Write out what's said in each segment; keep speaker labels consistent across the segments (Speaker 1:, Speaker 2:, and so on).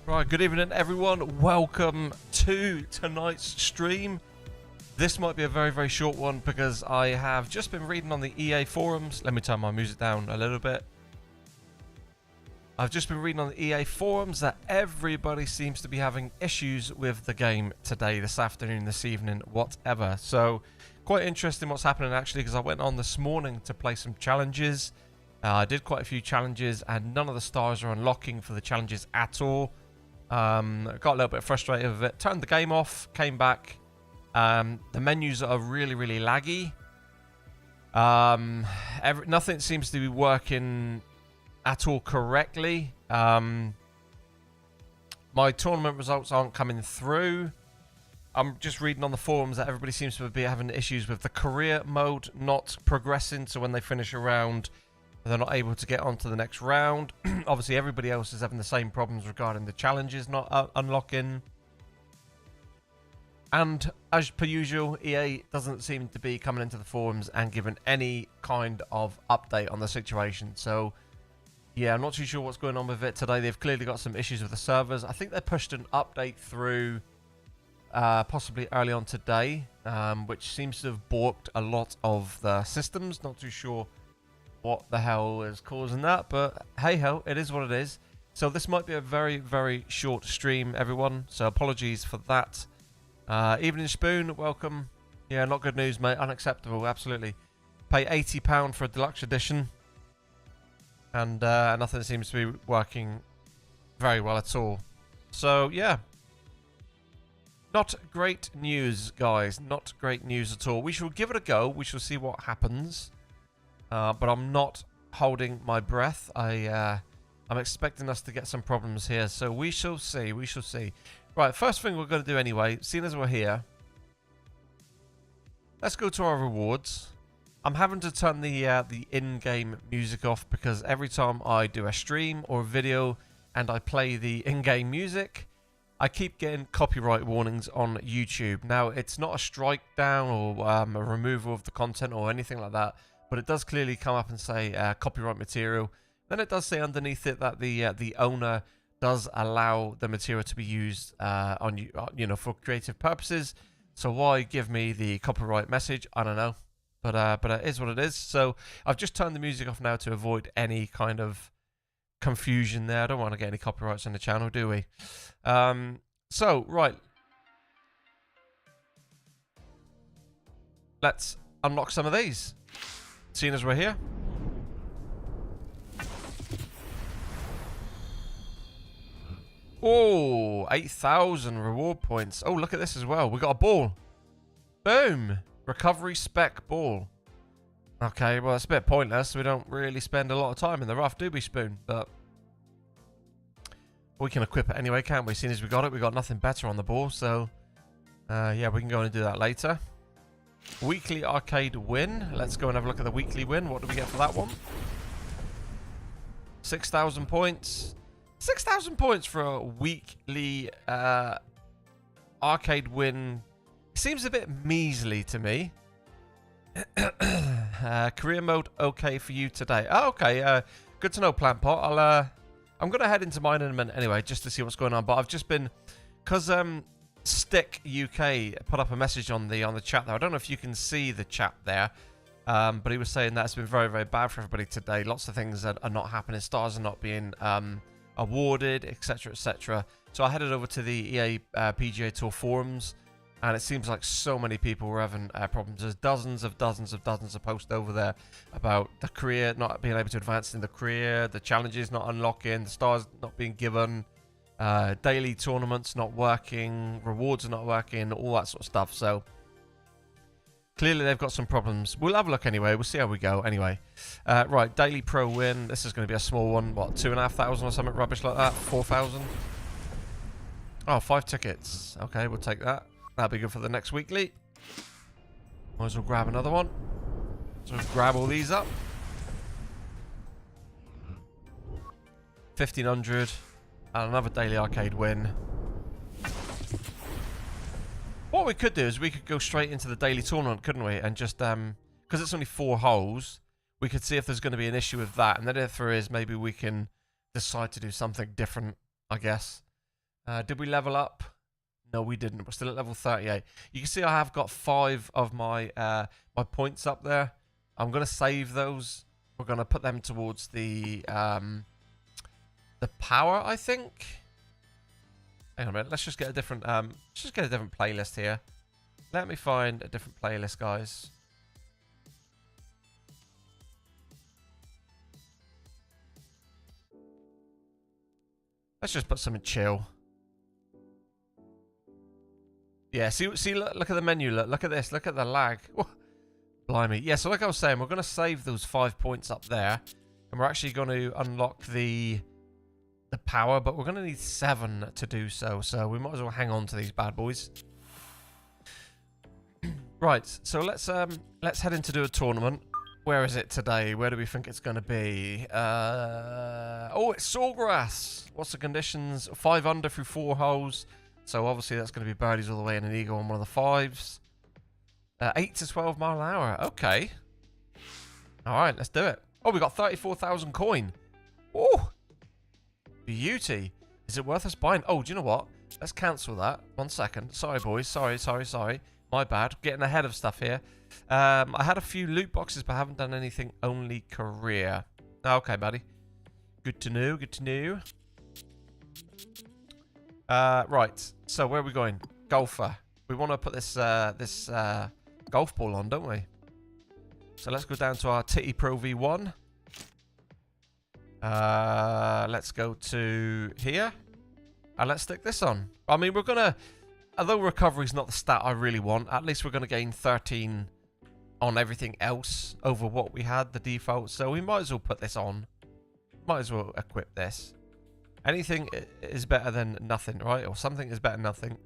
Speaker 1: Right, good evening everyone. Welcome to tonight's stream. This might be a very, very short one because I have just been reading on the EA forums. Let me turn my music down a little bit. I've just been reading on the EA forums that everybody seems to be having issues with the game today, this afternoon, this evening, whatever. So, quite interesting what's happening actually, because I went on this morning to play some challenges. I did quite a few challenges and none of the stars are unlocking for the challenges at all. Got a little bit frustrated with it. Turned the game off, came back. The menus are really, really laggy. Nothing seems to be working at all correctly. My tournament results aren't coming through. I'm just reading on the forums that everybody seems to be having issues with the career mode not progressing, so when they finish a round they're not able to get on to the next round. Obviously everybody else is having the same problems regarding the challenges not unlocking. And as per usual, EA doesn't seem to be coming into the forums and giving any kind of update on the situation. So yeah, I'm not too sure what's going on with it today. They've clearly got some issues with the servers. I think they pushed an update through possibly early on today, which seems to have balked a lot of the systems. Not too sure what the hell is causing that, but hey ho, it is what it is. So this might be a very, very short stream, everyone, so apologies for that. Evening Spoon, welcome. Yeah, not good news, mate. Unacceptable, absolutely. Pay £80 for a deluxe edition, and nothing seems to be working very well at all. So yeah, not great news, guys. Not great news at all. We shall give it a go. We shall see what happens. But I'm not holding my breath. I'm expecting us to get some problems here, so we shall see. We shall see. Right, first thing we're going to do anyway, seeing as we're here, let's go to our rewards. I'm having to turn the in-game music off because every time I do a stream or a video and I play the in-game music, I keep getting copyright warnings on YouTube. Now, it's not a strike down or a removal of the content or anything like that, but it does clearly come up and say copyright material. Then it does say underneath it that the owner does allow the material to be used for creative purposes. So why give me the copyright message? I don't know, but it is what it is. So I've just turned the music off now to avoid any kind of confusion there. I don't want to get any copyrights on the channel, do we? So right, let's unlock some of these. Seeing as we're here. Oh, 8,000 reward points. Oh, look at this as well. We got a ball. Boom. Recovery spec ball. Okay, well, it's a bit pointless. We don't really spend a lot of time in the rough, do we, Spoon? But we can equip it anyway, can't we? Seeing as we got it, we got nothing better on the ball. So, yeah, we can go and do that later. Weekly arcade win. Let's go and have a look at the weekly win. What do we get for that one? 6,000 points. 6,000 points for a weekly arcade win. Seems a bit measly to me. Career mode okay for you today. Oh, okay. Good to know, Plant Pot. I'm gonna head into mine in a minute anyway, just to see what's going on. But I've just been, cause Stick UK put up a message on the chat there. I don't know if you can see the chat there, but he was saying that it's been very, very bad for everybody today. Lots of things that are not happening. Stars are not being awarded, etc., etc. So I headed over to the EA PGA Tour forums, and it seems like so many people were having problems. There's dozens of posts over there about the career not being able to advance in the career, the challenges not unlocking, the stars not being given. Daily tournaments not working, rewards are not working, all that sort of stuff. So clearly they've got some problems. We'll have a look anyway. We'll see how we go anyway. Right, daily pro win. This is going to be a small one. What, 2,500 or something rubbish like that? 4,000? Oh, 5 tickets. Okay, we'll take that. That'll be good for the next weekly. Might as well grab another one. So we'll grab all these up. 1,500. And another daily arcade win. What we could do is we could go straight into the daily tournament, couldn't we? And just, because it's only 4 holes, we could see if there's going to be an issue with that. And then if there is, maybe we can decide to do something different, I guess. Did we level up? No, we didn't. We're still at level 38. You can see I have got 5 of my my points up there. I'm going to save those. We're going to put them towards the power, I think. Hang on a minute. Let's just get a different playlist here. Let me find a different playlist, guys. Let's just put something chill. Yeah, see, look at the menu. Look at this. Look at the lag. Blimey. Yeah, so like I was saying, we're going to save those 5 points up there. And we're actually going to unlock the power, but we're going to need 7 to do so. So we might as well hang on to these bad boys. Right, so let's head in to do a tournament. Where is it today? Where do we think it's going to be? Oh, it's Sawgrass. What's the conditions? 5 under through 4 holes. So obviously that's going to be birdies all the way and an eagle on one of the 5s. 8 to 12 mile an hour. Okay. All right, let's do it. Oh, we got 34,000 coin. Oh, beauty. Is it worth us buying? Oh, do you know what? Let's cancel that. 1 second. Sorry, boys. Sorry. My bad. Getting ahead of stuff here. I had a few loot boxes, but I haven't done anything only career. Okay, buddy. Good to know. Good to know. Right. So where are we going? Golfer. We want to put this golf ball on, don't we? So let's go down to our Titty Pro V1. Let's go to here. And let's stick this on. I mean, we're going to... Although recovery's not the stat I really want, at least we're going to gain 13 on everything else over what we had, the default. So we might as well put this on. Might as well equip this. Anything is better than nothing, right? Or something is better than nothing.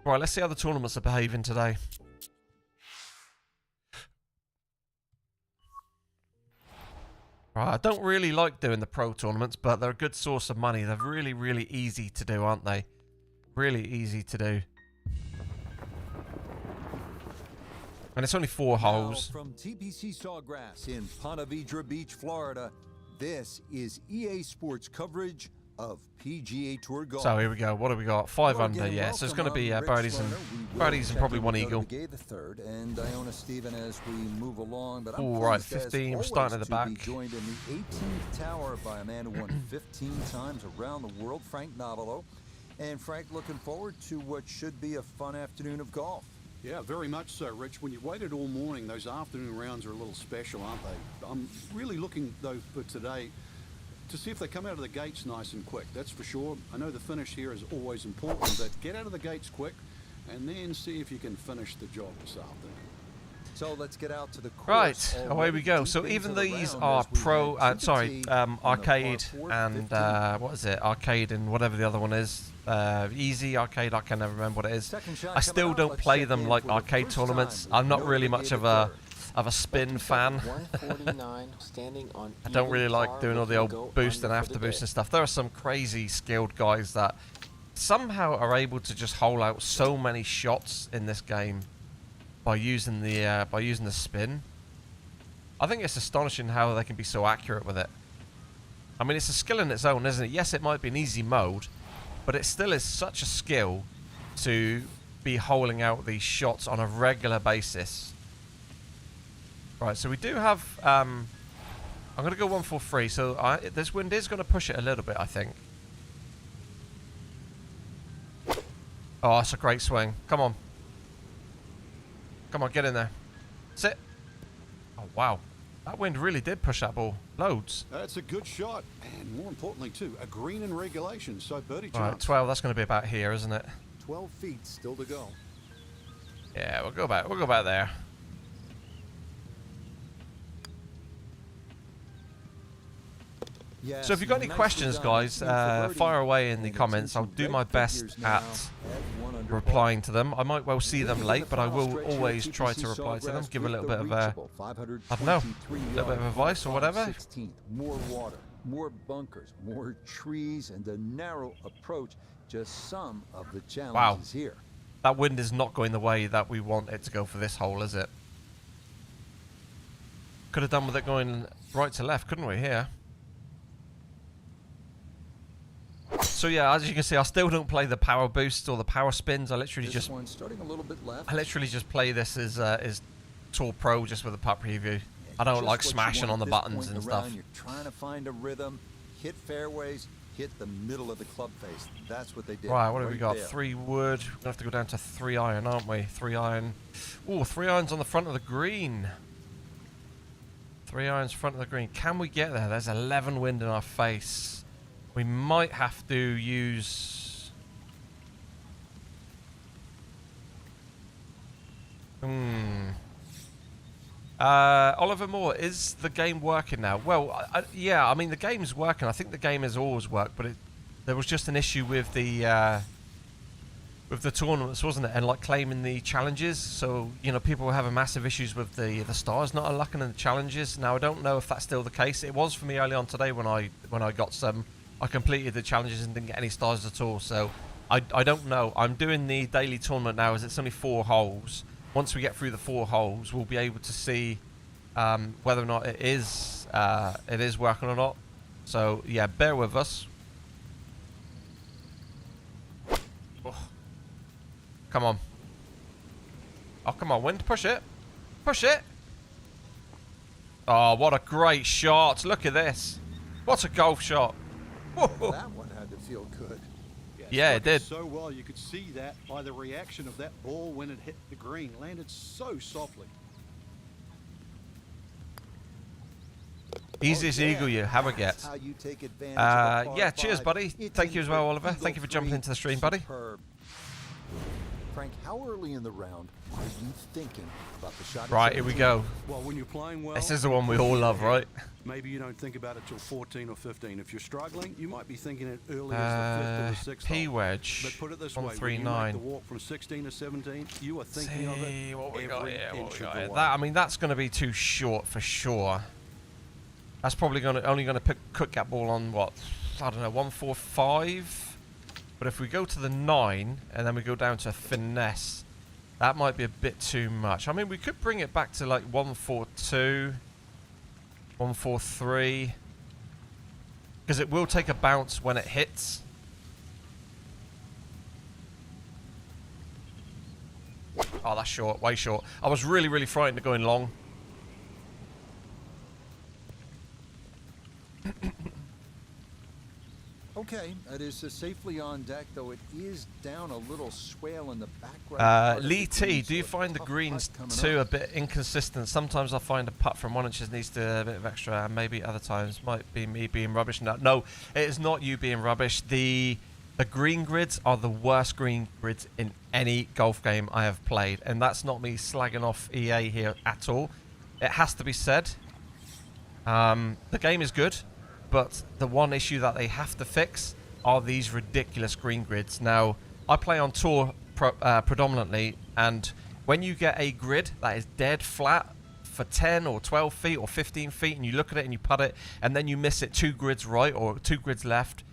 Speaker 1: Right, let's see how the tournaments are behaving today. Right, I don't really like doing the pro tournaments, but they're a good source of money. They're really, really easy to do, aren't they? Really easy to do. And it's only 4 holes.
Speaker 2: Now from TPC Sawgrass in Ponte Vedra Beach, Florida, this is EA Sports coverage of PGA Tour golf.
Speaker 1: So here we go. What have we got? 5 under, yeah. So it's going to be birdies and probably 1 eagle.
Speaker 2: The third and Iona Stephen as we move along. But
Speaker 1: all right, 15. We're starting at the back.
Speaker 2: Joined in the 18th tower by a man who won 15 times around the world, Frank Navalo. And Frank, looking forward to what should be a fun afternoon of golf.
Speaker 3: Yeah, very much so, Rich. When you waited all morning, those afternoon rounds are a little special, aren't they? I'm really looking, though, for today to see if they come out of the gates nice and quick. That's for sure. I know the finish here is always important, but get out of the gates quick and then see if you can finish the job this afternoon.
Speaker 2: So let's get out to the course.
Speaker 1: Right, away we go. So even these are pro, arcade and what is it? Arcade and whatever the other one is. Easy arcade, I can never remember what it is. I still don't play them like arcade tournaments. I'm not really much of a spin fan. I don't really like doing all the old boost and after boost and stuff. There are some crazy skilled guys that somehow are able to just hole out so many shots in this game by using the spin. I think it's astonishing how they can be so accurate with it. I mean, it's a skill in its own, isn't it? Yes, it might be an easy mode, but it still is such a skill to be holing out these shots on a regular basis. Right, so we do have... I'm going to go 143, so this wind is going to push it a little bit, I think. Oh, that's a great swing. Come on. Come on, get in there. Sit. Oh, wow. That wind really did push that ball. Loads.
Speaker 3: That's a good shot. And more importantly, too, a green in regulation, so birdie chance.
Speaker 1: Right, 12, that's going to be about here, isn't it?
Speaker 2: 12 feet still to go.
Speaker 1: Yeah, we'll go back there.
Speaker 2: Yes,
Speaker 1: So if you've got any questions, guys, fire away in the comments. I'll do my best at replying to them. I might well see them late, but I will always try to reply to them. Give a little bit of, I don't know, a little bit of advice or whatever.
Speaker 2: More water, more bunkers, more trees, and a narrow approach. Just some of the challenges here.
Speaker 1: That wind is not going the way that we want it to go for this hole, is it? Could have done with it going right to left, couldn't we, here? So yeah, as you can see, I still don't play the power boosts or the power spins. I literally
Speaker 2: This
Speaker 1: just
Speaker 2: one starting a little bit left.
Speaker 1: play this as Tour Pro just with a putt preview. I don't
Speaker 2: Just
Speaker 1: like
Speaker 2: what you
Speaker 1: smashing
Speaker 2: want
Speaker 1: on the
Speaker 2: this
Speaker 1: buttons
Speaker 2: point
Speaker 1: and
Speaker 2: around.
Speaker 1: stuff.
Speaker 2: You're trying to find a rhythm, hit fairways, hit the middle of the club face. That's what they did.
Speaker 1: Right, what have we got?
Speaker 2: there.
Speaker 1: 3 wood. We're gonna have to go down to 3 iron, aren't we? 3 iron. Ooh, 3 irons on the front of the green. 3 irons front of the green. Can we get there? There's 11 wind in our face. We might have to use... Oliver Moore, is the game working now? Well, yeah, I mean, the game's working. I think the game has always worked, but there was just an issue with the tournaments, wasn't it? And like claiming the challenges. So, you know, people were having massive issues with the stars not unlocking in the challenges. Now, I don't know if that's still the case. It was for me early on today when I got some. I completed the challenges and didn't get any stars at all. So, I don't know. I'm doing the daily tournament now as it's only 4 holes. Once we get through the 4 holes, we'll be able to see whether or not it is working or not. So yeah, bear with us. Oh. Come on. Oh, come on, wind. Push it. Push it. Oh, what a great shot. Look at this. What a golf shot. Whoa.
Speaker 2: That one had to feel good.
Speaker 1: Yeah, it did.
Speaker 3: So well, you could see that by the reaction of that ball when it hit the green. Landed so softly.
Speaker 1: Easiest eagle you ever get.
Speaker 2: How you take advantage of a
Speaker 1: Yeah,
Speaker 2: par
Speaker 1: cheers,
Speaker 2: five.
Speaker 1: buddy.
Speaker 2: It's
Speaker 1: Thank you as well,
Speaker 2: an
Speaker 1: Oliver. Thank you for jumping
Speaker 2: eagle
Speaker 1: into the stream, buddy.
Speaker 2: Superb. Frank, how early in the round are you thinking about the shot?
Speaker 1: Right, here we go.
Speaker 3: Well, when you're playing well,
Speaker 1: This is the one we all love, right?
Speaker 3: maybe you don't think about it till 14 or 15. If you're struggling, you might be thinking it early as the 5th or the 6th.
Speaker 1: P
Speaker 3: hole.
Speaker 1: wedge.
Speaker 3: But put it this way, when you
Speaker 1: 139.
Speaker 3: make the walk from 16 to 17, you are thinking of
Speaker 1: See
Speaker 3: it
Speaker 1: what we got
Speaker 3: every
Speaker 1: here. What
Speaker 3: inch
Speaker 1: we
Speaker 3: of
Speaker 1: got
Speaker 3: the
Speaker 1: here.
Speaker 3: way.
Speaker 1: That, I mean, that's going to be too short for sure. That's probably only going to pick cut gap ball on what, I don't know, 145. But if we go to the 9 and then we go down to finesse, that might be a bit too much. I mean, we could bring it back to like 142, 143, because it will take a bounce when it hits. Oh, that's short, way short. I was really, really frightened of going long.
Speaker 2: Okay, that is safely on deck, though it is down a little swale in the background.
Speaker 1: Lee T, do you find the greens too a bit inconsistent? Sometimes I find a putt from 1 inch needs to a bit of extra, and maybe other times might be me being rubbish. No, it is not you being rubbish. The green grids are the worst green grids in any golf game I have played, and that's not me slagging off EA here at all. It has to be said. The game is good, but the one issue that they have to fix are these ridiculous green grids. Now, I play on tour predominantly, and when you get a grid that is dead flat for 10 or 12 feet or 15 feet, and you look at it and you putt it, and then you miss it 2 grids right or 2 grids left,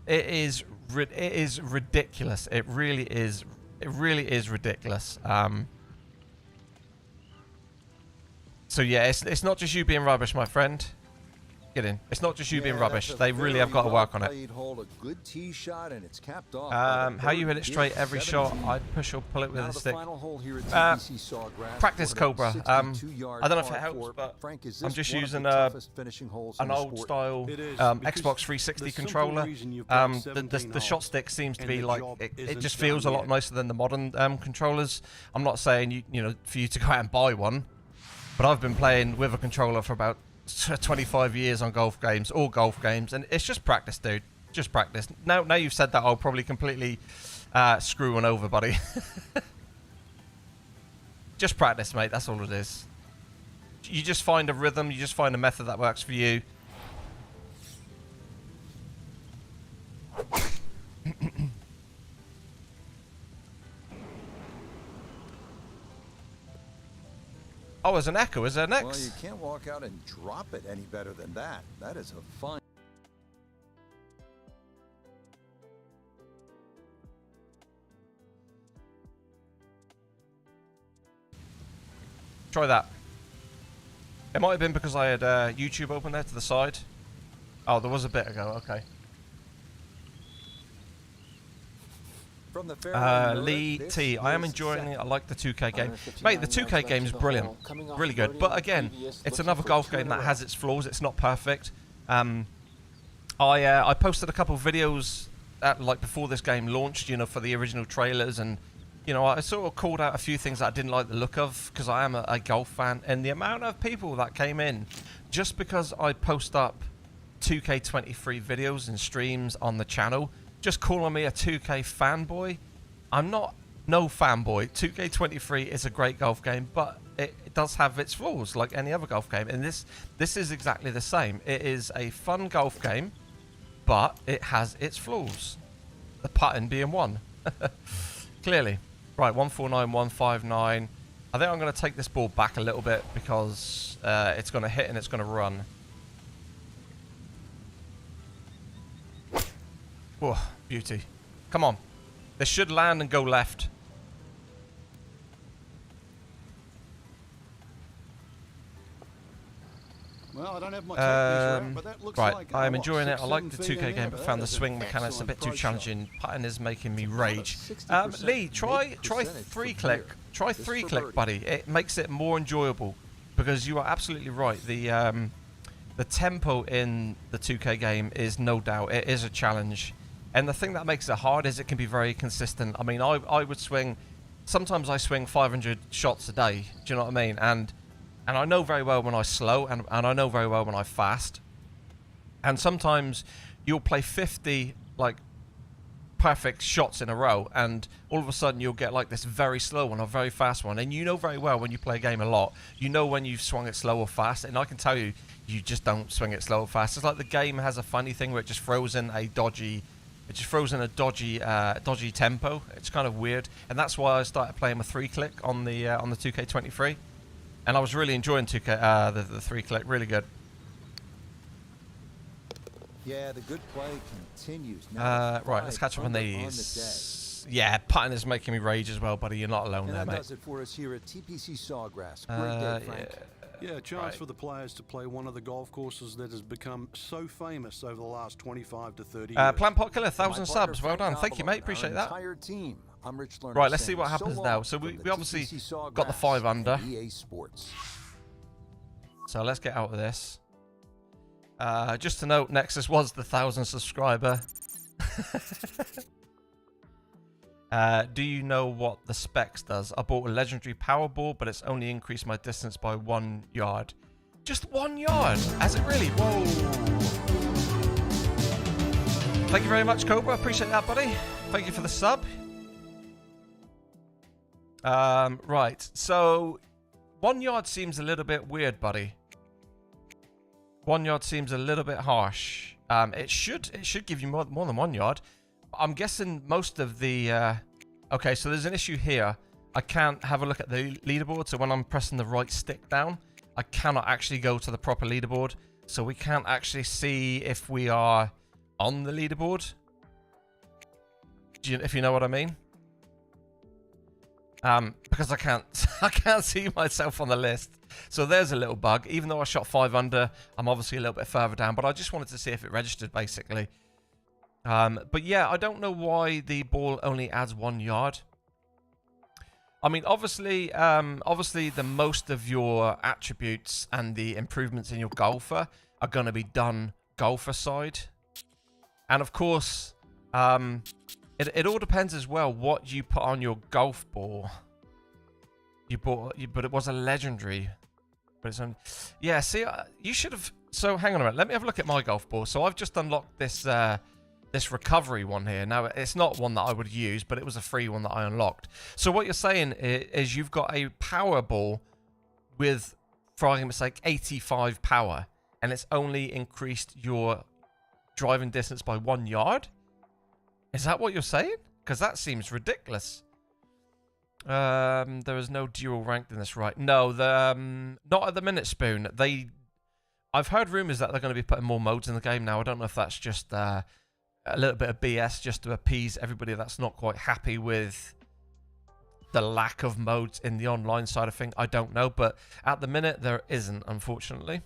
Speaker 1: it is ridiculous. It really is ridiculous. So yeah, it's not just you being rubbish, my friend. Get in. It's not just you being rubbish. They really have got to work on it.
Speaker 2: Hole, a good tee shot, and it's capped off
Speaker 1: How you hit it straight every shot, I'd push or pull it with a stick. Practice Cobra. I don't know if it helps, but I'm just using an old style Xbox 360 controller. The shot stick seems to be like, it just feels a lot nicer than the modern controllers. I'm not saying you know for you to go out and buy one, but I've been playing with a controller for about 25 years on golf games, all golf games, and it's just practice, dude. Just practice. Now you've said that, I'll probably completely screw one over, buddy. Just practice, mate. That's all it is. You just find a rhythm. You just find a method that works for you. Oh, there's an echo. Is there next?
Speaker 2: Well, you can't walk out and drop it any better than that. That is a fine.
Speaker 1: Try that. It might have been because I had YouTube open there to the side. Oh, there was a bit ago. Okay.
Speaker 2: From the fairway,
Speaker 1: Lee
Speaker 2: this
Speaker 1: T, I am
Speaker 2: is
Speaker 1: enjoying it. I
Speaker 2: second.
Speaker 1: like the 2K game. Mate, the 2K game is brilliant. Really good. But again, it's another golf game that has its flaws. It's not perfect. I posted a couple of videos like before this game launched, you know, for the original trailers, and you know, I sort of called out a few things that I didn't like the look of because I am a golf fan, and the amount of people that came in just because I post up 2K23 videos and streams on the channel, just calling me a 2K fanboy. I'm not no fanboy. 2K23 is a great golf game, but it does have its flaws like any other golf game, and this is exactly the same. It is a fun golf game, but it has its flaws. The putting being one. Clearly. Right, 149, 159. I think I'm going to take this ball back a little bit because it's going to hit and it's going to run. Oh, beauty. Come on. This should land and go left.
Speaker 3: Well, I don't have my techniques right, but that looks
Speaker 1: right,
Speaker 3: like,
Speaker 1: I am
Speaker 3: what,
Speaker 1: enjoying it.
Speaker 3: 6,
Speaker 1: I like
Speaker 3: 7
Speaker 1: the
Speaker 3: feet
Speaker 1: 2K
Speaker 3: in
Speaker 1: game,
Speaker 3: there,
Speaker 1: but
Speaker 3: but
Speaker 1: found
Speaker 3: that
Speaker 1: the
Speaker 3: is
Speaker 1: swing
Speaker 3: an
Speaker 1: mechanics a bit too
Speaker 3: excellent
Speaker 1: challenging. Putting is making me rage.
Speaker 2: 60%
Speaker 1: Lee, try
Speaker 2: percentage
Speaker 1: 3-click.
Speaker 2: for
Speaker 1: Try
Speaker 2: This for
Speaker 1: 3-click,
Speaker 2: birdie.
Speaker 1: buddy. It makes it more enjoyable because you are absolutely right. The tempo in the 2K game is no doubt, it is a challenge. And the thing that makes it hard is it can be very consistent. I mean, I would swing, sometimes I swing 500 shots a day. Do you know what I mean? And I know very well when I slow, and I know very well when I fast. And sometimes you'll play 50 like perfect shots in a row, and all of a sudden you'll get like this very slow one or very fast one. And you know very well when you play a game a lot, you know when you've swung it slow or fast. And I can tell you, you just don't swing it slow or fast. It's like the game has a funny thing where it just throws in a dodgy, dodgy tempo. It's kind of weird, and that's why I started playing with 3-click on the 2K23, and I was really enjoying 2K the 3-click. Really good.
Speaker 2: Yeah, the good play continues. Now
Speaker 1: Right, let's catch up on these. Yeah, putting is making me rage as well, buddy. You're not alone
Speaker 2: And
Speaker 1: there,
Speaker 2: that
Speaker 1: mate.
Speaker 2: does it for us here at TPC Sawgrass. Great day, Frank.
Speaker 3: Yeah, a chance
Speaker 1: Right.
Speaker 3: for the players to play one of the golf courses that has become so famous over the last 25 to 30 years.
Speaker 1: Plant Pot Killer,
Speaker 2: My
Speaker 1: 1,000
Speaker 2: partner,
Speaker 1: subs. Well
Speaker 2: Frank
Speaker 1: done. Thank you,
Speaker 2: Novello,
Speaker 1: mate.
Speaker 2: and
Speaker 1: Appreciate
Speaker 2: our
Speaker 1: that.
Speaker 2: entire team. I'm Rich Lerner
Speaker 1: Right, let's see
Speaker 2: saying
Speaker 1: what happens
Speaker 2: so
Speaker 1: now.
Speaker 2: long
Speaker 1: So we
Speaker 2: from the
Speaker 1: obviously
Speaker 2: TPC
Speaker 1: got the
Speaker 2: Sawgrass
Speaker 1: 5 under.
Speaker 2: and EA Sports.
Speaker 1: So let's get out of this. Just to note, Nexus was the 1,000 subscriber. Do you know what the specs does? I bought a legendary Powerball, but it's only increased my distance by 1 yard. Just 1 yard? Has it really? Whoa. Thank you very much, Cobra. Appreciate that, buddy. Thank you for the sub. Right. So 1 yard seems a little bit weird, buddy. 1 yard seems a little bit harsh. It should give you more than 1 yard. I'm guessing most of the... okay, so there's an issue here. I can't have a look at the leaderboard, so when I'm pressing the right stick down, I cannot actually go to the proper leaderboard. So we can't actually see if we are on the leaderboard. If you know what I mean. Because I can't see myself on the list. So there's a little bug. Even though I shot 5 under, I'm obviously a little bit further down. But I just wanted to see if it registered, basically. But yeah, I don't know why the ball only adds 1 yard. I mean, obviously the most of your attributes and the improvements in your golfer are going to be done golfer side. And of course, it all depends as well what you put on your golf ball. But it was a legendary. But it's on. Yeah, see, you should have. So hang on a minute. Let me have a look at my golf ball. So I've just unlocked this this recovery one here. Now it's not one that I would use, but it was a free one that I unlocked. So what you're saying is you've got a power ball with, for argument's sake, 85 power, and it's only increased your driving distance by 1 yard. Is that what you're saying? Because that seems ridiculous. There is no dual ranked in this, right? No, not at the minute, Spoon. I've heard rumors that they're going to be putting more modes in the game now. I don't know if that's just a little bit of BS just to appease everybody that's not quite happy with the lack of modes in the online side of things. I don't know, but at the minute there isn't, unfortunately.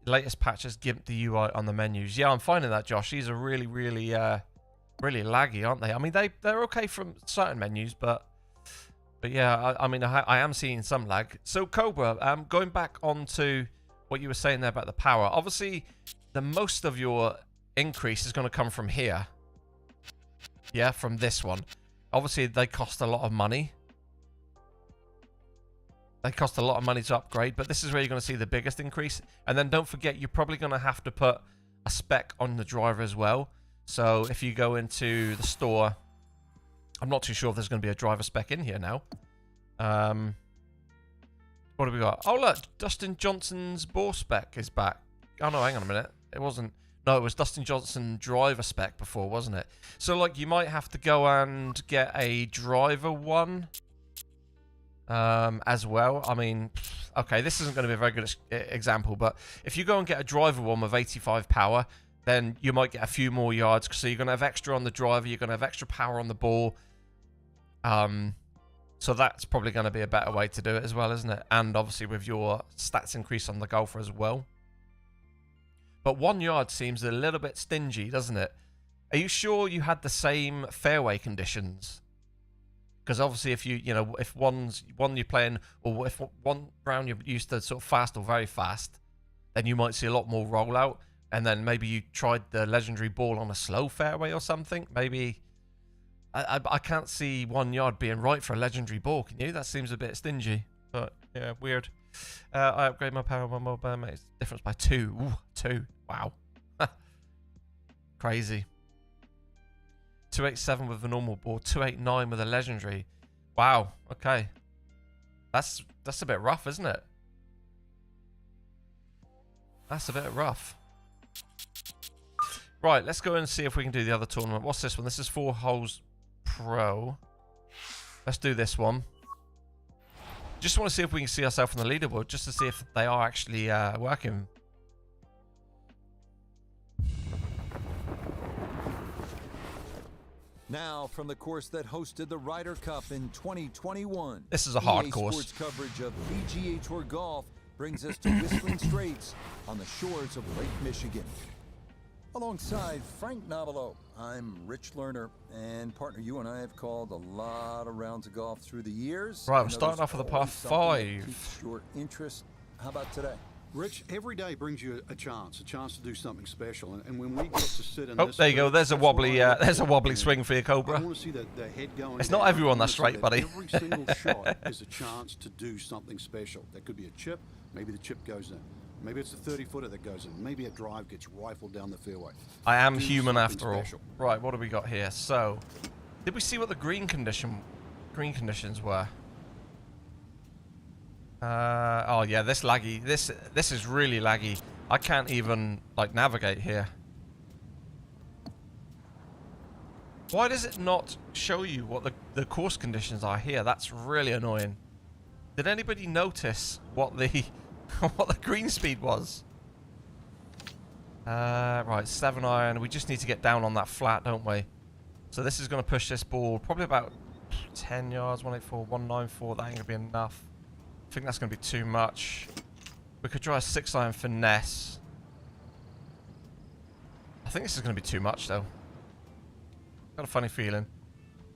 Speaker 1: Latest patches gimp the UI on the menus. Yeah, I'm finding that, Josh. These are really, really really laggy, aren't they? I mean, they're okay from certain menus, but yeah, I mean, I am seeing some lag. So Cobra, going back onto what you were saying there about the power. Obviously, the most of your increase is going to come from here. Yeah, from this one. Obviously, they cost a lot of money. They cost a lot of money to upgrade, but this is where you're going to see the biggest increase. And then don't forget, you're probably going to have to put a spec on the driver as well. So if you go into the store, I'm not too sure if there's going to be a driver spec in here now. What have we got? Oh, look, Dustin Johnson's bore spec is back. Oh, no, hang on a minute. It wasn't. No, it was Dustin Johnson driver spec before, wasn't it? So, like, you might have to go and get a driver one as well. I mean, okay, this isn't going to be a very good example, but if you go and get a driver one with 85 power, then you might get a few more yards. So you're going to have extra on the driver, you're going to have extra power on the ball. So that's probably going to be a better way to do it as well, isn't it? And obviously with your stats increase on the golfer as well. But 1 yard seems a little bit stingy, doesn't it? Are you sure you had the same fairway conditions? Because obviously if if one you're playing, or if one round you're used to sort of fast or very fast, then you might see a lot more rollout. And then maybe you tried the legendary ball on a slow fairway or something. Maybe I can't see 1 yard being right for a legendary ball, can you? That seems a bit stingy. But yeah, weird. I upgrade my power on my mobile, mate. It's difference by 2. Ooh, 2. Wow. Crazy. 287 with a normal ball, 289 with a legendary. Wow. Okay. That's a bit rough, isn't it? That's a bit rough. Right, let's go and see if we can do the other tournament. What's this one? This is 4 Holes Pro. Let's do this one. Just want to see if we can see ourselves on the leaderboard, just to see if they are actually working.
Speaker 2: Now, from the course that hosted the Ryder Cup in 2021.
Speaker 1: This is a hard
Speaker 2: EA
Speaker 1: course.
Speaker 2: Sports coverage of PGA Tour golf brings us to Whistling Straits on the shores of Lake Michigan. Alongside Frank Navalo, I'm Rich Lerner, and partner, you and I have called a lot of rounds of golf through the years.
Speaker 1: Right, we're starting off with a par 5.
Speaker 2: Your interest. How about today?
Speaker 3: Rich, every day brings you a chance to do something special, and when we get to sit in
Speaker 1: Oh,
Speaker 3: this,
Speaker 1: there you go. There's a wobbly swing for you,
Speaker 3: I
Speaker 1: Cobra.
Speaker 3: want to see the head going.
Speaker 1: It's not
Speaker 3: down.
Speaker 1: everyone
Speaker 3: I wanna
Speaker 1: that's
Speaker 3: see
Speaker 1: right,
Speaker 3: that
Speaker 1: buddy.
Speaker 3: Every single shot is a chance to do something special. That could be a chip. Maybe the chip goes in. Maybe it's a 30-footer that goes in. Maybe a drive gets rifled down the fairway.
Speaker 1: I am
Speaker 3: Do
Speaker 1: human
Speaker 3: something
Speaker 1: after all.
Speaker 3: special.
Speaker 1: Right, what do we got here? So, did we see what the green conditions were? Oh yeah, this laggy. This is really laggy. I can't even like navigate here. Why does it not show you what the course conditions are here? That's really annoying. Did anybody notice what the what the green speed was? Right, 7 iron. We just need to get down on that flat, don't we? So this is going to push this ball probably about 10 yards, 184, 194. That ain't going to be enough. I think that's going to be too much. We could try a 6 iron finesse. I think this is going to be too much, though. Got a funny feeling.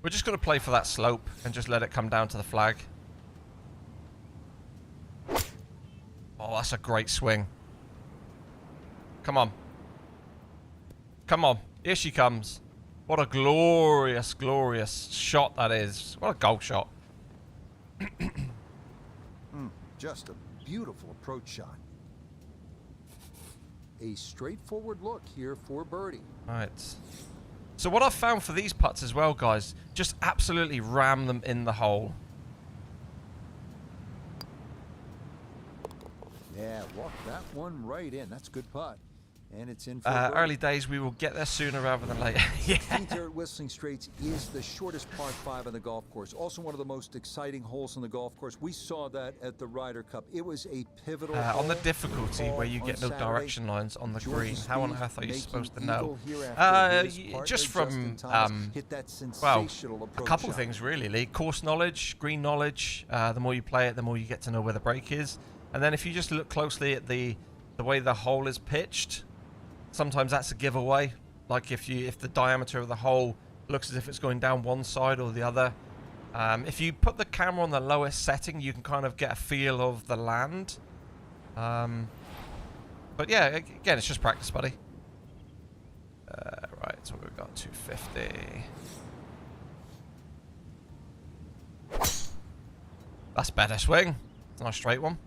Speaker 1: We're just going to play for that slope and just let it come down to the flag. Oh, that's a great swing. Come on. Come on. Here she comes. What a glorious, glorious shot that is. What a goal shot.
Speaker 2: Just a beautiful approach shot. A straightforward look here for birdie.
Speaker 1: Right. So what I've found for these putts as well, guys, just absolutely ram them in the hole.
Speaker 2: Yeah, walk that one right in. That's a good putt. And it's in for a birdie.
Speaker 1: Early days, we will get there sooner rather than later. Yeah.
Speaker 2: Here at Whistling Straits is the shortest par 5 on the golf course. Also one of the most exciting holes on the golf course. We saw that at the Ryder Cup. It was a pivotal hole.
Speaker 1: On the difficulty where you get no direction lines on the green, how on earth are you supposed to know? Just from, well, a couple of things really, Lee. Course knowledge, green knowledge. The more you play it, the more you get to know where the break is. And then if you just look closely at the way the hole is pitched, sometimes that's a giveaway. Like if the diameter of the hole looks as if it's going down one side or the other. If you put the camera on the lowest setting, you can kind of get a feel of the land. But yeah, again, it's just practice, buddy. Right, so we've got 250. That's better swing. Nice straight one.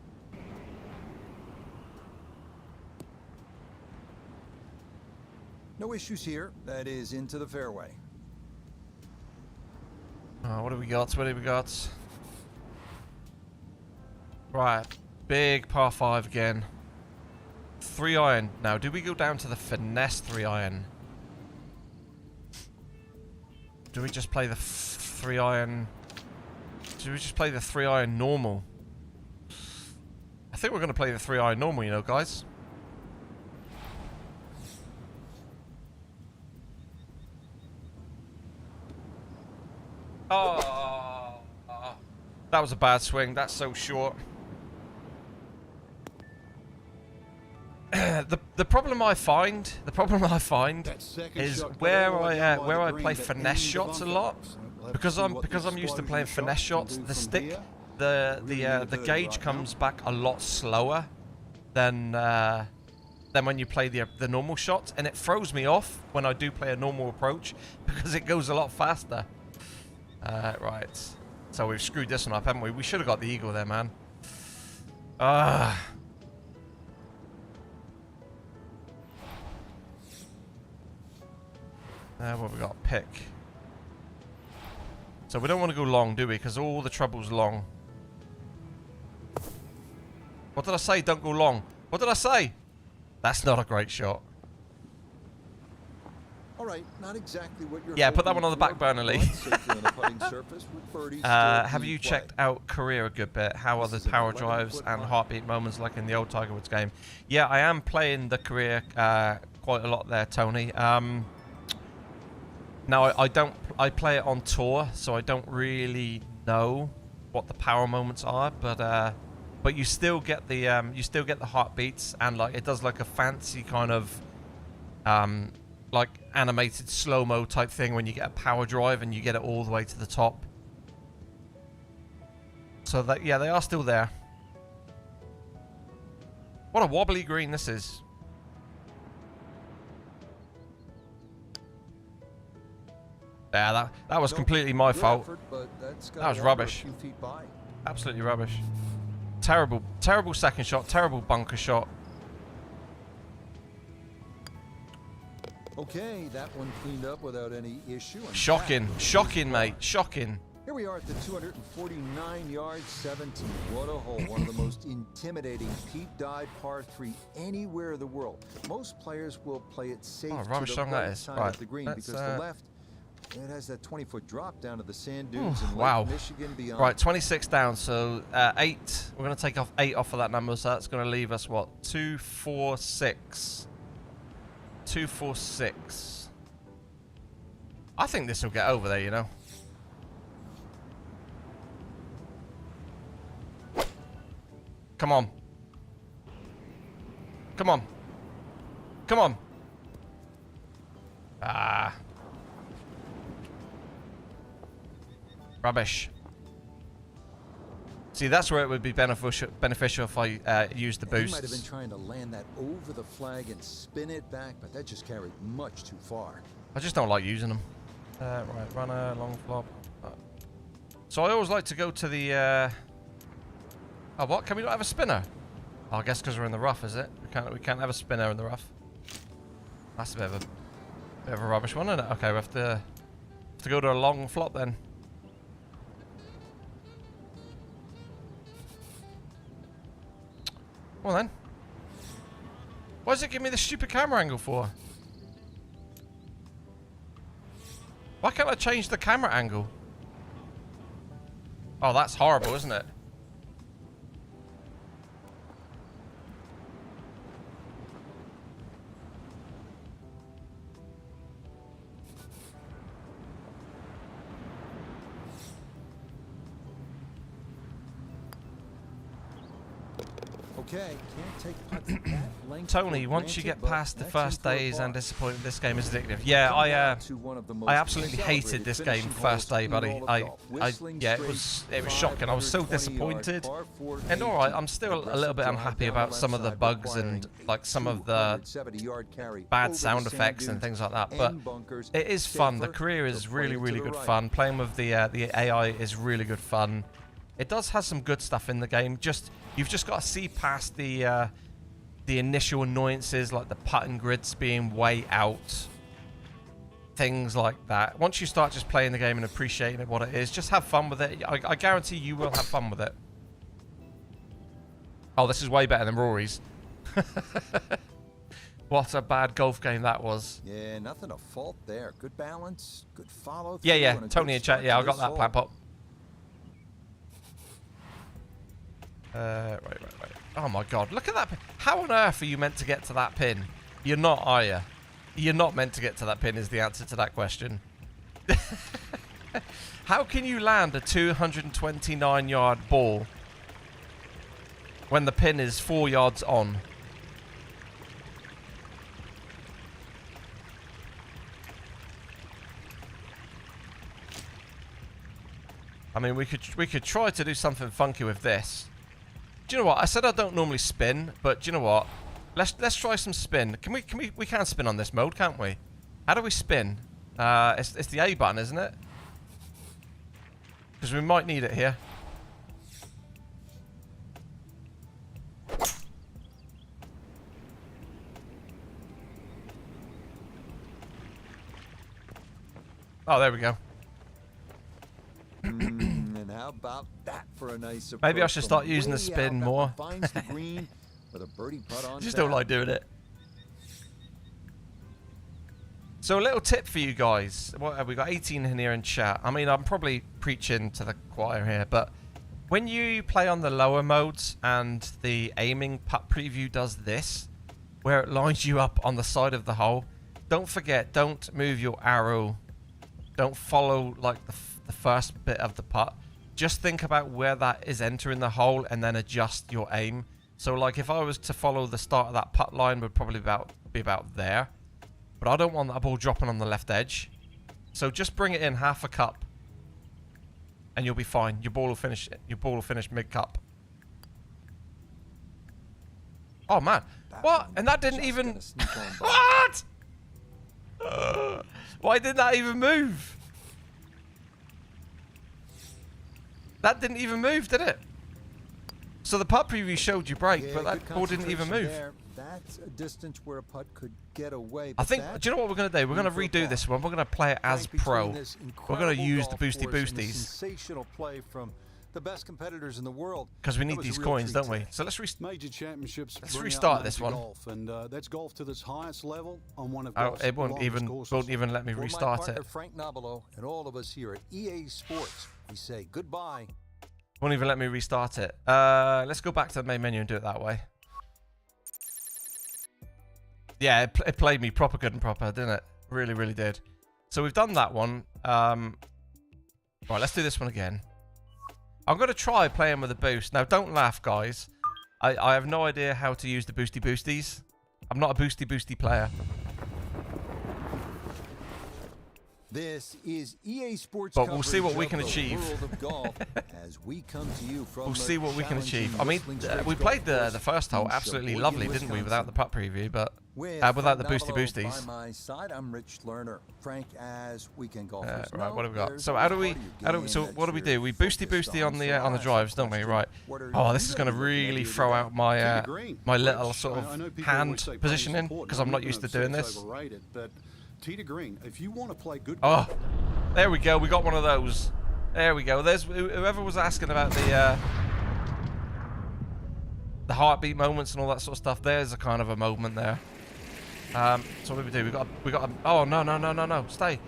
Speaker 2: No issues here. That is into the fairway.
Speaker 1: What do we got? What do we got? Right, big par 5 again. 3-iron. Now, do we go down to the finesse 3-iron? Do we just play the 3-iron? Do we just play the 3-iron normal? I think we're going to play the 3-iron normal, you know, guys. Oh, that was a bad swing. That's so short. The problem I find is where I play finesse shots a lot, because I'm used to playing finesse shots. The stick, the gauge comes back a lot slower than when you play the normal shots, and it throws me off when I do play a normal approach because it goes a lot faster. Right, so we've screwed this one up, haven't we? We should have got the eagle there, man. What we got? Pick. So we don't want to go long, do we? Because all the trouble's long. What did I say? Don't go long. What did I say? That's not a great shot.
Speaker 2: All right, not exactly what you're
Speaker 1: yeah, put that one on the back burner, Lee.
Speaker 2: Have
Speaker 1: have you checked out Career a good bit? How are the power drives and heartbeat moments like in the old Tiger Woods game? Yeah, I am playing the Career quite a lot there, Tony. Now I play it on tour, so I don't really know what the power moments are, but you still get the heartbeats, and like it does like a fancy kind of like animated slow-mo type thing when you get a power drive and you get it all the way to the top. So that, yeah, they are still there. What a wobbly green this is. Yeah, that was completely my fault. That was rubbish. Absolutely rubbish. Terrible second shot, terrible bunker shot.
Speaker 2: Okay, that one cleaned up without any issue.
Speaker 1: Shocking, mate, shocking.
Speaker 2: Here we are at the 249-yard 17. What a hole. One of the most intimidating peat dive par 3 anywhere in the world. Most players will play it safe to the right side of the green because the left, it has that 20-foot drop down to the sand dunes in Lake Michigan beyond.
Speaker 1: Right, 26 down, so 8. We're going to take off 8 off of that number, so that's going to leave us, what, 246. 246. I think this will get over there, you know. Come on. Come on. Come on. Ah. Rubbish. See, that's where it would be beneficial if I used the boost.
Speaker 2: He might have been trying to land that over the flag and spin it back, but that just carried much too far.
Speaker 1: I just don't like using them. Right, runner, long flop. So I always like to go to the... Oh, what? Can we not have a spinner? Oh, I guess because we're in the rough, is it? We can't have a spinner in the rough. That's a bit of a rubbish one, isn't it? Okay, we have to go to a long flop then. Well then. Why does it give me the stupid camera angle for? Why can't I change the camera angle? Oh, that's horrible, isn't it?
Speaker 2: Okay, can't take putts that length
Speaker 1: Tony,
Speaker 2: for
Speaker 1: once you
Speaker 2: granted,
Speaker 1: get
Speaker 2: but
Speaker 1: past the
Speaker 2: that's
Speaker 1: first
Speaker 2: in for a
Speaker 1: days and
Speaker 2: par.
Speaker 1: disappointed, this game is addictive. Yeah,
Speaker 2: Come down to one of the most
Speaker 1: I absolutely hated
Speaker 2: celebrated
Speaker 1: this game
Speaker 2: finishing
Speaker 1: first
Speaker 2: holes
Speaker 1: day,
Speaker 2: in
Speaker 1: buddy.
Speaker 2: all of golf. Whistling
Speaker 1: Yeah, it
Speaker 2: straight,
Speaker 1: was shocking. I was so
Speaker 2: 520 yard
Speaker 1: disappointed.
Speaker 2: par four
Speaker 1: And all right,
Speaker 2: 18.
Speaker 1: I'm still a little
Speaker 2: Aggressive
Speaker 1: bit
Speaker 2: drive
Speaker 1: unhappy
Speaker 2: down
Speaker 1: about
Speaker 2: the
Speaker 1: some of the
Speaker 2: left
Speaker 1: bugs
Speaker 2: side,
Speaker 1: and
Speaker 2: requiring
Speaker 1: like some of the
Speaker 2: 270-yard carry
Speaker 1: bad
Speaker 2: over
Speaker 1: sound
Speaker 2: the sand
Speaker 1: effects and
Speaker 2: dunes
Speaker 1: things like that. But
Speaker 2: and bunkers.
Speaker 1: it is fun. The
Speaker 2: Safer
Speaker 1: career
Speaker 2: to
Speaker 1: is
Speaker 2: play
Speaker 1: really,
Speaker 2: it to
Speaker 1: really
Speaker 2: the
Speaker 1: good
Speaker 2: right.
Speaker 1: fun. Playing with the AI is really good fun. It does have some good stuff in the game. You've just got to see past the initial annoyances, like the putting grids being way out, things like that. Once you start just playing the game and appreciating it what it is, just have fun with it. I guarantee you will have fun with it. Oh, this is way better than Rory's. What a bad golf game that was.
Speaker 2: Yeah, nothing to fault there. Good balance, good follow.
Speaker 1: Yeah. Tony in chat. Yeah, I got that plant pop. Right. Oh my god, look at that pin. How on earth are you meant to get to that pin? You're not, are you? You're not meant to get to that pin is the answer to that question. How can you land a 229-yard ball when the pin is 4 yards on? I mean, we could try to do something funky with this. Do you know what? I said I don't normally spin, but do you know what? Let's try some spin. We can spin on this mode, can't we? How do we spin? It's the A button, isn't it? Because we might need it here. Oh, there we go.
Speaker 2: And how about that for a nice approach?
Speaker 1: Maybe I should start
Speaker 2: from
Speaker 1: using the
Speaker 2: way
Speaker 1: spin
Speaker 2: out.
Speaker 1: more.
Speaker 2: That one finds the green with a birdie putt on
Speaker 1: Just don't
Speaker 2: tap.
Speaker 1: like doing it. So a little tip for you guys. What have we got? 18 in here in chat. I mean, I'm probably preaching to the choir here, but when you play on the lower modes and the aiming putt preview does this, where it lines you up on the side of the hole, don't forget, don't move your arrow. Don't follow like the first bit of the putt. Just think about where that is entering the hole and then adjust your aim. So like if I was to follow the start of that putt line, would probably be about there. But I don't want that ball dropping on the left edge. So just bring it in half a cup and you'll be fine. Your ball will finish mid-cup. Oh man. What? And that didn't even... What? Why did that even move? That didn't even move, did it? So the putt preview showed you break, but that ball didn't even move.
Speaker 2: That's a distance where a putt could get away.
Speaker 1: I think, do you know what we're going to do? We're going to redo this one. We're going to play it as pro. We're going to use the boosties.
Speaker 2: Sensational play from the best competitors in the world.
Speaker 1: Because we need these coins, don't we? So let's
Speaker 3: Major championships.
Speaker 1: let's
Speaker 3: bring out
Speaker 1: restart this
Speaker 3: major
Speaker 1: one.
Speaker 3: Golf, and that's golf to its highest level on one of
Speaker 1: Oh,
Speaker 3: golf's
Speaker 1: it won't
Speaker 3: longest courses.
Speaker 1: even let me
Speaker 2: For
Speaker 1: restart
Speaker 2: my
Speaker 1: it.
Speaker 2: partner, Frank Nobilo, and all of us here at EA Sports, we say goodbye.
Speaker 1: Won't even let me restart it. Let's go back to the main menu and do it that way. Yeah, it played me proper good and proper, didn't it? Really, really did. So we've done that one. Right, let's do this one again. I'm going to try playing with a boost. Now, don't laugh, guys. I have no idea how to use the boosties. I'm not a boosty player.
Speaker 2: This is EA Sports.
Speaker 1: But we'll see what we
Speaker 2: coverage
Speaker 1: can
Speaker 2: of the
Speaker 1: achieve.
Speaker 2: world of golf as we come to you from
Speaker 1: We'll
Speaker 2: the
Speaker 1: see what we can
Speaker 2: challenging
Speaker 1: achieve. I mean,
Speaker 2: Whistling Straits
Speaker 1: we played
Speaker 2: golf
Speaker 1: the
Speaker 2: course
Speaker 1: first hole
Speaker 2: in
Speaker 1: absolutely
Speaker 2: Sheboygan,
Speaker 1: lovely, didn't we, without the putt preview, but
Speaker 2: With
Speaker 1: without the
Speaker 2: Frank
Speaker 1: boosties.
Speaker 2: Nobilo by my side, I'm Rich Lerner. Frank, as weekend golfers
Speaker 1: Right, what have we got?
Speaker 2: there's
Speaker 1: So
Speaker 2: a
Speaker 1: how do
Speaker 2: part
Speaker 1: we?
Speaker 2: of your game
Speaker 1: So
Speaker 2: that
Speaker 1: what do we
Speaker 2: you're
Speaker 1: do? We boosty
Speaker 2: focused
Speaker 1: on the
Speaker 2: So I
Speaker 1: drives,
Speaker 2: ask
Speaker 1: don't we?
Speaker 2: the
Speaker 1: Right.
Speaker 2: question, what are
Speaker 1: Oh,
Speaker 2: you
Speaker 1: this is going to
Speaker 2: looking at
Speaker 1: really
Speaker 2: here
Speaker 1: throw
Speaker 2: today?
Speaker 1: out my
Speaker 3: Tee to
Speaker 1: little
Speaker 3: Rich,
Speaker 1: sort
Speaker 3: I know
Speaker 1: of
Speaker 3: people always
Speaker 1: hand
Speaker 3: say putting's
Speaker 1: positioning
Speaker 3: important.
Speaker 1: because I'm not
Speaker 3: even
Speaker 1: used to
Speaker 3: upset
Speaker 1: doing
Speaker 3: it's
Speaker 1: this.
Speaker 3: Overrated, but tee to green. If you want to play good.
Speaker 1: Oh, there we go. We got one of those. There we go. There's whoever was asking about the heartbeat moments and all that sort of stuff. There's a kind of a moment there. So what do we do? We got. Oh no! Stay.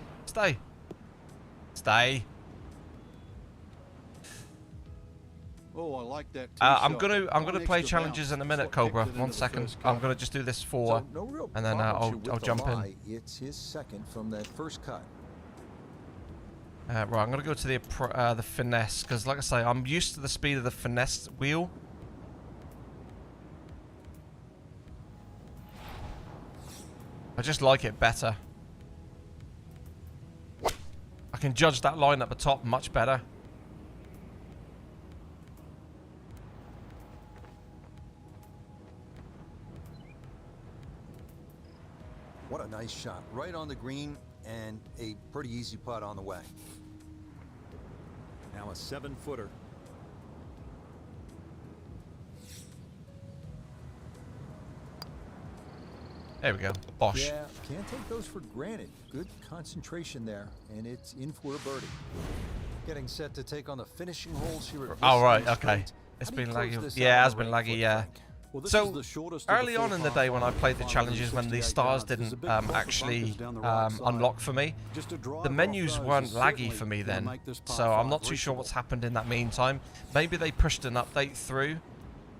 Speaker 3: Oh, I like that.
Speaker 1: I'm gonna play challenges in a minute, Cobra. 1 second. I'm gonna just do this for,
Speaker 2: So no real
Speaker 1: and then
Speaker 2: problems here
Speaker 1: I'll
Speaker 2: with the
Speaker 1: jump in.
Speaker 2: lie. It's his second from that first cut.
Speaker 1: Right, I'm gonna go to the finesse because, like I say, I'm used to the speed of the finesse wheel. I just like it better. I can judge that line at the top much better.
Speaker 2: What a nice shot. Right on the green and a pretty easy putt on the way.
Speaker 4: Now a 7-footer.
Speaker 1: There we go. Bosh.
Speaker 2: Yeah, can't take those for granted. Good concentration there, and it's in for a birdie. Getting set to take on the finishing holes here at
Speaker 1: Oh, right,
Speaker 2: Whistling
Speaker 1: okay.
Speaker 2: Straits.
Speaker 1: It's
Speaker 2: How do you
Speaker 1: been
Speaker 2: close
Speaker 1: laggy.
Speaker 2: this
Speaker 1: Yeah, it
Speaker 2: out
Speaker 1: has
Speaker 2: on
Speaker 1: been
Speaker 2: the right
Speaker 1: laggy,
Speaker 2: foot,
Speaker 1: yeah.
Speaker 2: Frank?
Speaker 3: Well, this
Speaker 1: So,
Speaker 3: is the shortest of the
Speaker 1: early on
Speaker 3: four
Speaker 1: in the
Speaker 3: par
Speaker 1: day when I
Speaker 3: fives,
Speaker 1: played the challenges, when the
Speaker 3: 168
Speaker 1: stars
Speaker 3: yards. There's a
Speaker 1: didn't
Speaker 3: big couple of
Speaker 1: actually
Speaker 3: bunkers down the right side.
Speaker 1: unlock for me,
Speaker 3: Just a drive
Speaker 1: the
Speaker 3: off
Speaker 1: menus
Speaker 3: those
Speaker 1: weren't
Speaker 3: is
Speaker 1: laggy
Speaker 3: certainly
Speaker 1: for me
Speaker 3: gonna
Speaker 1: then.
Speaker 3: make this par
Speaker 1: So I'm
Speaker 3: five
Speaker 1: not too sure
Speaker 3: reachable.
Speaker 1: what's happened in that meantime. Maybe they pushed an update through,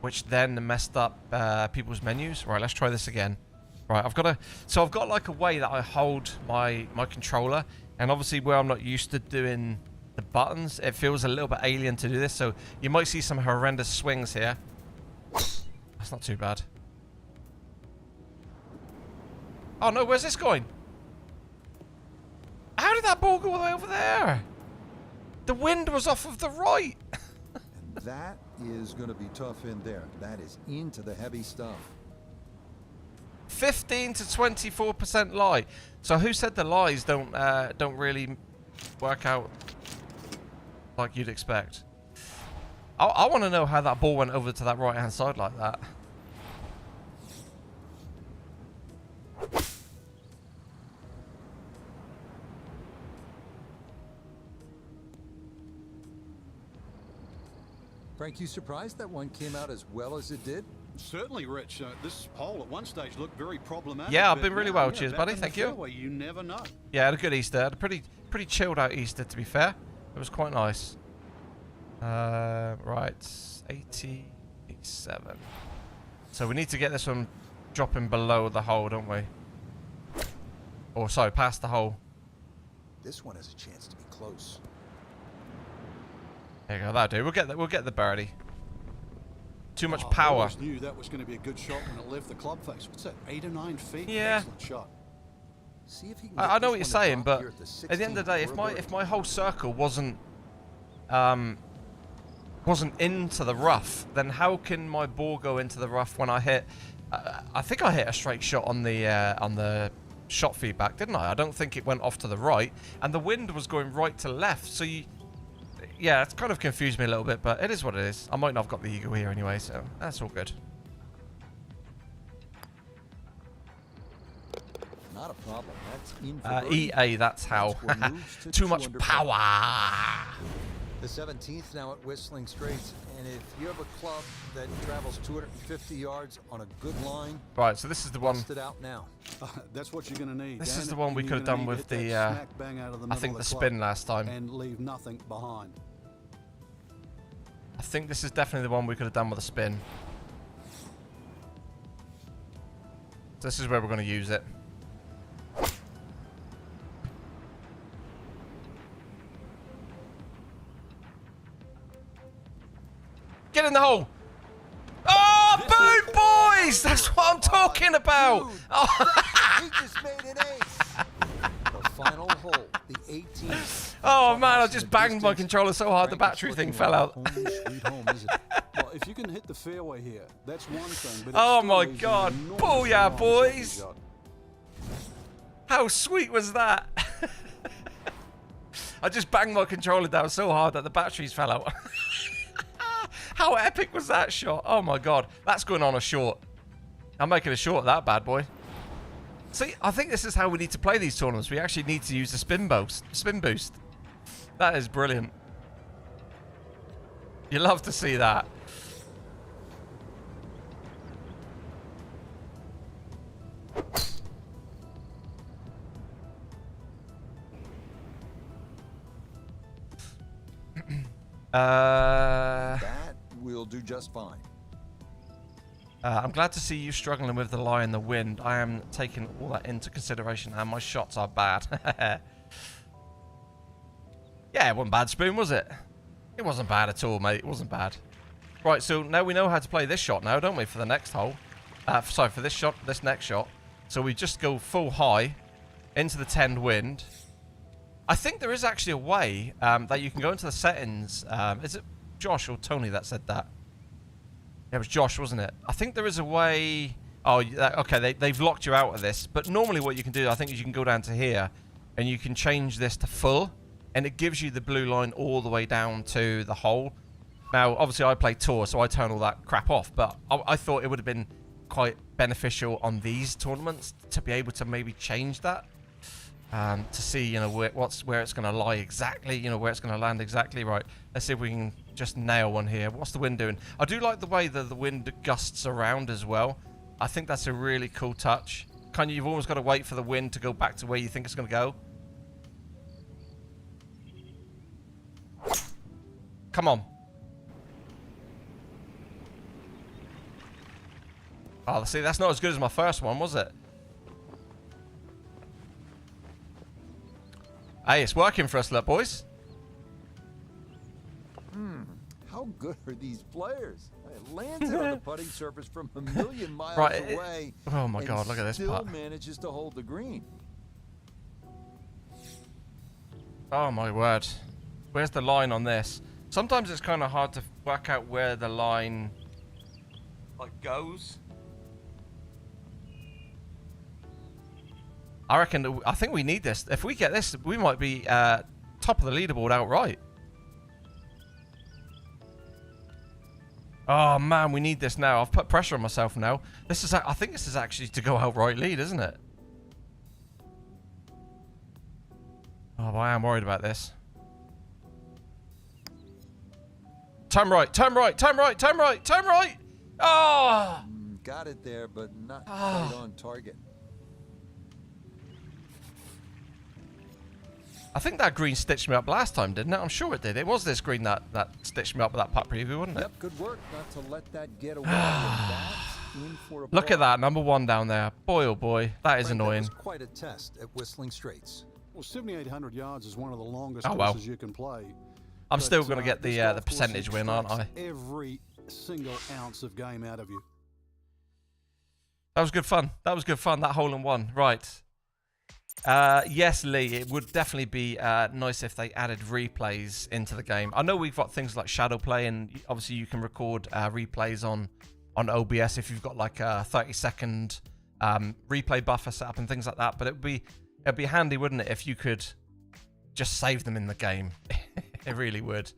Speaker 1: which then messed up people's menus. Right, let's try this again. Right, I've got like a way that I hold my controller, and obviously where I'm not used to doing the buttons, it feels a little bit alien to do this. So you might see some horrendous swings here. That's not too bad. Oh no, where's this going? How did that ball go all the way over there? The wind was off of the right.
Speaker 2: And that is going to be tough in there. That is into the heavy stuff.
Speaker 1: 15 to 24% lie. So who said the lies don't really work out like you'd expect? I want to know how that ball went over to that right hand side like that.
Speaker 2: Frank, you surprised that one came out as well as it did?
Speaker 3: Certainly, Rich. This hole at one stage looked very problematic.
Speaker 1: Yeah, I've
Speaker 3: but
Speaker 1: been really
Speaker 3: now,
Speaker 1: well.
Speaker 3: yeah,
Speaker 1: Cheers,
Speaker 3: back
Speaker 1: buddy.
Speaker 3: in the
Speaker 1: Thank you.
Speaker 3: fairway, you never know.
Speaker 1: Yeah, I had a good Easter. I had a pretty chilled out Easter, to be fair. It was quite nice. Right, 87. So we need to get this one dropping below the hole, don't we? Or sorry, past the hole.
Speaker 2: This one has a chance to be close.
Speaker 1: There you go. That'll do. We'll get the birdie. Too much
Speaker 3: Oh, I
Speaker 1: power.
Speaker 3: always knew that was going to be a good shot when it left the club face. What's that? 8 or 9 feet.
Speaker 1: Yeah.
Speaker 3: Excellent shot.
Speaker 2: See if he can
Speaker 1: I
Speaker 2: get
Speaker 1: know
Speaker 2: this
Speaker 1: what you're
Speaker 2: one to
Speaker 1: saying,
Speaker 2: drop
Speaker 1: but
Speaker 2: here
Speaker 1: at the end of the day,
Speaker 2: 16 for a
Speaker 1: if
Speaker 2: birdie.
Speaker 1: my whole circle wasn't into the rough, then how can my ball go into the rough when I hit? I think I hit a straight shot on the shot feedback, didn't I? I don't think it went off to the right, and the wind was going right to left. So yeah, it's kind of confused me a little bit, but it is what it is. I might not have got the eagle here anyway, so that's all good.
Speaker 2: Not a problem. That's in for birdie.
Speaker 1: EA, that's how.
Speaker 2: That's what moves to
Speaker 1: Too
Speaker 2: 2
Speaker 1: much
Speaker 2: under
Speaker 1: power.
Speaker 2: par. The 17th now at Whistling Straits, and if you have a club that travels 250 yards on a good line,
Speaker 1: Right, so this is the one.
Speaker 2: bust it out now.
Speaker 3: That's what you're going to need.
Speaker 1: This
Speaker 3: Dan.
Speaker 1: is the one we
Speaker 3: You're
Speaker 1: could have
Speaker 3: gonna
Speaker 1: done
Speaker 3: need
Speaker 1: with
Speaker 3: to hit
Speaker 1: the,
Speaker 3: that smack bang out of the
Speaker 1: I
Speaker 3: middle
Speaker 1: think
Speaker 3: of
Speaker 1: the
Speaker 3: club
Speaker 1: spin last time.
Speaker 3: and leave nothing behind.
Speaker 1: I think this is definitely the one we could have done with a spin. This is where we're going to use it. Get in the hole! Oh, boom, boys! That's what I'm talking about!
Speaker 2: Dude,
Speaker 1: Oh,
Speaker 2: he just made an ace. The final hole, the 18th.
Speaker 1: oh man, I just banged my controller so hard the
Speaker 2: Frank, it's
Speaker 1: battery thing
Speaker 2: looking
Speaker 1: fell
Speaker 2: like
Speaker 1: out.
Speaker 2: home sweet home, isn't it?
Speaker 3: Well, if you can hit the fairway here, that's one thing. But it
Speaker 1: Oh
Speaker 3: still
Speaker 1: my
Speaker 3: leaves an
Speaker 1: God.
Speaker 3: enormous
Speaker 1: Booyah,
Speaker 3: amount of
Speaker 1: boys.
Speaker 3: second shot.
Speaker 1: How sweet was that? I just banged my controller down so hard that the batteries fell out. How epic was that shot? Oh my god. That's going on a short. I'm making a short of that bad boy. See, I think this is how we need to play these tournaments. We actually need to use the spin boost. That is brilliant. You love to see that.
Speaker 2: That will do just fine.
Speaker 1: I'm glad to see you struggling with the lie and the wind. I am taking all that into consideration, and my shots are bad. Yeah, it wasn't bad, Spoon, was it? It wasn't bad at all, mate. It wasn't bad. Right, so now we know how to play this shot now, don't we, for the next hole? Sorry, for this shot, this next shot. So we just go full high into the 10 wind. I think there is actually a way that you can go into the settings. Is it Josh or Tony that said that? Yeah, it was Josh, wasn't it? I think there is a way... Oh, okay, they've locked you out of this. But normally what you can do, I think, is you can go down to here and you can change this to full. And it gives you the blue line all the way down to the hole. Now, obviously, I play Tour, so I turn all that crap off. But I thought it would have been quite beneficial on these tournaments to be able to maybe change that. To see, you know, where it's going to lie exactly, you know, where it's going to land exactly. Right, let's see if we can just nail one here. What's the wind doing? I do like the way that the wind gusts around as well. I think that's a really cool touch. You've always got to wait for the wind to go back to where you think it's going to go. Come on. Oh, see, that's not as good as my first one, was it? Hey, it's working for us, look, boys.
Speaker 2: How good are these players? It lands it on the putting surface from a million miles away.
Speaker 1: Oh my God, look at this putt.
Speaker 2: Still manages to hold the green.
Speaker 1: Oh my word. Where's the line on this? Sometimes it's kind of hard to work out where the line like goes. I think we need this. If we get this, we might be top of the leaderboard outright. Oh man, we need this now. I've put pressure on myself now. I think this is actually to go outright lead, isn't it? Oh, I am worried about this. Turn right, turn right, turn right, turn right, turn right. Oh!
Speaker 2: Got it there, but not quite on target.
Speaker 1: I think that green stitched me up last time, didn't it? I'm sure it did. It was this green that stitched me up with that putt preview, wasn't it?
Speaker 2: Yep, good work not to let that get away.
Speaker 1: Look at that, number one down there. Boy, oh boy, that is annoying.
Speaker 4: That was quite a test at Whistling Straits.
Speaker 3: Well, 7,800 yards is one of the longest courses you can play.
Speaker 1: I'm still going to get the percentage win, aren't I?
Speaker 3: Every single ounce of game out of you.
Speaker 1: That was good fun. That was good fun, that hole in one. Right. Yes, Lee, it would definitely be nice if they added replays into the game. I know we've got things like shadow play, and obviously you can record replays on OBS if you've got like a 30-second replay buffer set up and things like that. But it'd be handy, wouldn't it, if you could just save them in the game? It really would.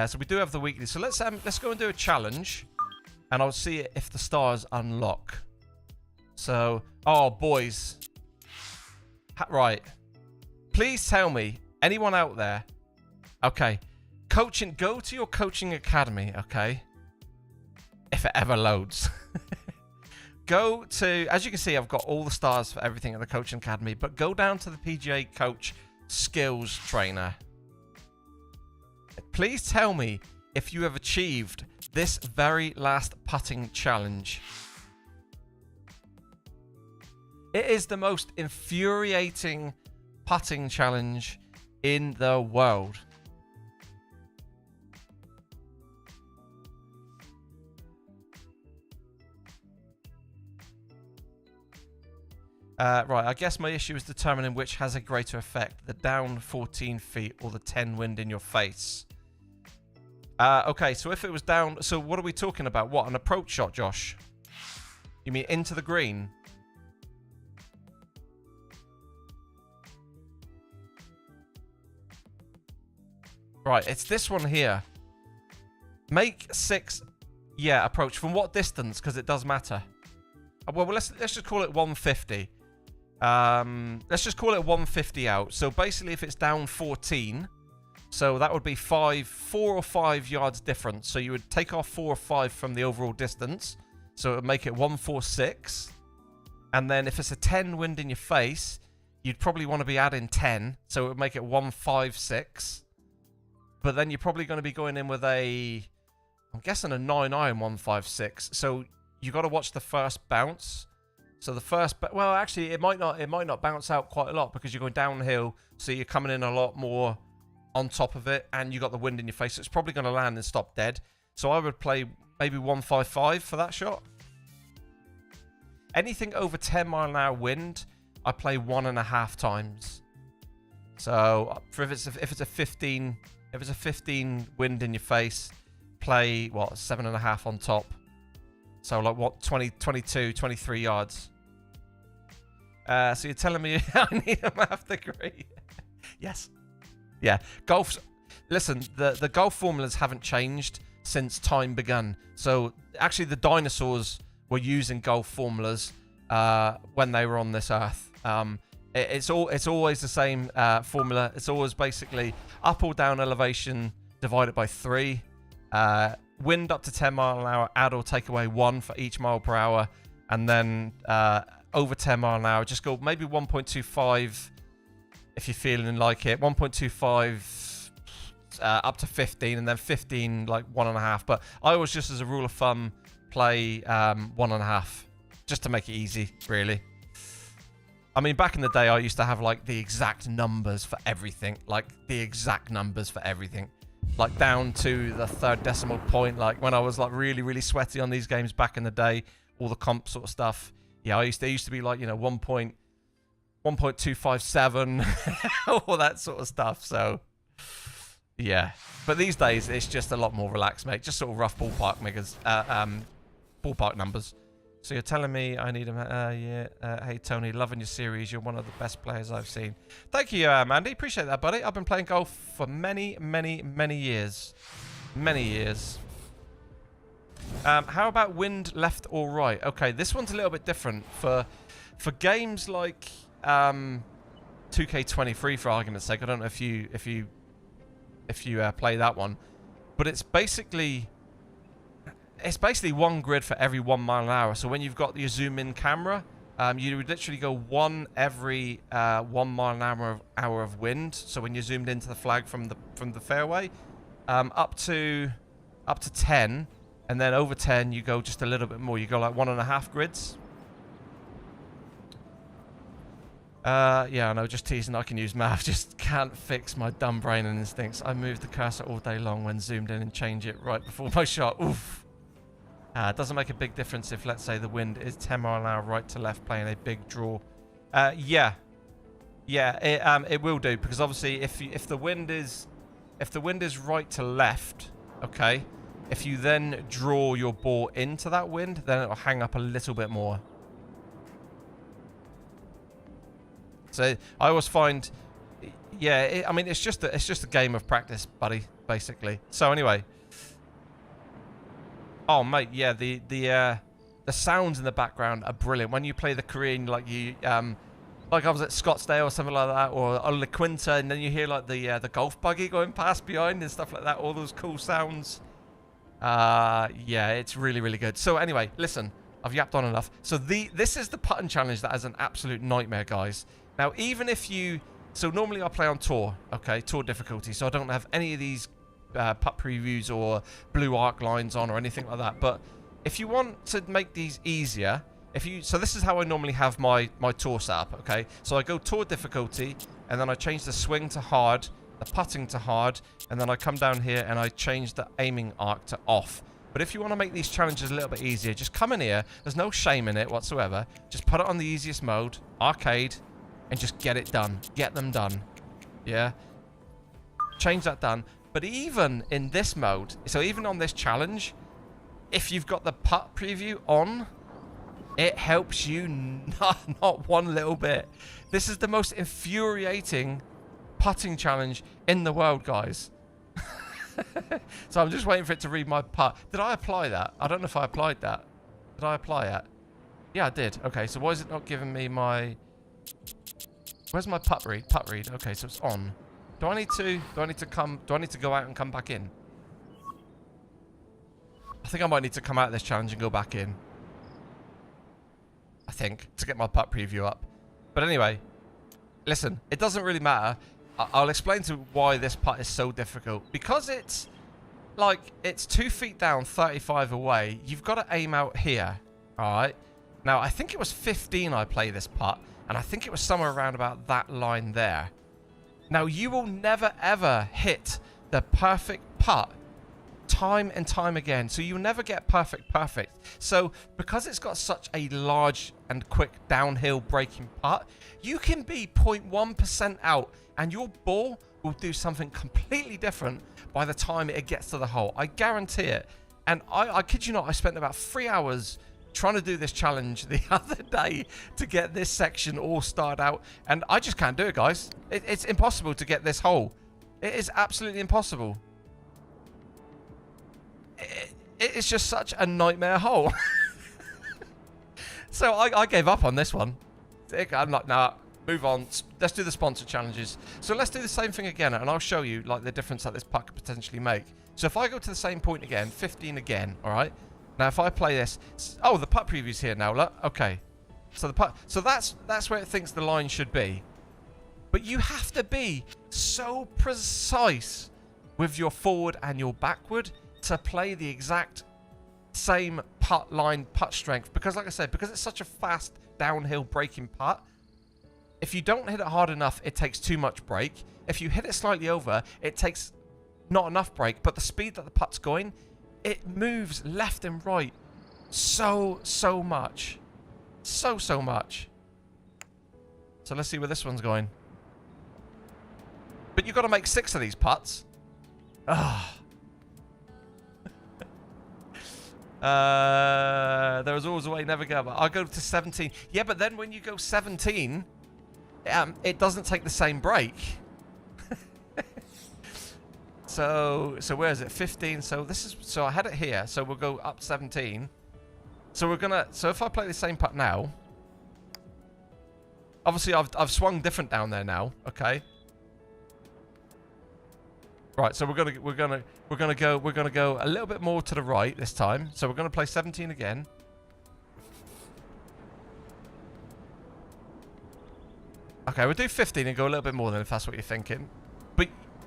Speaker 1: So we do have the weekly. So let's go and do a challenge, and I'll see if the stars unlock. So, oh boys. Right. Please tell me, anyone out there, okay, coaching, go to your coaching academy, okay, if it ever loads. Go to, as you can see, I've got all the stars for everything at the coaching academy, but go down to the PGA coach skills trainer. Please tell me if you have achieved this very last putting challenge. It is the most infuriating putting challenge in the world. Right, I guess my issue is determining which has a greater effect, the down 14 feet or the 10 wind in your face. Okay, so if it was down, so what are we talking about? What, an approach shot, Josh? You mean into the green? Right, it's this one here. Make 6, yeah, approach. From what distance? Because it does matter. Well, let's just call it 150. Let's just call it 150 out. So basically, if it's down 14, so that would be 4 or 5 yards difference. So you would take off 4 or 5 from the overall distance. So it would make it 146. And then if it's a 10 wind in your face, you'd probably want to be adding 10. So it would make it 156. But then you're probably going to be going in with I'm guessing a 9-iron 156. So you got to watch the first bounce. So the first, well, actually, it might not bounce out quite a lot because you're going downhill. So you're coming in a lot more on top of it, and you got the wind in your face. So it's probably going to land and stop dead. So I would play maybe 155 for that shot. anything over 10 mile an hour wind, I play 1.5 times. So if it's a 15 wind in your face, play what, 7.5 on top. So like what, 22, 23 yards. So you're telling me I need a math degree? Yes. Yeah. Golf's, listen, the golf formulas haven't changed since time begun. So actually the dinosaurs were using golf formulas when they were on this earth. It's always the same formula. It's always basically up or down elevation divided by 3. Wind up to 10 mile an hour, add or take away 1 for each mile per hour, and then over 10 mile an hour, just go maybe 1.25 if you're feeling like it. 1.25 up to 15, and then 15 like 1.5. But I always, just as a rule of thumb, play 1.5 just to make it easy, really. I mean, back in the day, I used to have like the exact numbers for everything, like down to the 3rd decimal point. Like when I was like really, really sweaty on these games back in the day, all the comp sort of stuff. Yeah, they used to be like, you know, 1.257, all that sort of stuff. So yeah, but these days it's just a lot more relaxed, mate. Just sort of rough ballpark ballpark numbers. So you're telling me I need a... hey, Tony, loving your series. You're one of the best players I've seen. Thank you, Andy. Appreciate that, buddy. I've been playing golf for many, many, many years. Many years. How about wind left or right? Okay, this one's a little bit different. For games like 2K23, for argument's sake, I don't know if you play that one, but it's basically one grid for every 1 mile an hour. So when you've got your zoom in camera, you would literally go 1 every 1 mile an hour of wind. So when you're zoomed into the flag from the fairway, up to 10, and then over 10 you go just a little bit more. You go like 1.5 grids. Yeah, I know, just teasing. I can use math, just can't fix my dumb brain and instincts. I move the cursor all day long when zoomed in and change it right before my shot. Oof. It doesn't make a big difference if, let's say, the wind is 10 mile an hour right to left, playing a big draw. Yeah, it will do, because obviously if the wind is right to left, okay, if you then draw your ball into that wind, then it'll hang up a little bit more. So I always find, yeah, I mean, it's just a game of practice, buddy, basically. So anyway. Oh mate, yeah, the sounds in the background are brilliant when you play the Korean, like I was at Scottsdale or something like that, or La Quinta, and then you hear like the golf buggy going past behind and stuff like that. All those cool sounds. Yeah, it's really, really good. So anyway, listen, I've yapped on enough. So this is the putting challenge that is an absolute nightmare, guys. Now, even if you, so normally I play on tour, okay, tour difficulty, so I don't have any of these putt previews or blue arc lines on or anything like that. But if you want to make these easier, so this is how I normally have my tour setup, okay? So I go tour difficulty, and then I change the swing to hard, the putting to hard, and then I come down here and I change the aiming arc to off. But if you want to make these challenges a little bit easier, just come in here. There's no shame in it whatsoever. Just put it on the easiest mode, arcade, and just get it done. Get them done. Yeah? Change that done. But even in this mode, so even on this challenge, if you've got the putt preview on, it helps you not one little bit. This is the most infuriating putting challenge in the world, guys. So I'm just waiting for it to read my putt. Did I apply that? I don't know if I applied that. Did I apply it? Yeah, I did. Okay, so why is it not giving me my... Where's my putt read? Putt read. Okay, so it's on. Do I need to go out and come back in? I think I might need to come out of this challenge and go back in. I think, to get my putt preview up. But anyway, listen, it doesn't really matter. I'll explain to why this putt is so difficult. Because it's, like, it's 2 feet down, 35 away. You've got to aim out here, alright? Now, I think it was 15 I play this putt, and I think it was somewhere around about that line there. Now, you will never, ever hit the perfect putt time and time again. So you'll never get perfect. So because it's got such a large and quick downhill braking putt, you can be 0.1% out and your ball will do something completely different by the time it gets to the hole. I guarantee it. And I kid you not, I spent about 3 hours trying to do this challenge the other day to get this section all started out, and I just can't do it, guys. It's impossible to get this hole. It is absolutely impossible. It is just such a nightmare hole. So I gave up on this one. I'm like, nah, move on. Let's do the sponsor challenges. So let's do the same thing again, and I'll show you like the difference that this putt could potentially make. So if I go to the same point again, 15 again, all right? Now if I play this, oh, the putt preview's here now, look. Okay. So the putt, so that's where it thinks the line should be. But you have to be so precise with your forward and your backward to play the exact same putt line, putt strength, because like I said, because it's such a fast downhill braking putt, if you don't hit it hard enough, it takes too much brake. If you hit it slightly over, it takes not enough brake, but the speed that the putt's going, it moves left and right so much. So much. So let's see where this one's going. But you've got to make 6 of these putts. Ah. There was always a way, never go. I'll go to 17. Yeah, but then when you go 17, it doesn't take the same break. So where is it? 15. So this is, so I had it here. So we'll go up 17. So we're gonna, so if I play the same putt now, obviously I've swung different down there now. Okay. Right, so we're gonna go a little bit more to the right this time. So we're gonna play 17 again. Okay, we'll do 15 and go a little bit more then, if that's what you're thinking.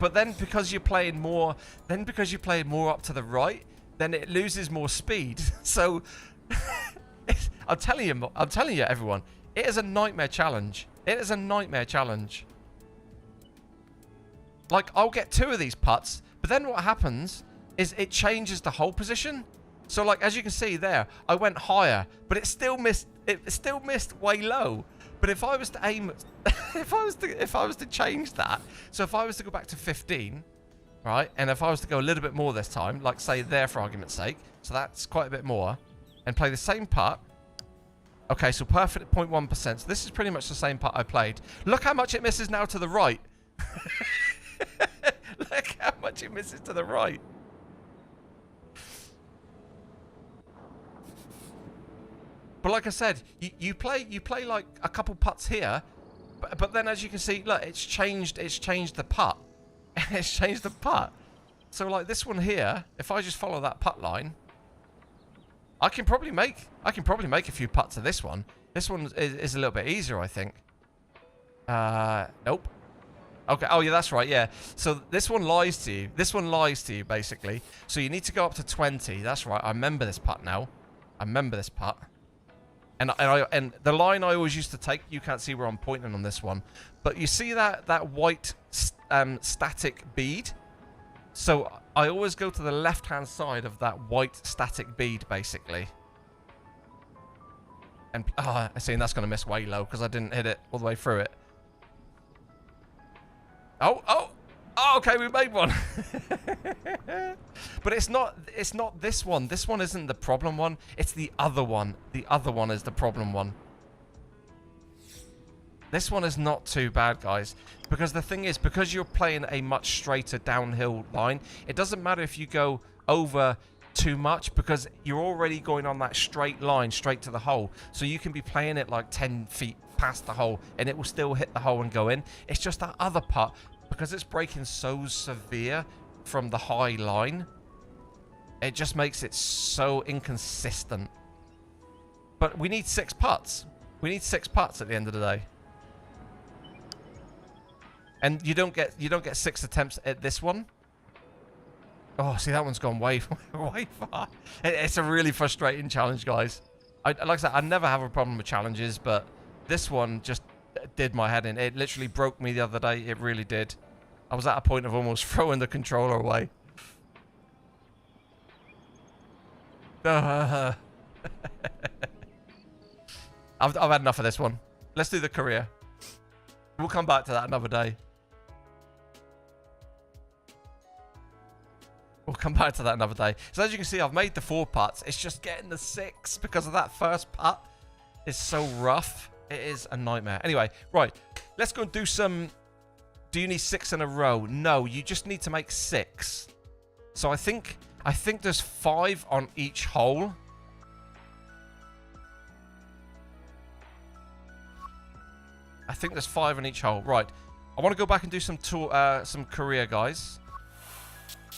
Speaker 1: But then because you're playing more, up to the right, then it loses more speed. So I'm telling you, everyone, it is a nightmare challenge. It is a nightmare challenge. Like, I'll get 2 of these putts, but then what happens is it changes the hole position. So, like, as you can see there, I went higher, but it still missed. It still missed way low. But if I was to aim, if I was to change that, so if I was to go back to 15, right, and if I was to go a little bit more this time, like say there for argument's sake, so that's quite a bit more, and play the same putt. Okay, so perfect 0.1%. So this is pretty much the same putt I played. Look how much it misses now to the right. Look how much it misses to the right. But like I said, you play like a couple putts here, but then as you can see, look, it's changed the putt. It's changed the putt. So like this one here, if I just follow that putt line, I can probably make a few putts to this one. This one is a little bit easier, I think. Nope. Okay, oh yeah, that's right, yeah. So this one lies to you. This one lies to you, basically. So you need to go up to 20. That's right, I remember this putt now. I remember this putt. And the line I always used to take, you can't see where I'm pointing on this one, but you see that white static bead? So I always go to the left-hand side of that white static bead, basically. And, I see, and that's going to miss way low because I didn't hit it all the way through it. Oh, okay, we made one. But it's not this one. This one isn't the problem one. It's the other one. The other one is the problem one. This one is not too bad, guys. Because the thing is, because you're playing a much straighter downhill line, it doesn't matter if you go over too much because you're already going on that straight line, straight to the hole. So you can be playing it like 10 feet past the hole and it will still hit the hole and go in. It's just that other putt, because it's breaking so severe from the high line, it just makes it so inconsistent. But we need 6 putts. We need 6 putts at the end of the day. And you don't get 6 attempts at this one. Oh, see, that one's gone way far. It's a really frustrating challenge, guys. Like I said, I never have a problem with challenges, but this one just did my head in. It literally broke me the other day. It really did. I was at a point of almost throwing the controller away. I've had enough of this one. Let's do the career. We'll come back to that another day. We'll come back to that another day. So as you can see, I've made the 4 putts. It's just getting the 6 because of that first putt. It's so rough. It is a nightmare. Anyway, right. Let's go and do some... Do you need 6 in a row? No, you just need to make 6. So I think there's 5 on each hole. I think there's 5 on each hole. Right. I want to go back and do some career, guys.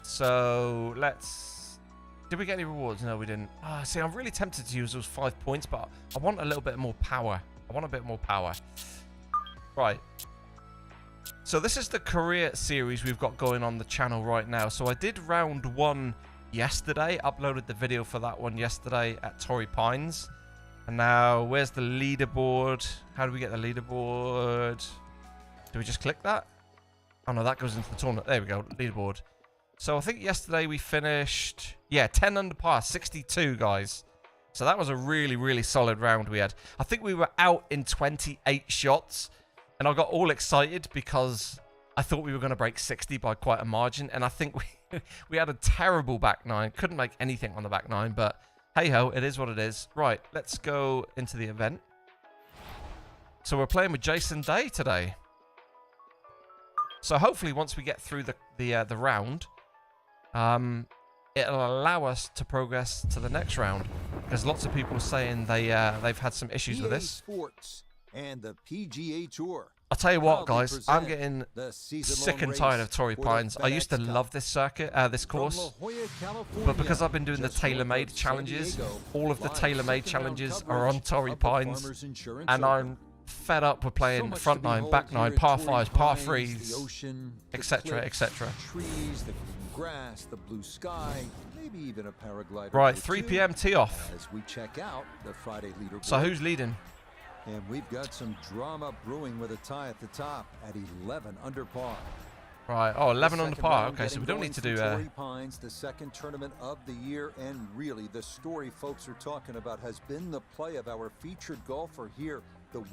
Speaker 1: So let's... Did we get any rewards? No, we didn't. See, I'm really tempted to use those 5 points, but I want a little bit more power. I want a bit more power. Right. So this is the career series we've got going on the channel right now. So I did round 1 yesterday. Uploaded the video for that one yesterday at Torrey Pines. And now, where's the leaderboard? How do we get the leaderboard? Do we just click that? Oh no, that goes into the tournament. There we go, leaderboard. So I think yesterday we finished, yeah, 10 under par, 62 guys. So that was a really, really solid round we had. I think we were out in 28 shots, and I got all excited because I thought we were going to break 60 by quite a margin, and I think we had a terrible back 9. Couldn't make anything on the back 9, but hey-ho, it is what it is. Right, let's go into the event. So we're playing with Jason Day today. So hopefully once we get through the round... it'll allow us to progress to the next round. There's lots of people saying they've had some issues with this.
Speaker 2: Sports and the PGA Tour.
Speaker 1: I'll tell you what, guys, I'm getting sick and tired of Torrey Pines. I used to love this circuit, this course, but because I've been doing the tailor-made challenges, all of the tailor-made challenges are on Torrey Pines, and I'm fed up with playing front 9, back 9, par 5s, par 3s, etc., etc.
Speaker 2: Trees, the grass, the blue sky, maybe even a paraglider.
Speaker 1: Right, 3 p.m. tee off.
Speaker 2: As we check out the Friday leaderboard.
Speaker 1: So who's leading?
Speaker 2: And we've got some drama brewing with a tie at the top at 11 under par.
Speaker 1: Right, oh, 11 under par. Okay, so we don't need to do...
Speaker 2: Torrey Pines, the second tournament of the year, and really the story folks are talking about has been the play of our featured golfer here.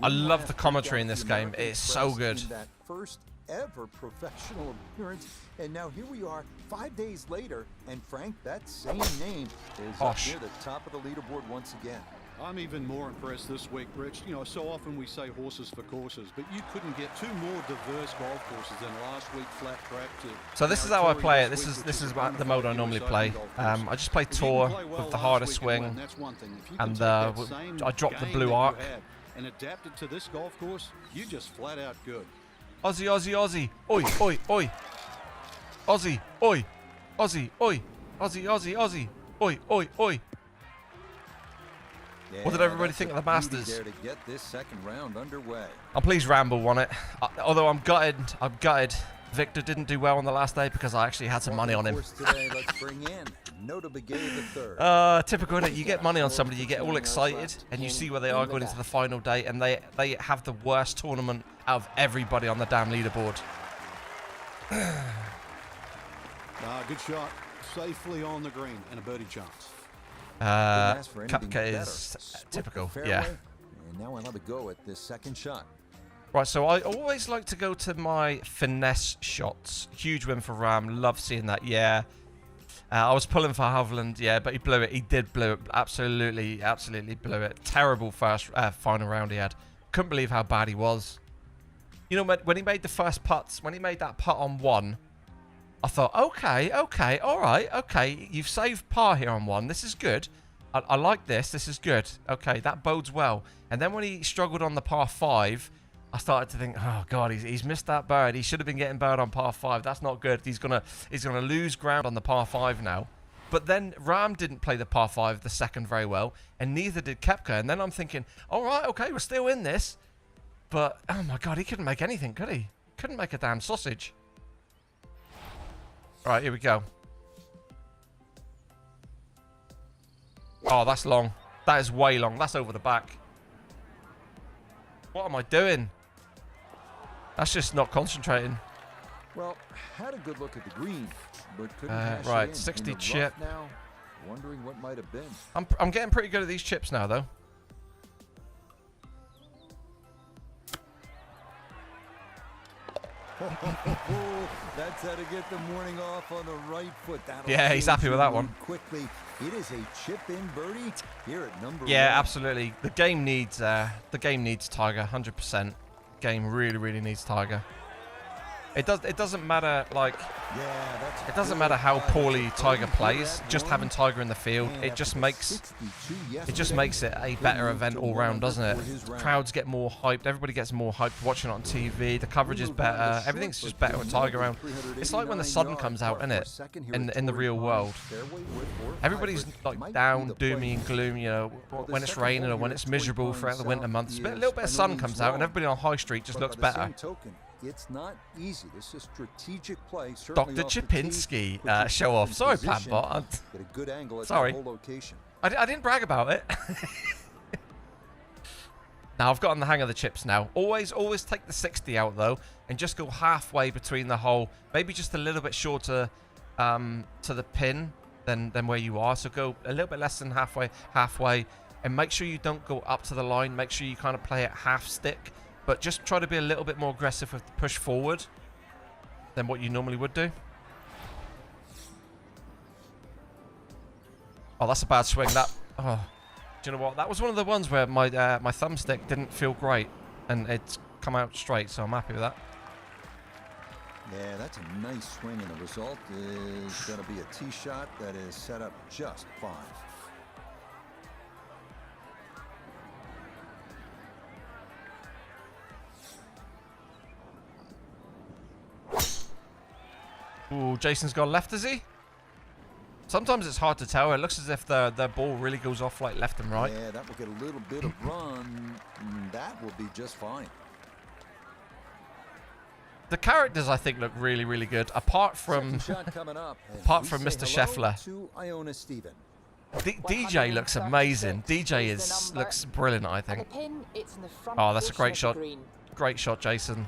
Speaker 1: I love the commentary in this game. It's so good.
Speaker 2: In that first ever professional appearance, and now here we are 5 days later, and Frank, that same name is up near the top of the leaderboard once again.
Speaker 3: I'm even more impressed this week, Rich. You know, so often we say horses for courses, but you couldn't get 2 more diverse golf courses than last week, flat track.
Speaker 1: So this is how I play it. This is the mode I normally play. I just play tour with the hardest swing, and I drop the blue arc.
Speaker 3: And adapted to this golf course, you just flat out good.
Speaker 1: Aussie, Aussie, Aussie. Oi, oi, oi. Aussie, oi. Aussie, oi. Aussie, Aussie, Aussie. Oi, oi, oi.
Speaker 2: Yeah,
Speaker 1: what did everybody think of the Masters?
Speaker 2: There to get this second round underway.
Speaker 1: I'm pleased Ramble won it. Although I'm gutted. Victor didn't do well on the last day because I actually had some money on him.
Speaker 2: Today, let's bring in the
Speaker 1: typical, innit? You get money on somebody, you get all excited, and you see where they are going into the final day, and they have the worst tournament out of everybody on the damn leaderboard.
Speaker 3: Good shot. Safely on the green and a birdie chance.
Speaker 1: Cupcake is typical, yeah.
Speaker 2: And now another go at this second shot.
Speaker 1: Right, so I always like to go to my finesse shots. Huge win for Ram. Love seeing that, yeah. I was pulling for Hovland, yeah, but he blew it. He did blow it. Absolutely, absolutely blew it. Terrible first final round he had. Couldn't believe how bad he was. You know, when he made the first putts, when he made that putt on 1, I thought, okay, all right, okay. You've saved par here on 1. This is good. I like this. This is good. Okay, that bodes well. And then when he struggled on the par 5, I started to think, oh God, he's missed that bird. He should have been getting bird on par 5. That's not good. He's gonna lose ground on the par 5 now. But then Ram didn't play the par 5, the second, very well, and neither did Koepka. And then I'm thinking, all right, okay, we're still in this. But oh my God, he couldn't make anything, could he? Couldn't make a damn sausage. All right, here we go. Oh, that's long. That is way long. That's over the back. What am I doing? That's just not concentrating.
Speaker 2: Well, had a good look at the green, but couldn't
Speaker 1: right, 60 chip.
Speaker 2: Now, wondering what might have been.
Speaker 1: I'm getting pretty good at these chips now, though.
Speaker 2: That's how to get the morning off on the right foot.
Speaker 1: Yeah, he's happy with that one.
Speaker 2: Quickly, it is a chip-in birdie here at number
Speaker 1: Yeah,
Speaker 2: 1.
Speaker 1: absolutely. The game needs Tiger, 100%. Game really needs Tiger. It doesn't matter it doesn't matter how poorly Tiger plays. Just having Tiger in the field, it just makes it a better event all round, doesn't it? Crowds get more hyped. Everybody gets more hyped watching it on TV. The coverage is better. Everything's just better with Tiger around. It's like when the sun comes out, isn't it? In the real world, everybody's like down, doomy and gloom. You know, when it's raining or when it's miserable throughout the winter months. A little bit of sun comes out, and everybody on High Street just looks better.
Speaker 2: It's not easy. This is strategic play.
Speaker 1: Dr. Chipinski show off. Sorry, Plantbot.
Speaker 2: Get a good angle at
Speaker 1: Sorry.
Speaker 2: the whole location.
Speaker 1: I didn't brag about it. Now I've gotten the hang of the chips now. Always take the 60 out though, and just go halfway between the hole. Maybe just a little bit shorter to the pin than where you are. So go a little bit less than halfway, and make sure you don't go up to the line. Make sure you kind of play it half stick. But just try to be a little bit more aggressive with the push forward than what you normally would do. Oh, that's a bad swing. Do you know what? That was one of the ones where my my thumbstick didn't feel great, and it's come out straight, so I'm happy with that.
Speaker 2: Yeah, that's a nice swing, and the result is going to be a tee shot that is set up just fine.
Speaker 1: Ooh, Jason's gone left, is he? Sometimes it's hard to tell. It looks as if the ball really goes off like left and right.
Speaker 2: Yeah, that will get a little bit of run. That will be just fine.
Speaker 1: The characters, I think, look really good. Apart from Mr. Scheffler. DJ looks amazing. DJ looks brilliant, I think. Oh, that's a great shot. Great shot, Jason.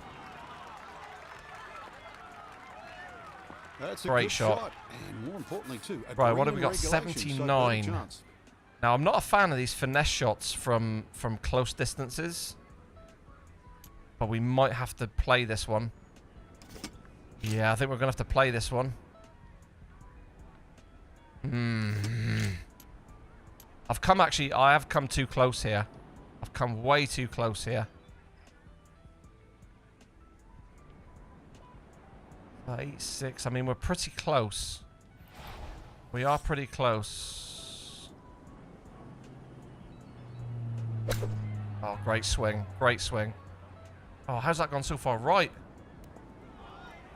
Speaker 3: That's a
Speaker 1: great
Speaker 3: good
Speaker 1: shot.
Speaker 3: And more importantly too,
Speaker 1: Right, what have we got? 79. Now, I'm not a fan of these finesse shots from close distances, but we might have to play this one. Yeah, I think we're gonna have to play this one. I have come too close here. I've come way too close here. 86. I mean, we're pretty close. We are pretty close. Oh, great swing. Great swing. Oh, how's that gone so far right?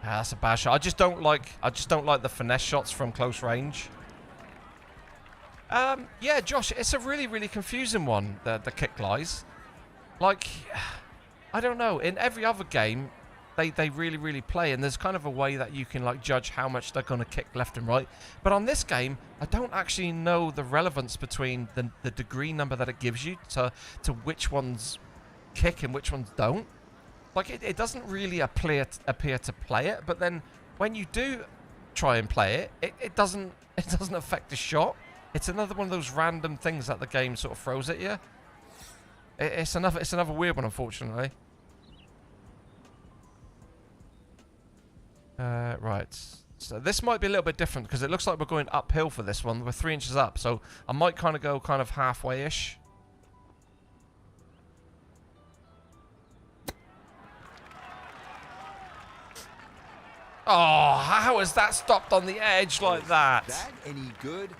Speaker 1: Yeah, that's a bad shot. I just don't like the finesse shots from close range. Yeah, Josh, it's a really confusing one, the kick lies. Like, I don't know. In every other game, they really play, and there's kind of a way that you can like judge how much they're going to kick left and right. But on this game, I don't actually know the relevance between the degree number that it gives you to which ones kick and which ones don't. Like, it doesn't really appear to play it, but then when you do try and play it, it doesn't affect the shot. It's another one of those random things that the game sort of throws at you. It's another weird one, unfortunately. Right. So this might be a little bit different because it looks like we're going uphill for this one. We're 3 inches up, so I might kind of go halfway-ish. Oh, how has that stopped on the edge like that?
Speaker 2: That any good?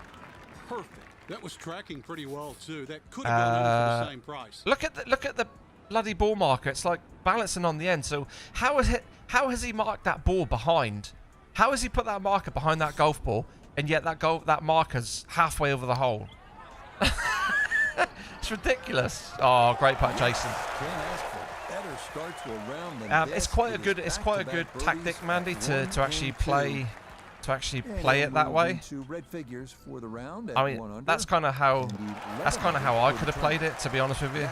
Speaker 2: Perfect.
Speaker 3: That was tracking pretty well too. That could have gone in for the same price.
Speaker 1: Look at the bloody ball marker. It's like balancing on the end. So how has he marked that ball behind? How has he put that marker behind that golf ball, and yet that marker's halfway over the hole? It's ridiculous. Oh, great putt, Jason. It's quite a good tactic, Mandy, to actually play it that way. I mean, that's kind of how I could have played it, to be honest with you.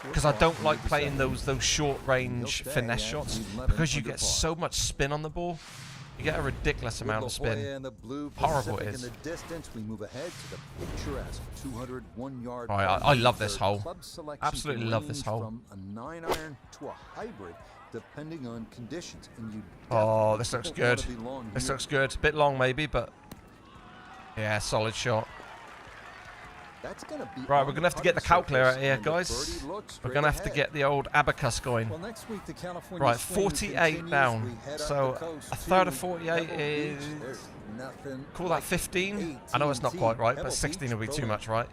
Speaker 1: Because I don't like playing those short range finesse shots because you get so much spin on the ball. You get a ridiculous amount of spin. Horrible it is. Right, I love this hole. Absolutely love this hole.
Speaker 2: From a 9-iron to a hybrid depending on conditions. And you
Speaker 1: Oh, this looks
Speaker 2: definitely don't
Speaker 1: good.
Speaker 2: wanna be long
Speaker 1: This
Speaker 2: here.
Speaker 1: looks good. Bit long maybe, but yeah, solid shot.
Speaker 2: That's gonna be
Speaker 1: Right,
Speaker 2: on
Speaker 1: we're gonna have to get the
Speaker 2: putting
Speaker 1: calculator
Speaker 2: surface,
Speaker 1: here,
Speaker 2: and the
Speaker 1: guys.
Speaker 2: birdie looks
Speaker 1: We're
Speaker 2: straight
Speaker 1: gonna have to
Speaker 2: ahead.
Speaker 1: get the old abacus going.
Speaker 2: Well, next week the California
Speaker 1: Right,
Speaker 2: swing
Speaker 1: 48
Speaker 2: continues.
Speaker 1: down.
Speaker 2: We head up
Speaker 1: So
Speaker 2: the coast
Speaker 1: a third
Speaker 2: to
Speaker 1: of 48
Speaker 2: Pebble Beach.
Speaker 1: is...
Speaker 2: There's nothing
Speaker 1: Call that
Speaker 2: like
Speaker 1: 15? I know it's not
Speaker 2: AT&T
Speaker 1: quite right,
Speaker 2: Pebble
Speaker 1: but 16
Speaker 2: Beach
Speaker 1: will be too
Speaker 2: Pro.
Speaker 1: much, right?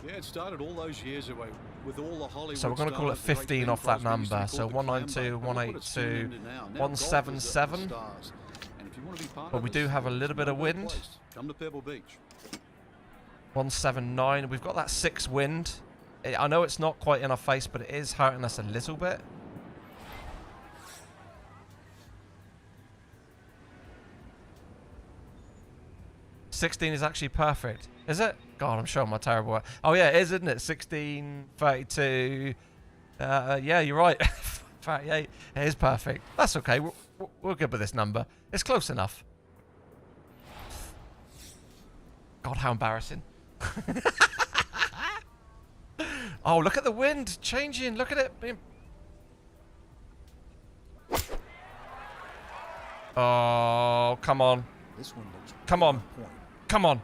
Speaker 3: Yeah, it started all those years ago with all the Hollywood
Speaker 1: So we're going to call it
Speaker 3: stars, the great
Speaker 1: 15
Speaker 3: Bing
Speaker 1: off that
Speaker 3: Crosby used to be
Speaker 1: number. So
Speaker 3: called the clam
Speaker 1: 192,
Speaker 3: bake, but look what it's turned
Speaker 1: 182,
Speaker 3: into now. Now golf is up in the
Speaker 1: 177.
Speaker 3: stars. And if you want to be part
Speaker 1: But
Speaker 3: of
Speaker 1: we
Speaker 3: this,
Speaker 1: do have a
Speaker 3: there's
Speaker 1: little bit
Speaker 3: no
Speaker 1: of
Speaker 3: better
Speaker 1: wind.
Speaker 3: place. Come to Pebble Beach.
Speaker 1: 179. We've got that 6 wind. I know it's not quite in our face, but it is hurting us a little bit. $16 is actually perfect. Is it? God, I'm showing my terrible work. Oh yeah, it is, isn't it? 16, 32. Yeah, you're right. 38. It is perfect. That's okay. We're good with this number. It's close enough. God, how embarrassing. Oh, look at the wind changing. Look at it. Oh, come on.
Speaker 2: This one looks
Speaker 1: Come on.
Speaker 2: point.
Speaker 1: Come on.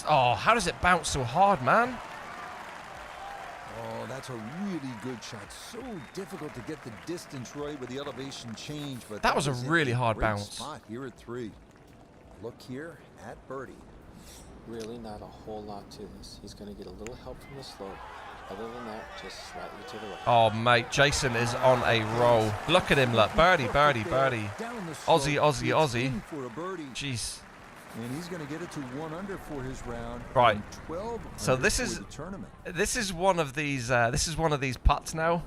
Speaker 1: Oh, how does it bounce so hard, man?
Speaker 2: Oh, that's a really good shot. So difficult to get the distance right with the elevation change, but
Speaker 1: That was a
Speaker 2: in
Speaker 1: really hard
Speaker 2: great
Speaker 1: bounce.
Speaker 2: Spot here at 3. Look here at birdie.
Speaker 5: Really not a whole lot to this. He's going to get a little help from the slope. Other than that, just slightly to the right.
Speaker 1: Oh, mate, Jason is on a roll. Look at him, look. Birdie, birdie, birdie.
Speaker 2: Down the slope,
Speaker 1: Aussie, Aussie,
Speaker 2: it's
Speaker 1: Aussie.
Speaker 2: in for a birdie.
Speaker 1: Jeez.
Speaker 2: And he's going to get it to 1 under for his round.
Speaker 1: Right.
Speaker 2: And 12
Speaker 1: So
Speaker 2: under
Speaker 1: this
Speaker 2: for
Speaker 1: is
Speaker 2: the tournament.
Speaker 1: this is one of these putts now.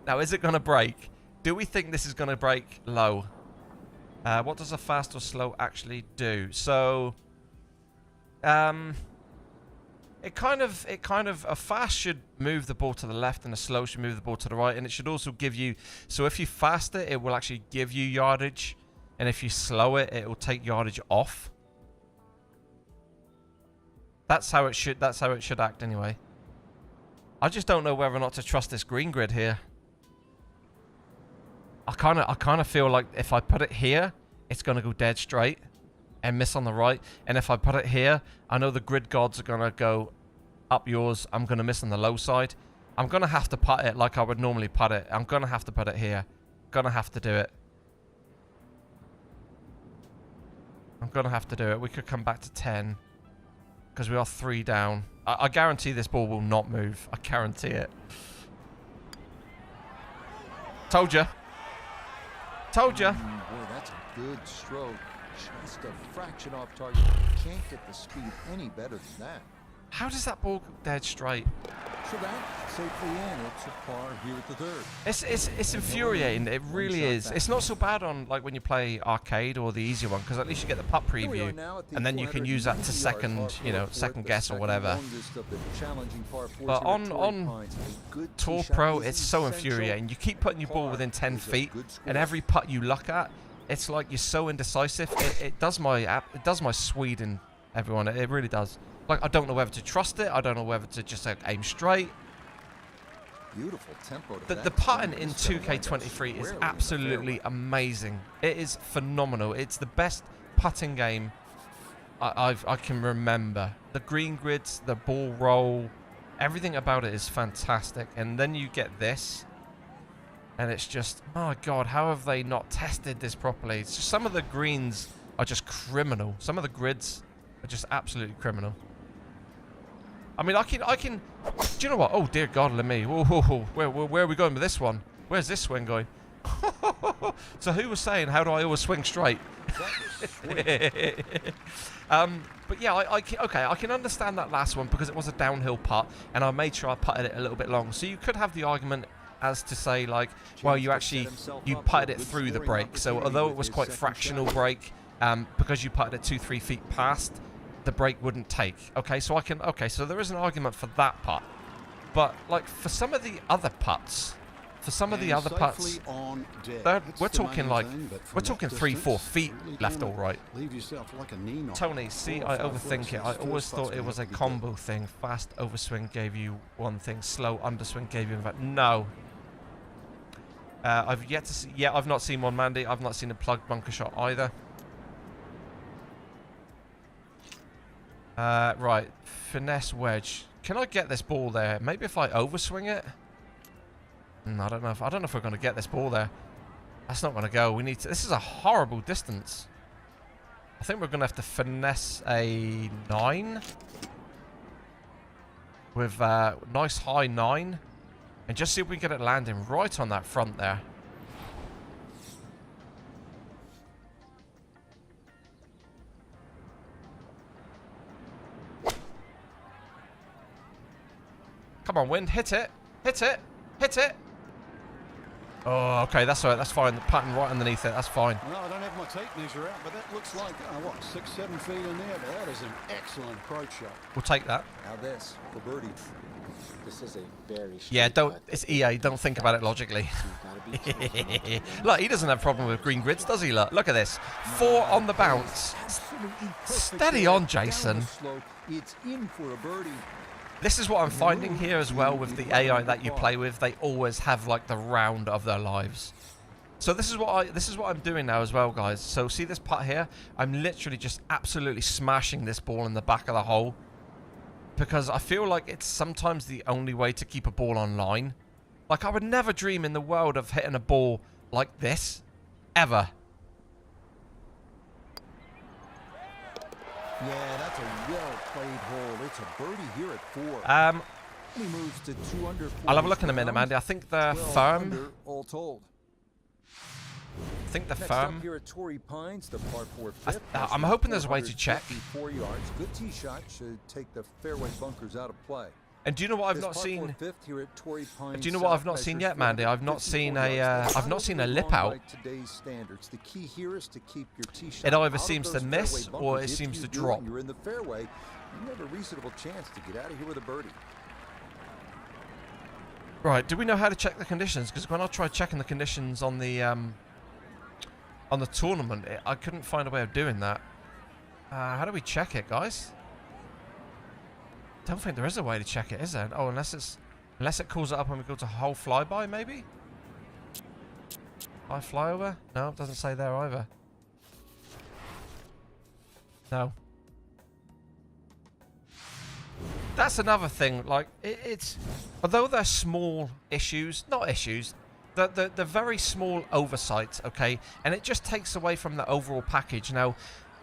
Speaker 1: Now, is it going to break? Do we think this is going to break low? What does a fast or slow actually do? So, it kind of a fast should move the ball to the left and a slow should move the ball to the right, and it should also give you. So if you fast it, it will actually give you yardage, and if you slow it, it will take yardage off. That's how it should. That's how it should act anyway. I just don't know whether or not to trust this green grid here. I kind of feel like if I put it here, it's gonna go dead straight and miss on the right. And if I put it here, I know the grid gods are gonna go up yours. I'm gonna miss on the low side. I'm gonna have to putt it like I would normally putt it. I'm gonna have to put it here. Gonna have to do it. I'm gonna have to do it. We could come back to 10 because we are 3 down. I guarantee this ball will not move. I guarantee it. Told ya. Told ya.
Speaker 2: Boy, that's a good stroke. Just a fraction off target. Can't get the speed any better than that.
Speaker 1: How does that ball go dead straight?
Speaker 2: So that safely in. It's a par here at the 3rd.
Speaker 1: It's infuriating. It really is. It's not so bad on like when you play arcade or the easier one, because at least you get the putt preview, and then you can use that to second guess or whatever. But on Tour Pro, it's so infuriating. You keep putting your ball within 10 feet, and every putt you look at, it's like you're so indecisive. It does my Sweden, everyone. It really does. Like, I don't know whether to trust it. I don't know whether to just aim straight.
Speaker 2: Beautiful tempo.
Speaker 1: The putting in 2K23 is absolutely amazing. It is phenomenal. It's the best putting game I can remember. The green grids, the ball roll, everything about it is fantastic. And then you get this, and it's just, oh my God, how have they not tested this properly? It's just, some of the greens are just criminal. Some of the grids are just absolutely criminal. I mean, I can. Do you know what? Oh dear God, let me. Whoa, whoa, whoa. Where are we going with this one? Where's this swing going? So who was saying, how do I always swing straight? But yeah, I can understand that last one because it was a downhill putt, and I made sure I putted it a little bit long. So you could have the argument as to say, like, well, you putted it through the break. So although it was quite fractional break, because you putted it 2-3 feet past, the break wouldn't take. Okay, so so there is an argument for that putt. But like for some of the other putts, we're talking like 3-4 feet left or right. Tony, see, I overthink it. I always thought it was a combo thing. Fast overswing gave you one thing, slow underswing gave you another. No. I've yet to see... Yeah, I've not seen one, Mandy. I've not seen a plugged bunker shot either. Right. Finesse wedge. Can I get this ball there? Maybe if I overswing it? I don't know if we're going to get this ball there. That's not going to go. We need to... This is a horrible distance. I think we're going to have to finesse a 9. With nice high 9. And just see if we can get it landing right on that front there. Come on, wind. Hit it. Hit it. Hit it. Oh, okay. That's all right. That's fine. The pattern right underneath it. That's fine.
Speaker 3: Well, I don't have my tape measure out, but that looks like, what, 6-7 feet in there? But that is an excellent approach shot.
Speaker 1: We'll take that.
Speaker 2: Now this for birdie.
Speaker 5: This is a very
Speaker 1: Yeah,
Speaker 5: straight
Speaker 1: don't.
Speaker 5: putt.
Speaker 1: It's EA. Don't think about it logically.
Speaker 5: You've got to be careful.
Speaker 1: Look, he doesn't have a problem with green grids, does he? Look at this. 4 on the bounce.
Speaker 2: Absolutely perfect
Speaker 1: Steady
Speaker 2: there.
Speaker 1: on,
Speaker 2: Down
Speaker 1: Jason.
Speaker 2: the slope. It's in for a birdie.
Speaker 1: This is what I'm finding here as well with the AI that you play with. They always have like the round of their lives. So this is what I'm doing now as well, guys. So see this putt here? I'm literally just absolutely smashing this ball in the back of the hole. Because I feel like it's sometimes the only way to keep a ball on line. Like, I would never dream in the world of hitting a ball like this. Ever.
Speaker 2: Yeah, that's a well-played hole. It's a birdie here at 4. He moves to 2 under.
Speaker 1: I'll have a look in a minute, Mandy. I think they're
Speaker 2: 12
Speaker 1: firm.
Speaker 2: under, all told.
Speaker 1: I think they're
Speaker 2: Next
Speaker 1: firm.
Speaker 2: up here at Torrey Pines, the par 4 fifth.
Speaker 1: I'm hoping there's a way to check.
Speaker 2: 4 yards. Good tee shot should take the fairway bunkers out of play.
Speaker 1: And do you know what I've
Speaker 2: This
Speaker 1: not
Speaker 2: par
Speaker 1: seen?
Speaker 2: 4 fifth here at Torrey Pines
Speaker 1: Do you know what I've
Speaker 2: South
Speaker 1: not seen
Speaker 2: measures
Speaker 1: yet, Mandy? I've not
Speaker 2: 454
Speaker 1: seen
Speaker 2: yards.
Speaker 1: I've not seen a lip
Speaker 2: By
Speaker 1: out.
Speaker 2: today's standards. The key here is to keep your tee shot
Speaker 1: It
Speaker 2: out
Speaker 1: either
Speaker 2: of
Speaker 1: seems to
Speaker 2: those
Speaker 1: miss
Speaker 2: fairway
Speaker 1: or
Speaker 2: bunkers.
Speaker 1: it
Speaker 2: If
Speaker 1: seems
Speaker 2: you
Speaker 1: to
Speaker 2: do
Speaker 1: drop.
Speaker 2: and you're in the fairway, you have a reasonable chance to get out of here with a birdie.
Speaker 1: Right, do we know how to check the conditions? Because when I tried checking the conditions on the tournament, I couldn't find a way of doing that. How do we check it, guys? Don't think there is a way to check it, is there? Oh, unless it calls it up when we go to whole flyby, maybe? High flyover? No, it doesn't say there either. No. That's another thing, like, it's... Although they're small issues, not issues, they're very small oversights, okay? And it just takes away from the overall package. Now,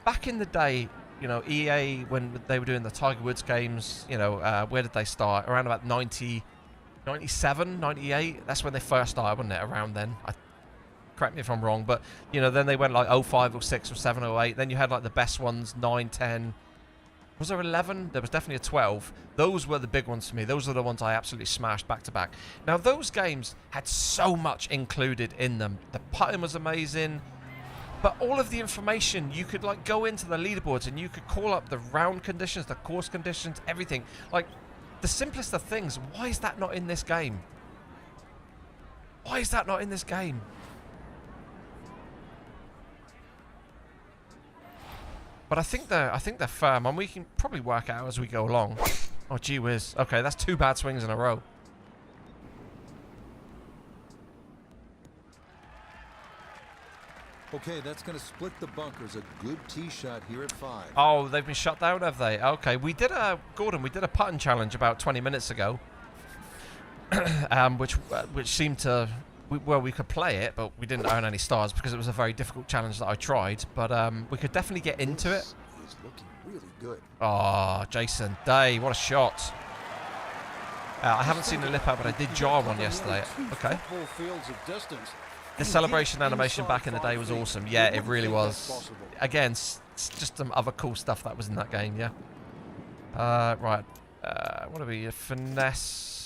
Speaker 1: back in the day, you know, EA, when they were doing the Tiger Woods games, you know, where did they start? Around about 97, 98? That's when they first started, wasn't it? Around then. Correct me if I'm wrong, but, you know, then they went like 05, 06, 07, 08. Then you had like the best ones, 9, 10... Was there 11? There was definitely a 12. Those were the big ones for me. Those are the ones I absolutely smashed back to back. Now, those games had so much included in them. The putting was amazing. But all of the information, you could like go into the leaderboards and you could call up the round conditions, the course conditions, everything. Like, the simplest of things. Why is that not in this game? Why is that not in this game? But I think they're firm, and we can probably work out as we go along. Oh, gee whiz. Okay, that's 2 bad swings in a row.
Speaker 2: Okay, that's going to split the bunkers. A good tee shot here at 5.
Speaker 1: Oh, they've been shut down, have they? Okay, we did a putting challenge about 20 minutes ago, which seemed to... Well, we could play it, but we didn't earn any stars because it was a very difficult challenge that I tried. But we could definitely get into it.
Speaker 2: He's looking really good.
Speaker 1: Oh, Jason Day, what a shot. I haven't seen the lip out, but I did jar one yesterday. Okay. The celebration animation back in the day was awesome. Yeah, it really was. Again, it's just some other cool stuff that was in that game, yeah. Right. What are we? Finesse.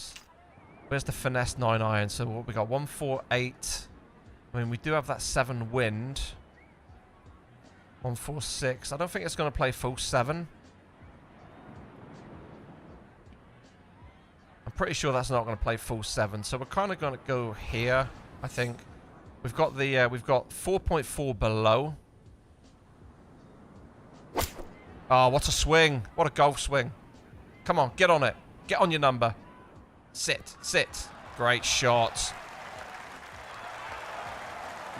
Speaker 1: Where's the finesse 9 iron? So what we got? 148. I mean, we do have that 7 wind. 146. I don't think it's going to play full 7. I'm pretty sure that's not going to play full 7. So we're kind of going to go here, I think. We've got the we've got 4.4 below. Oh, what a swing. What a golf swing. Come on, get on it. Get on your number. Sit. Great shot.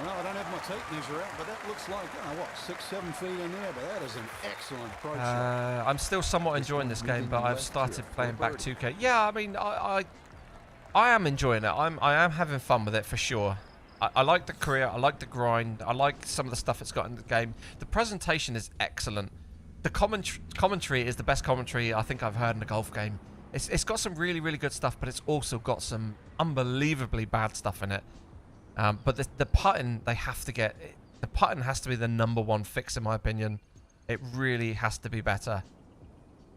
Speaker 3: Well, I don't have my tape measure out, but that looks like, what, 6-7 feet in there, but that is an excellent approach shot.
Speaker 1: I'm still somewhat enjoying this game, but I've started playing back 2K. Yeah, I mean, I am enjoying it. I am having fun with it for sure. I like the career, I like the grind, I like some of the stuff it's got in the game. The presentation is excellent. The commentary is the best commentary I think I've heard in a golf game. It's got some really, really good stuff, but it's also got some unbelievably bad stuff in it. But the putting, they have to get... The putting has to be the #1 fix, in my opinion. It really has to be better.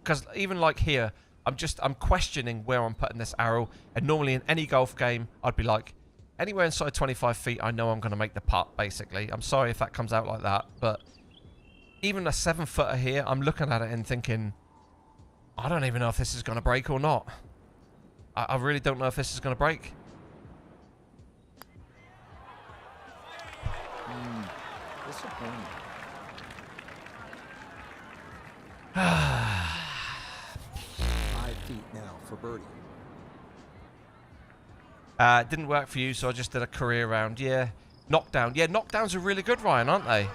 Speaker 1: Because even like here, I'm questioning where I'm putting this arrow. And normally in any golf game, I'd be like, anywhere inside 25 feet, I know I'm going to make the putt, basically. I'm sorry if that comes out like that. But even a 7-footer here, I'm looking at it and thinking, I don't even know if this is going to break or not. I really don't know if this is going to break.
Speaker 2: Disappointing.
Speaker 4: 5 feet now for birdie.
Speaker 1: It didn't work for you, so I just did a career round. Yeah. Knockdown. Yeah, knockdowns are really good, Ryan, aren't they?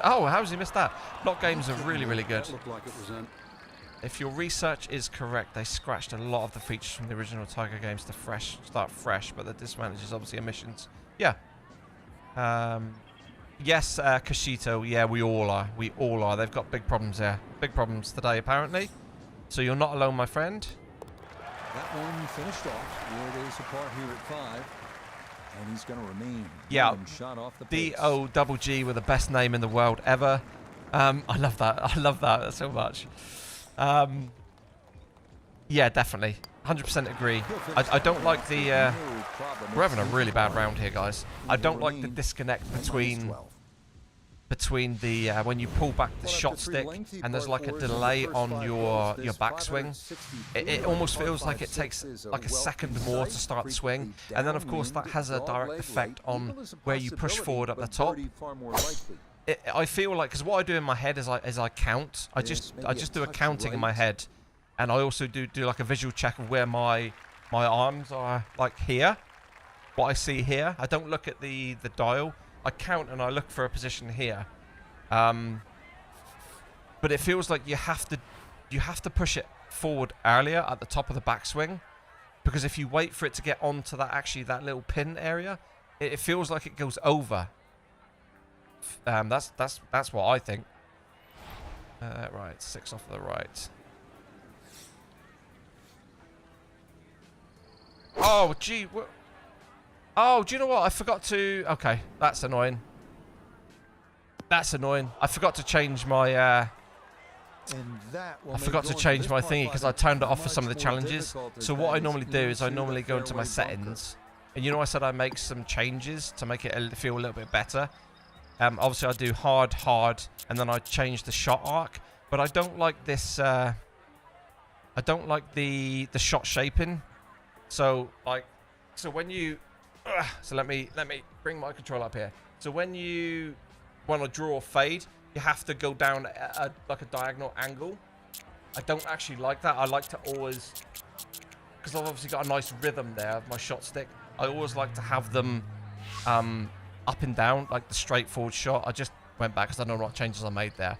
Speaker 1: Oh, how's he missed that? Knock games are really, really good.
Speaker 3: That looked like it was in.
Speaker 1: If your research is correct, they scratched a lot of the features from the original Tiger games to start fresh, but the disadvantage is obviously emissions. Yeah. Yes, Kashito. Yeah, we all are. We all are. They've got big problems there. Big problems today, apparently. So you're not alone, my friend.
Speaker 2: That one finished off. 4 days apart here at 5. And he's going to remain.
Speaker 1: Yeah,
Speaker 2: Shot off the pace.
Speaker 1: DOGG with the best name in the world ever. I love that. I love that so much. Yeah, definitely. 100% agree. I don't like the... we're having a really bad round here, guys. I don't like the disconnect between the when you pull back the shot stick and there's like a delay on your backswing. It almost feels like it takes like a second more to start the swing, and then of course that has a direct effect on where you push forward at the top. I feel like, because what I do in my head is I count. I just do a counting in my head, and I also do like a visual check of where my arms are, like here, what I see here. I don't look at the dial. I count and I look for a position here. But it feels like you have to push it forward earlier at the top of the backswing, because if you wait for it to get onto that little pin area, it feels like it goes over. That's what I think. Right, 6 off to the right. Oh, gee. Oh, do you know what? I forgot to... Okay, that's annoying. That's annoying. I forgot to change my... I forgot to change my thingy because I turned it off for some of the challenges. So what I normally do is I normally go into my settings. And you know I said I make some changes to make it feel a little bit better. Obviously I do hard, and then I change the shot arc. But I don't like this... I don't like the shot shaping. So, like... So when you... So let me bring my controller up here. So when you want to draw a fade, you have to go down like a diagonal angle. I don't actually like that. I like to always, because I've obviously got a nice rhythm there of my shot stick, I always like to have them up and down, like the straightforward shot. I just went back because I don't know what changes I made there.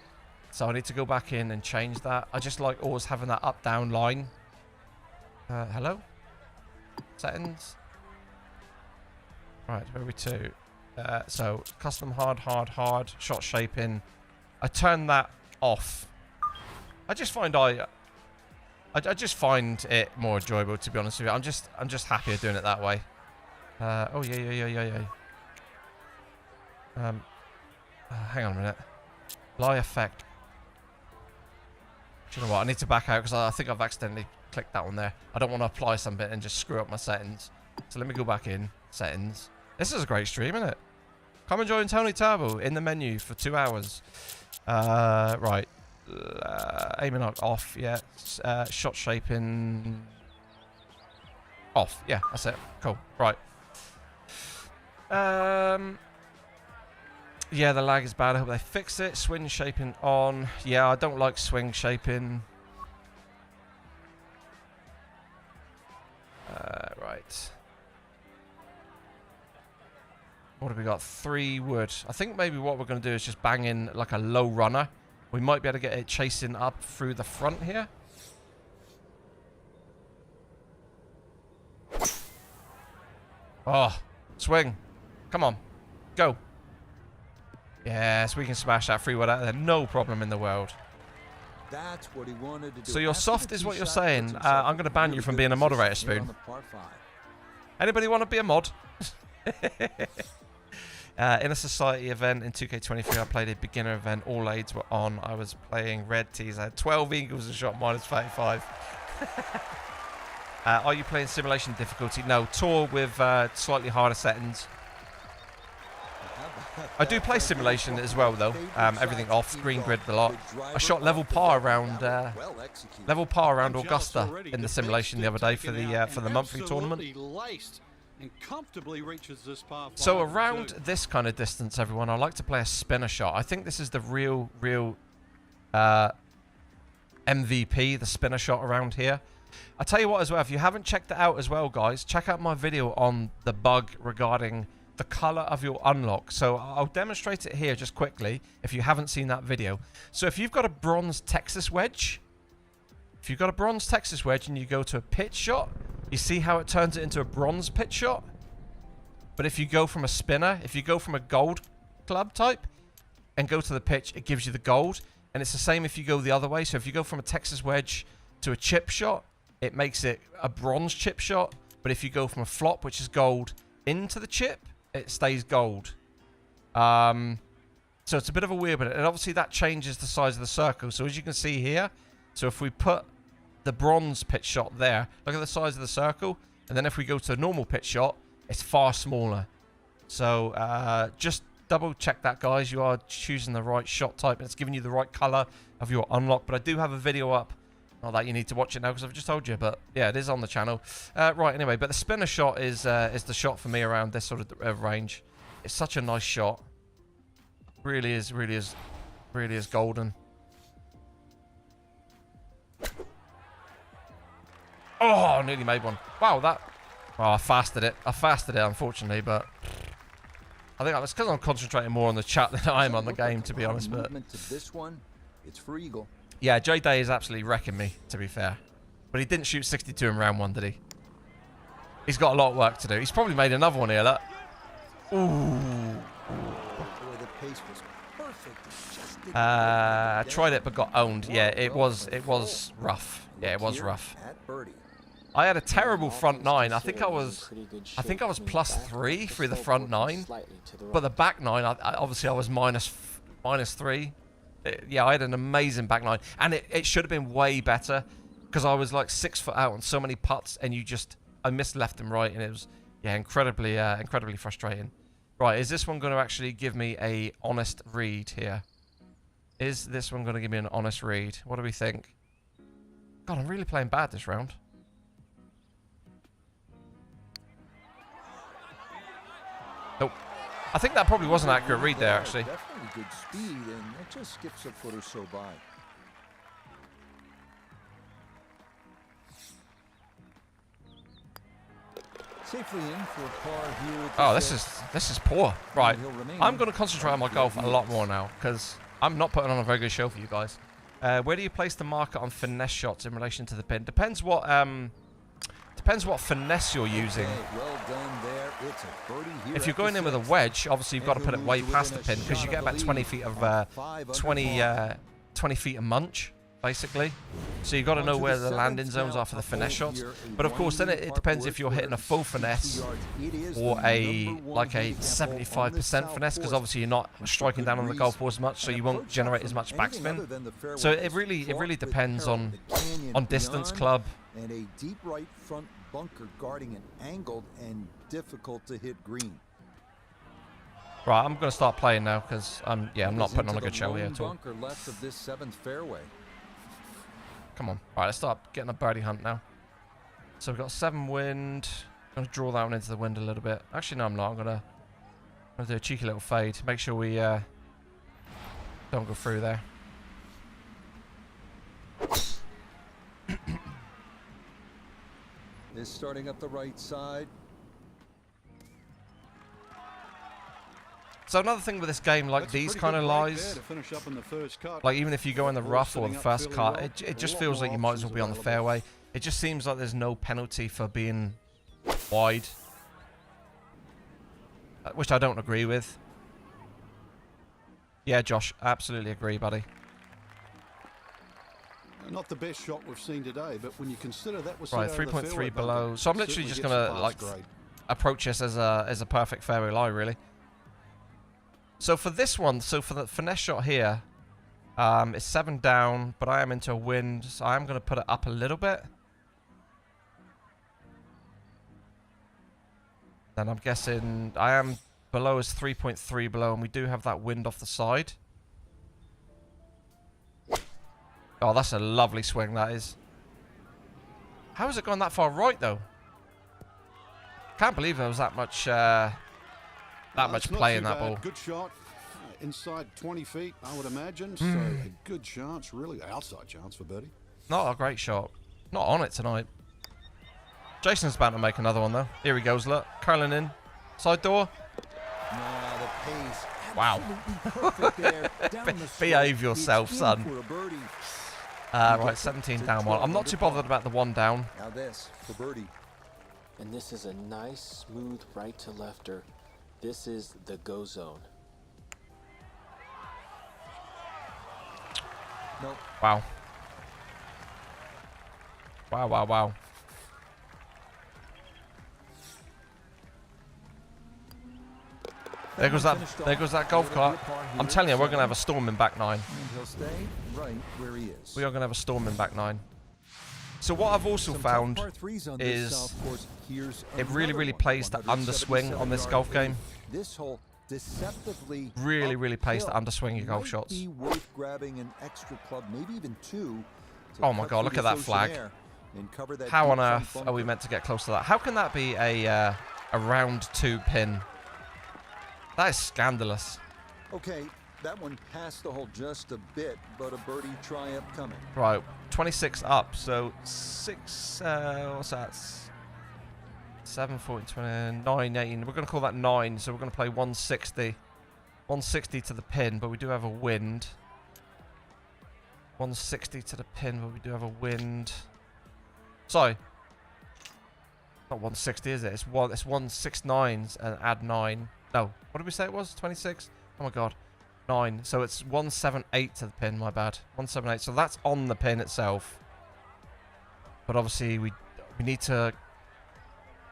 Speaker 1: So I need to go back in and change that. I just like always having that up-down line. Hello? Settings? Right, where are we to? So, custom hard, shot shaping. I turn that off. I just find I just find it more enjoyable, to be honest with you. I'm just happier doing it that way. Oh yeah. Hang on a minute. Lie effect. Do you know what? I need to back out because I think I've accidentally clicked that one there. I don't want to apply something and just screw up my settings. So let me go back in. Settings. This is a great stream, isn't it? Come and join Tony Turbo in the menu for 2 hours. Right. Aiming up off, yeah. Shot shaping off. Yeah, that's it. Cool. Right. Yeah, the lag is bad. I hope they fix it. Swing shaping on. Yeah, I don't like swing shaping. Right. What have we got? 3 wood. I think maybe what we're going to do is just bang in like a low runner. We might be able to get it chasing up through the front here. Oh, swing. Come on. Go. Yes, we can smash that 3 wood out there. No problem in the world.
Speaker 2: That's what he wanted to do.
Speaker 1: So you're soft is what you're saying. I'm going to ban you from being a moderator, Spoon. Anybody want to be a mod? In a society event in 2K23, I played a beginner event. All aids were on. I was playing red tees. I had 12 eagles and shot minus 35. Are you playing simulation difficulty? No, tour with slightly harder settings. I do play simulation as well, though. Everything off, green grid a lot. I shot level par around Augusta in the simulation the other day for the monthly tournament. So around this kind of distance, everyone, I like to play a spinner shot. I think this is the real MVP, the spinner shot around here. I tell you what as well, if you haven't checked it out as well, guys, check out my video on the bug regarding the color of your unlock. So I'll demonstrate it here just quickly if you haven't seen that video. So if you've got a bronze Texas wedge, and you go to a pitch shot, you see how it turns it into a bronze pitch shot? But if you go from a spinner, if you go from a gold club type and go to the pitch, it gives you the gold. And it's the same if you go the other way. So if you go from a Texas wedge to a chip shot, it makes it a bronze chip shot. But if you go from a flop, which is gold, into the chip, it stays gold. So it's a bit of a weird bit. And obviously that changes the size of the circle. So as you can see here, so if we put the bronze pitch shot there, look at the size of the circle. And then if we go to a normal pitch shot, it's far smaller. So just double check that, guys. You are choosing the right shot type. And it's giving you the right color of your unlock. But I do have a video up. Not that you need to watch it now because I've just told you, but yeah, it is on the channel. Right, anyway, but the spinner shot is the shot for me around this sort of range. It's such a nice shot. Really is golden. Oh, nearly made one. Wow, that... Oh, I fasted it, unfortunately, but... I think that's because I'm concentrating more on the chat than I am on the game, to be honest, but...
Speaker 2: This one, it's for Eagle.
Speaker 1: Yeah, J Day is absolutely wrecking me, to be fair. But he didn't shoot 62 in round 1, did he? He's got a lot of work to do. He's probably made another one here, look. Ooh. I tried it but got owned. Yeah, it was rough. Yeah, it was rough. I had a terrible front 9. I think I was +3 through the front 9. But the back 9, obviously I was -3. Yeah, I had an amazing back 9, and it should have been way better because I was like 6 foot out on so many putts, and I missed left and right, and it was incredibly frustrating. Right, is this one going to actually give me a honest read here? Is this one going to give me an honest read? What do we think? God, I'm really playing bad this round. Nope. I think that probably was an accurate read there, actually.
Speaker 2: Definitely good speed, and it just skips a foot or so by. Safely in for par here.
Speaker 1: Oh, this is poor. Right, I'm going to concentrate on my golf a lot more now because I'm not putting on a very good show for you guys. Where do you place the marker on finesse shots in relation to the pin? Depends what finesse you're using.
Speaker 2: Well done there. It's a birdie here.
Speaker 1: If you're going in with a wedge, obviously you've got to put it way past the pin because you get about 20 feet of 20 feet of munch, basically. So you've got to know where the landing zones are for the finesse shots. But of course, then it depends if you're hitting a full finesse or like a 75% finesse, because obviously you're not striking down on the golf ball as much, so you won't generate as much backspin. So it really depends on distance, club.
Speaker 2: And a deep right front bunker guarding an angled and difficult to hit green.
Speaker 1: Right, I'm going to start playing now because I'm not putting on a good show here at all.
Speaker 2: Bunker left of this 7th fairway.
Speaker 1: Come on. Right, let's start getting a birdie hunt now. So we've got 7 wind. I'm going to draw that one into the wind a little bit. Actually, no, I'm not. I'm going to do a cheeky little fade. Make sure we don't go through there.
Speaker 2: Is starting up the right side.
Speaker 1: So another thing with this game, like
Speaker 3: That's a
Speaker 1: these
Speaker 3: pretty
Speaker 1: kind of
Speaker 3: good break
Speaker 1: lies,
Speaker 3: there to finish up in the first cut.
Speaker 1: like even if you go in the
Speaker 3: Roy's
Speaker 1: rough or
Speaker 3: sitting
Speaker 1: the
Speaker 3: up
Speaker 1: first
Speaker 3: fairly
Speaker 1: cut,
Speaker 3: well.
Speaker 1: it just
Speaker 3: A lot
Speaker 1: feels
Speaker 3: more
Speaker 1: like you might as well
Speaker 3: options
Speaker 1: be on the
Speaker 3: available.
Speaker 1: fairway. It just seems like there's no penalty for being wide, which I don't agree with. Yeah, Josh, absolutely agree, buddy.
Speaker 3: Not the best shot we've seen today, but when you consider that was
Speaker 1: Right,
Speaker 3: set out of the
Speaker 1: 3.3
Speaker 3: fairway
Speaker 1: below.
Speaker 3: bunker,
Speaker 1: So I'm
Speaker 3: it
Speaker 1: literally
Speaker 3: certainly
Speaker 1: just
Speaker 3: gets
Speaker 1: gonna
Speaker 3: a pass
Speaker 1: like
Speaker 3: grade.
Speaker 1: approach this as a perfect fairway lie, really. So for this one, so for the finesse shot here, it's 7 down, but I am into a wind, so I am going to put it up a little bit. Then I'm guessing I am below is 3.3 below, and we do have that wind off the side. Oh, that's a lovely swing, that is. How has it gone that far right, though? Can't believe there was that much
Speaker 3: It's not
Speaker 1: play
Speaker 3: too
Speaker 1: in that
Speaker 3: bad.
Speaker 1: ball.
Speaker 3: Good shot. Inside 20 feet, I would imagine. So a good chance, really outside chance for birdie.
Speaker 1: Not a great shot. Not on it tonight. Jason's about to make another one, though. Here he goes, look. Curling in. Side door.
Speaker 2: Nah, the pace.
Speaker 1: Wow.
Speaker 2: Absolutely perfect there. Down the slope.
Speaker 1: Behave yourself,
Speaker 2: He's in
Speaker 1: son.
Speaker 2: for a birdie.
Speaker 1: Right, 17 down one. I'm not too bothered about the 1 down.
Speaker 2: Now this for birdie.
Speaker 5: And this is a nice, smooth right to lefter. This is the go zone.
Speaker 2: Nope.
Speaker 1: Wow. Wow, wow, wow. There goes that golf cart. I'm telling you, we're going to have a storm in back 9.
Speaker 2: And he'll stay right where he is.
Speaker 1: We are going to have a storm in back 9. So what I've also
Speaker 2: Some
Speaker 1: found
Speaker 2: tough par threes on this
Speaker 1: is
Speaker 2: south course. Here's
Speaker 1: it really,
Speaker 2: another
Speaker 1: really
Speaker 2: one.
Speaker 1: plays to underswing on this
Speaker 2: 177
Speaker 1: golf
Speaker 2: yard
Speaker 1: game.
Speaker 2: This hole deceptively
Speaker 1: Really, really plays to
Speaker 2: uphill.
Speaker 1: underswing your golf
Speaker 2: Might
Speaker 1: shots.
Speaker 2: be worth grabbing an extra club, maybe even 2. to
Speaker 1: Oh my
Speaker 2: cut
Speaker 1: God,
Speaker 2: through
Speaker 1: look at
Speaker 2: this
Speaker 1: that flag.
Speaker 2: ocean air and cover that
Speaker 1: How
Speaker 2: deep
Speaker 1: on
Speaker 2: front
Speaker 1: earth are
Speaker 2: bunker.
Speaker 1: we meant to get close to that? How can that be a round 2 pin? That is scandalous.
Speaker 2: Okay, that one passed the hole just a bit, but a birdie try upcoming.
Speaker 1: Right, 26 up, so 6, what's that? 7, 14, 20, 9, 18. We're going to call that 9, so we're going to play 160. 160 to the pin, but we do have a wind. 160 to the pin, but we do have a wind. Sorry. Not 160, is it? It's 169s and add 9. No, what did we say it was? 26? Oh my God. 9. So it's 178 to the pin, my bad. 178. So that's on the pin itself. But obviously we need to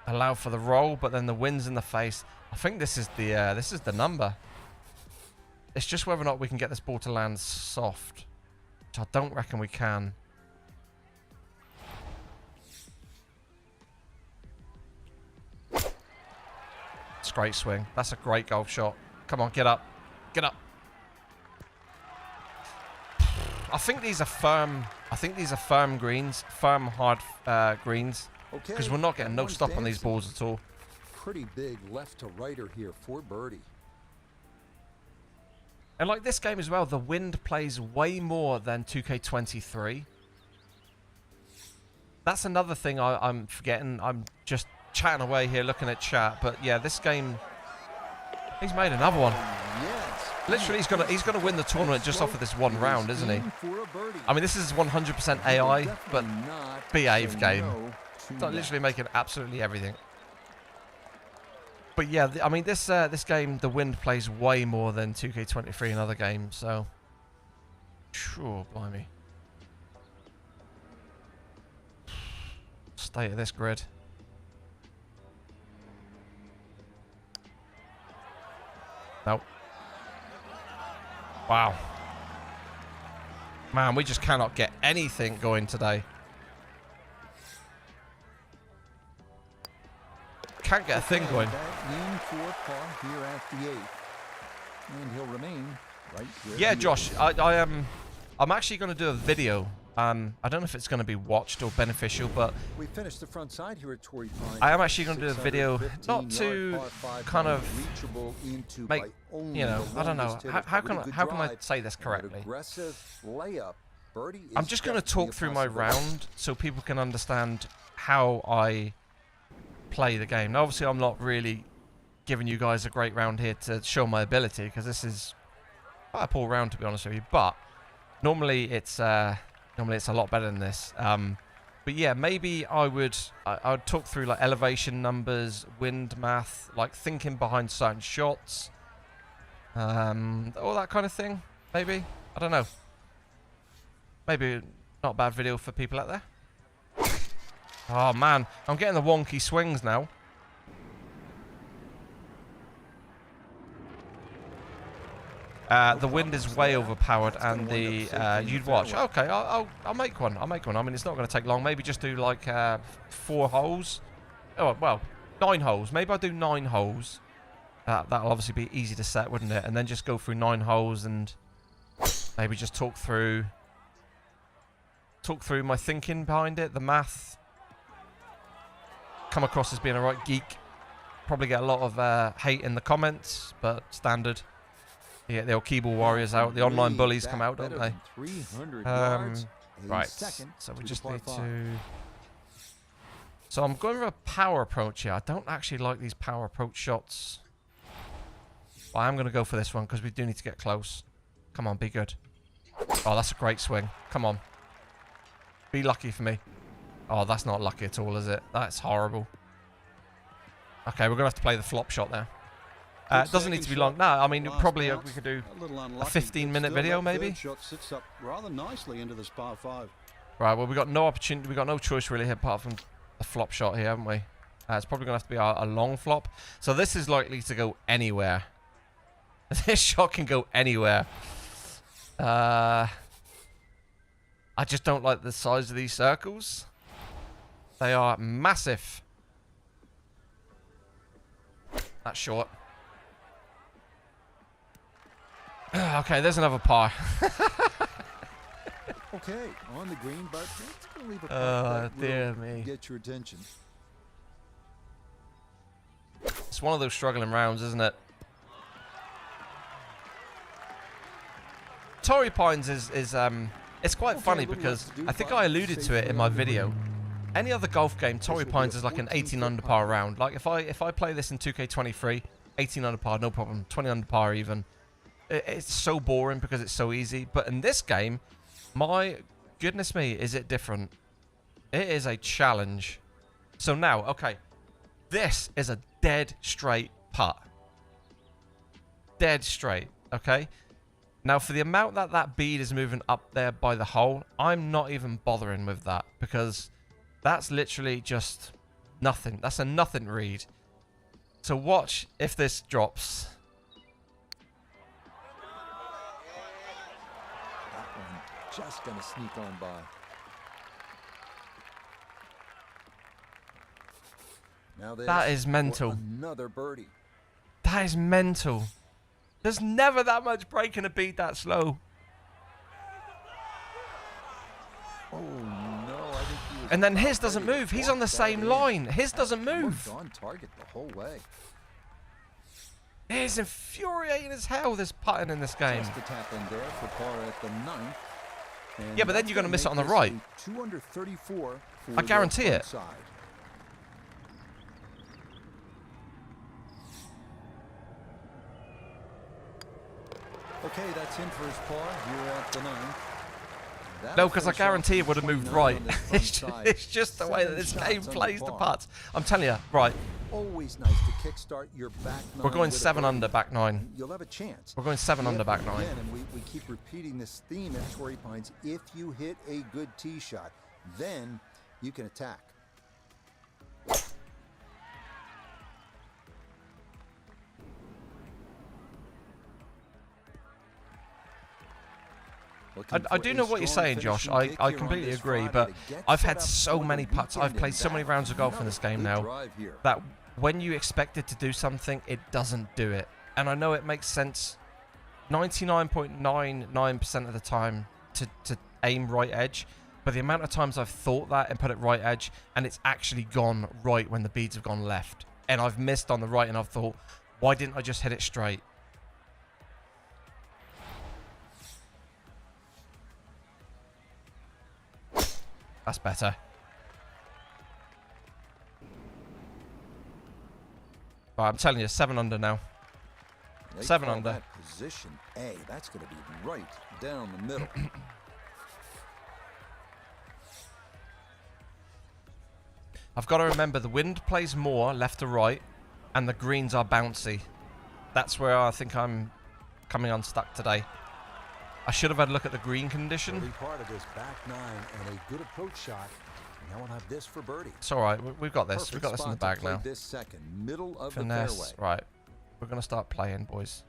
Speaker 1: allow for the roll, but then the wind's in the face. I think this is the number. It's just whether or not we can get this ball to land soft, which I don't reckon we can. It's a great swing. That's a great golf shot. Come on, get up. Get up. I think these are firm. I think these are firm greens. Firm, hard greens.
Speaker 2: Okay,
Speaker 1: Because we're not getting
Speaker 2: that
Speaker 1: no
Speaker 2: one's
Speaker 1: stop on these
Speaker 2: dancing.
Speaker 1: balls at all.
Speaker 2: Pretty big left to righter here for birdie.
Speaker 1: And like this game as well, the wind plays way more than 2K23. That's another thing I'm forgetting. I'm just chatting away here looking at chat. But yeah, this game, he's made another one.
Speaker 2: Yes.
Speaker 1: Literally, he's gonna win the tournament just off of this one round, isn't he?
Speaker 2: In for a birdie.
Speaker 1: I mean, this is 100% AI, but
Speaker 2: Definitely not
Speaker 1: behave
Speaker 2: say
Speaker 1: game.
Speaker 2: no to
Speaker 1: it's
Speaker 2: that.
Speaker 1: literally making absolutely everything. But yeah, I mean, this game, the wind plays way more than 2K23 in other games, so sure, blimey. State of this grid. Nope. Wow. Man, we just cannot get anything going today. Can't get a thing going.
Speaker 2: In for par here at the 8th. And he'll remain right where
Speaker 1: Yeah,
Speaker 2: he
Speaker 1: Josh,
Speaker 2: is.
Speaker 1: I'm actually going to do a video. I don't know if it's going to be watched or beneficial, but
Speaker 2: We finished the front side here at Torrey Pines.
Speaker 1: I am actually going to do a video,
Speaker 2: 615
Speaker 1: not
Speaker 2: yard
Speaker 1: to
Speaker 2: par 5
Speaker 1: kind
Speaker 2: line,
Speaker 1: of
Speaker 2: reachable into
Speaker 1: make,
Speaker 2: by only
Speaker 1: you know,
Speaker 2: the
Speaker 1: I don't know.
Speaker 2: longest hitter.
Speaker 1: How
Speaker 2: Really
Speaker 1: can
Speaker 2: good
Speaker 1: I
Speaker 2: drive
Speaker 1: say this
Speaker 2: and an
Speaker 1: correctly?
Speaker 2: aggressive layup. Birdie
Speaker 1: I'm
Speaker 2: is
Speaker 1: just going to
Speaker 2: definitely
Speaker 1: talk
Speaker 2: a
Speaker 1: through my
Speaker 2: possibility.
Speaker 1: round so people can understand how I play the game. Now, obviously, I'm not really giving you guys a great round here to show my ability, because this is quite a poor round, to be honest with you. But normally it's a lot better than this. But yeah, maybe I would talk through like elevation numbers, wind math, like thinking behind certain shots, all that kind of thing. Maybe, I don't know. Maybe not a bad video for people out there. Oh man, I'm getting the wonky swings now. The wind is way overpowered, and the you'd watch. Okay, I'll make one. I'll make one. I mean, it's not going to take long. Maybe just do like 4 holes. Oh well, 9 holes. Maybe I'll do 9 holes. That'll obviously be easy to set, wouldn't it? And then just go through 9 holes and maybe just talk through my thinking behind it, the math. Come across as being a right geek. Probably get a lot of hate in the comments, but standard. Yeah, the old keyboard warriors out. The online bullies come out, don't they? Right. So we just need to... So I'm going with a power approach here. I don't actually like these power approach shots. But I am going to go for this one because we do need to get close. Come on, be good. Oh, that's a great swing. Come on. Be lucky for me. Oh, that's not lucky at all, is it? That's horrible. Okay, we're going to have to play the flop shot there. It doesn't need to be long. No, I mean, probably we could do a 15-minute video, maybe.
Speaker 3: Shot sits up rather nicely into this par 5.
Speaker 1: Right, well, we've got no opportunity. We've got no choice, really, here, apart from the flop shot here, haven't we? It's probably going to have to be a long flop. So this is likely to go anywhere. This shot can go anywhere. I just don't like the size of these circles. They are massive. That's short. Okay, there's another par.
Speaker 2: Okay, on the green, but it's going to leave a putt that
Speaker 1: dear
Speaker 2: will
Speaker 1: me.
Speaker 2: get your attention.
Speaker 1: It's one of those struggling rounds, isn't it? Torrey Pines is it's quite funny because I think I alluded to it in my video. Any other golf game, Torrey Pines is like an 18 under par round. Like if I play this in 2K23, 18 under par, no problem. 20 under par even. It's so boring because it's so easy. But in this game, my goodness me, is it different. It is a challenge. So now, okay, this is a dead straight putt. Dead straight, okay? Now, for the amount that that bead is moving up there by the hole, I'm not even bothering with that because that's literally just nothing. That's a nothing read. So watch if this drops.
Speaker 2: Just gonna sneak on by. Now
Speaker 1: that is mental.
Speaker 2: Another birdie.
Speaker 1: That is mental. There's never that much break in a beat that slow.
Speaker 2: Oh no! I think he was
Speaker 1: and then his doesn't move. He's on the same line. His doesn't move.
Speaker 2: On target the whole way.
Speaker 1: It is infuriating as hell, this putting in this game.
Speaker 2: Just a tap in there for par at the 9th. And
Speaker 1: yeah, but then you're going to miss it on the right.
Speaker 2: 234
Speaker 1: I guarantee it.
Speaker 2: Side. Okay, that's in for his par here at the 9th.
Speaker 1: No, because I guarantee it would have moved right. It's just the way that this game plays the putts. I'm telling you, right.
Speaker 2: Always nice to kickstart your back 9.
Speaker 1: We're going 7 under back 9.
Speaker 2: You'll have a chance.
Speaker 1: We're going 7 under back 9.
Speaker 2: And we keep repeating this theme at Torrey Pines. If you hit a good tee shot, then you can attack.
Speaker 1: I do know what you're saying, Josh. I completely agree, but I've had so many putts. I've played so many rounds of golf in this game now that when you expect it to do something, it doesn't do it. And I know it makes sense 99.99% of the time to aim right edge, but the amount of times I've thought that and put it right edge, and it's actually gone right when the beads have gone left. And I've missed on the right, and I've thought, why didn't I just hit it straight? That's better. Right, I'm telling you, 7 under now.
Speaker 2: They
Speaker 1: 7
Speaker 2: call
Speaker 1: under.
Speaker 2: that position A. That's going to be right down the middle.
Speaker 1: I've got to remember the wind plays more left to right, and the greens are bouncy. That's where I think I'm coming unstuck today. I should have had a look at the green condition.
Speaker 4: Early part of this back nine and a good approach shot. Now we'll have this for birdie.
Speaker 1: It's all right. We've got this.
Speaker 2: Perfect
Speaker 1: We've got this in the
Speaker 2: spot to
Speaker 1: bag
Speaker 2: play
Speaker 1: now.
Speaker 2: This second, middle of the
Speaker 1: Finesse.
Speaker 2: fairway.
Speaker 1: Right. We're going to start playing, boys.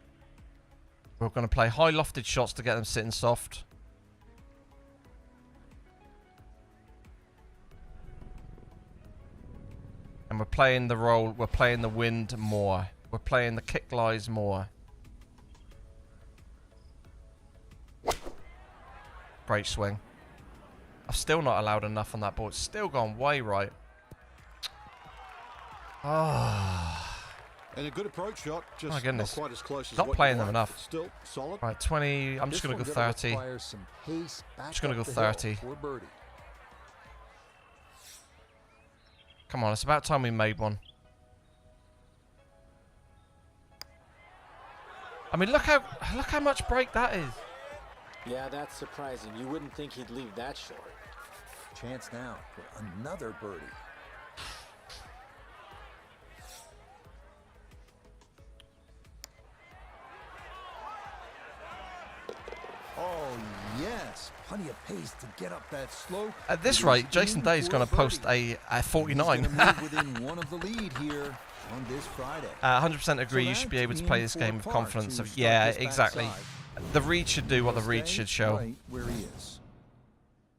Speaker 1: We're going to play high lofted shots to get them sitting soft. And we're playing the roll. We're playing the wind more. We're playing the kick lies more. Great swing. I've still not allowed enough on that ball. It's still gone way right. Ah.
Speaker 3: And a good approach shot, just
Speaker 1: My goodness.
Speaker 3: not quite as close as
Speaker 1: Not
Speaker 3: what you
Speaker 1: playing them
Speaker 3: like,
Speaker 1: enough.
Speaker 3: but still solid.
Speaker 1: Right, 20. I'm just
Speaker 4: This
Speaker 1: going to go
Speaker 4: one gonna
Speaker 1: 30.
Speaker 4: require some pace back
Speaker 1: Just gonna
Speaker 4: up
Speaker 1: go
Speaker 4: the hill
Speaker 1: 30.
Speaker 4: for birdie.
Speaker 1: Come on, it's about time we made one. I mean, look how much break that is.
Speaker 5: Yeah, that's surprising. You wouldn't think he'd leave that short.
Speaker 4: Chance now for another birdie.
Speaker 2: Oh, yes. Plenty of pace to get up that slope.
Speaker 1: At this
Speaker 2: He's
Speaker 1: rate, Jason
Speaker 2: in
Speaker 1: Day's
Speaker 2: for
Speaker 1: going
Speaker 2: a
Speaker 1: to post
Speaker 2: birdie.
Speaker 1: a 49.
Speaker 2: He's gonna move within one of the lead here on this Friday.
Speaker 1: 100% agree.
Speaker 2: So
Speaker 1: You should be
Speaker 2: that's
Speaker 1: able to play this
Speaker 2: in
Speaker 1: game with
Speaker 2: for par
Speaker 1: confidence.
Speaker 2: to
Speaker 1: Of
Speaker 2: start
Speaker 1: yeah,
Speaker 2: this
Speaker 1: exactly.
Speaker 2: backside.
Speaker 1: The read should do what the read
Speaker 2: Stay
Speaker 1: should show.
Speaker 2: right where he is.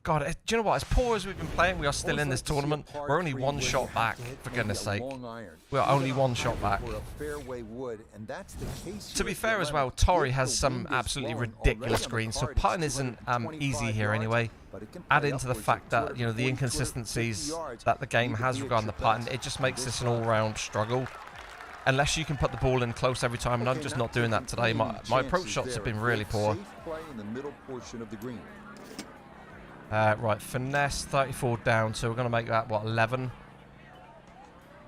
Speaker 1: God, do you know what? As poor as we've been playing, we are still in this
Speaker 2: Always like to see a
Speaker 1: tournament.
Speaker 2: par
Speaker 1: We're only
Speaker 2: three
Speaker 1: one
Speaker 2: where you
Speaker 1: shot
Speaker 2: have
Speaker 1: back,
Speaker 2: to hit
Speaker 1: for
Speaker 2: maybe
Speaker 1: goodness
Speaker 2: a
Speaker 1: sake.
Speaker 2: long iron.
Speaker 1: We are
Speaker 2: You
Speaker 1: only
Speaker 2: got
Speaker 1: one
Speaker 2: a
Speaker 1: shot
Speaker 2: pocket
Speaker 1: back.
Speaker 2: for a fairway wood, and that's the case
Speaker 1: To be
Speaker 2: here at
Speaker 1: fair as
Speaker 2: 11.
Speaker 1: well, Torrey
Speaker 2: If
Speaker 1: has
Speaker 2: the
Speaker 1: some
Speaker 2: wind is
Speaker 1: absolutely
Speaker 2: blowing
Speaker 1: ridiculous
Speaker 2: already on the
Speaker 1: greens, so
Speaker 2: card, it's
Speaker 1: putting isn't
Speaker 2: 225
Speaker 1: easy here
Speaker 2: yards,
Speaker 1: anyway.
Speaker 2: but it can
Speaker 1: Add
Speaker 2: play
Speaker 1: into the
Speaker 2: upwards
Speaker 1: fact
Speaker 2: of
Speaker 1: that, you know, the
Speaker 2: 240,
Speaker 1: inconsistencies
Speaker 2: 250 yards.
Speaker 1: that the game
Speaker 2: You could
Speaker 1: has
Speaker 2: be at
Speaker 1: regarding the
Speaker 2: your
Speaker 1: putting,
Speaker 2: best
Speaker 1: it just
Speaker 2: on
Speaker 1: makes
Speaker 2: this
Speaker 1: this an
Speaker 2: side.
Speaker 1: all-round struggle. Unless you can put the ball in close every time, and I'm
Speaker 2: Okay,
Speaker 1: just
Speaker 2: now
Speaker 1: not doing that
Speaker 2: taking
Speaker 1: today. My
Speaker 2: clean
Speaker 1: approach
Speaker 2: chances
Speaker 1: shots
Speaker 2: there.
Speaker 1: have been really
Speaker 2: Good
Speaker 1: poor.
Speaker 2: safe play in the middle portion of the green.
Speaker 1: Right, finesse, 34 down, so we're going to make that, what, 11?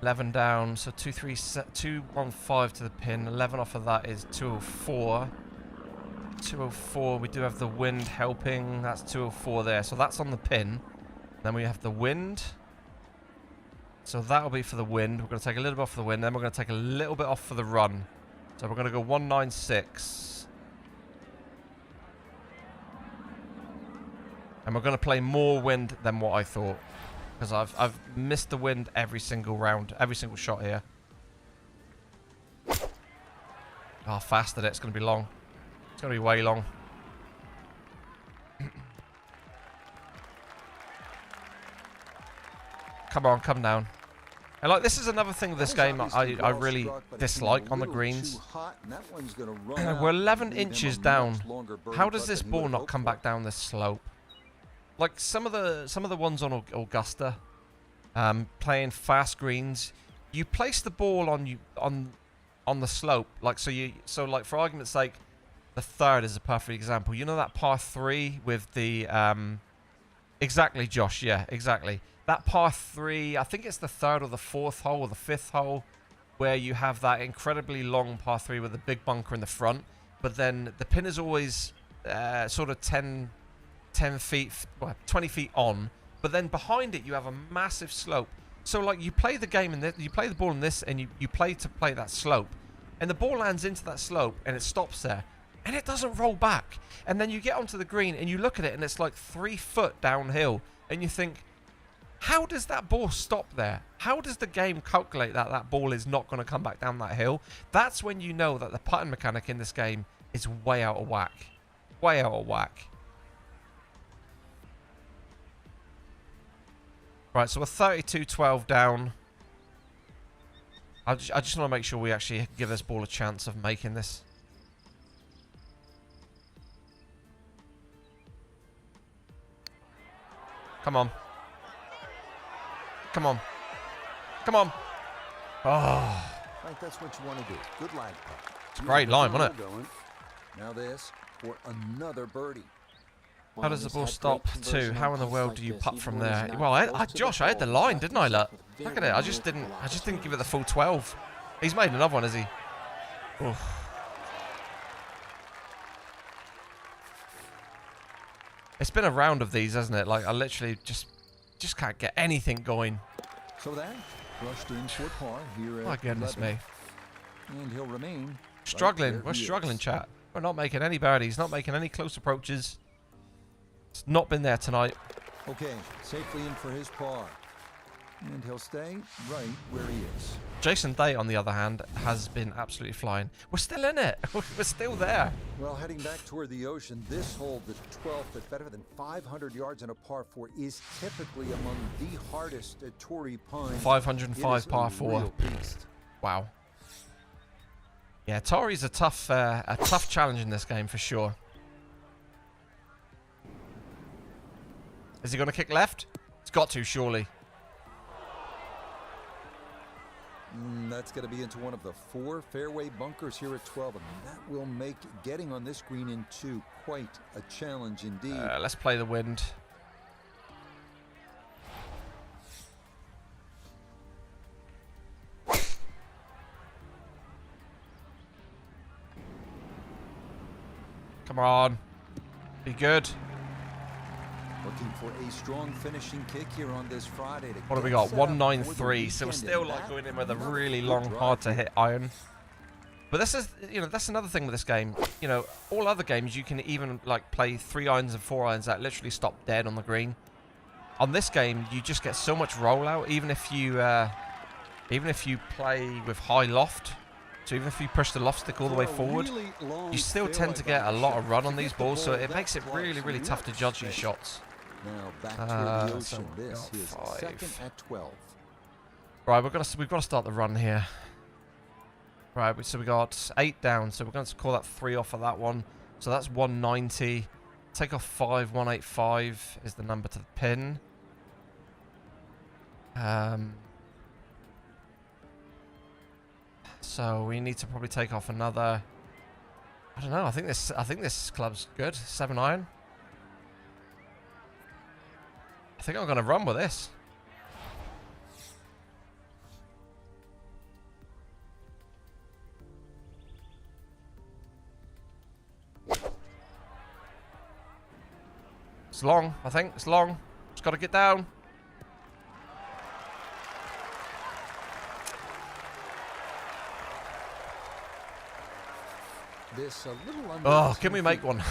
Speaker 1: 11 down, so 215 to the pin. 11 off of that is 204. 204, we do have the wind helping. That's 204 there, so that's on the pin. Then we have the wind. So that'll be for the wind. We're going to take a little bit off for the wind, then we're going to take a little bit off for the run. So we're going to go 196. And we're going to play more wind than what I thought. Because I've missed the wind every single round, every single shot here. Oh, fast at it. It's going to be long. It's going to be way long. Come on, come down. And like, this is another thing of this game I really dislike on the greens. We're 11 inches down. How does this ball not come back down this slope? Like some of the ones on Augusta, playing fast greens, you place the ball on the slope, like so like for argument's sake, the third is a perfect example. You know that par 3 with the exactly, Josh, yeah, exactly. That par 3, I think it's the third or the fourth hole or the fifth hole, where you have that incredibly long par 3 with a big bunker in the front, but then the pin is always sort of 10 feet, well, 20 feet on, but then behind it you have a massive slope. So like you play the game and you play the ball in this, and you play to play that slope, and the ball lands into that slope and it stops there, and it doesn't roll back. And then you get onto the green and you look at it and it's like 3 foot downhill, and you think, how does that ball stop there? How does the game calculate that that ball is not going to come back down that hill? That's when you know that the putting mechanic in this game is way out of whack. Way out of whack. Right, so we're 32-12 down. I just want to make sure we actually give this ball a chance of making this. Come on. Come on. Come on. Oh.
Speaker 2: I think that's what you want to do. Good lag putt.
Speaker 1: It's a great line, wasn't it?
Speaker 2: Now this for another birdie.
Speaker 1: How does the ball stop too? How in the world do you putt from there? Well, Josh, I had the line, didn't I? Look at it. I just didn't give it the full 12. He's made another one, has he? Oof. It's been a round of these, hasn't it? Like, I literally just can't get anything going.
Speaker 2: So that rushed in for par here at
Speaker 1: My goodness
Speaker 2: 11.
Speaker 1: me.
Speaker 2: And he'll remain
Speaker 1: Struggling.
Speaker 2: right
Speaker 1: We're
Speaker 2: where he
Speaker 1: struggling,
Speaker 2: is.
Speaker 1: chat. We're not making any birdies. Not making any close approaches. It's not been there tonight.
Speaker 2: Okay, safely in for his par. And he'll stay right where he is.
Speaker 1: Jason Day, on the other hand, has been absolutely flying. We're still in it. We're still there.
Speaker 2: Well, heading back toward the ocean, this hole, the 12th at better than 500 yards in a par 4, is typically among the hardest at Torrey Pines.
Speaker 1: 505
Speaker 2: It is
Speaker 1: par
Speaker 2: a
Speaker 1: 4.
Speaker 2: real beast.
Speaker 1: Wow. Yeah, Torrey's a tough challenge in this game for sure. Is he going to kick left? It's got to, surely.
Speaker 2: That's going to be into one of the 4 fairway bunkers here at 12, and that will make getting on this green in 2 quite a challenge indeed.
Speaker 1: Let's play the wind. Come on. Be good.
Speaker 2: Looking for a strong finishing kick here on this Friday. To
Speaker 1: What have we
Speaker 2: get
Speaker 1: got?
Speaker 2: set up for the
Speaker 1: 193. So we're
Speaker 2: weekend,
Speaker 1: still
Speaker 2: and
Speaker 1: like
Speaker 2: that
Speaker 1: going in with a
Speaker 2: another
Speaker 1: really
Speaker 2: good
Speaker 1: long,
Speaker 2: drive
Speaker 1: hard to
Speaker 2: here.
Speaker 1: hit iron. But this is, you know, that's another thing with this game. You know, all other games you can even like play 3 irons and 4 irons that literally stop dead on the green. On this game, you just get so much rollout, even if you play with high loft. So even if you push the loft stick all the way forward, you still tend to get a lot of run on these balls. So it makes it really, really tough to judge these shots.
Speaker 2: Now back toward the
Speaker 1: so
Speaker 2: ocean. This
Speaker 1: we've
Speaker 2: is
Speaker 1: got 5.
Speaker 2: second at 12.
Speaker 1: Right, we've got to start the run here. Right, so we got 8 down. So we're going to call that 3 off of that one. So that's 190. Take off 5. 185 is the number to the pin. So we need to probably take off another. I don't know. I think this club's good. 7 iron. I think I'm going to run with this. It's long, I think. It's long. Just got to get down.
Speaker 2: This a little under.
Speaker 1: Oh, can we make one?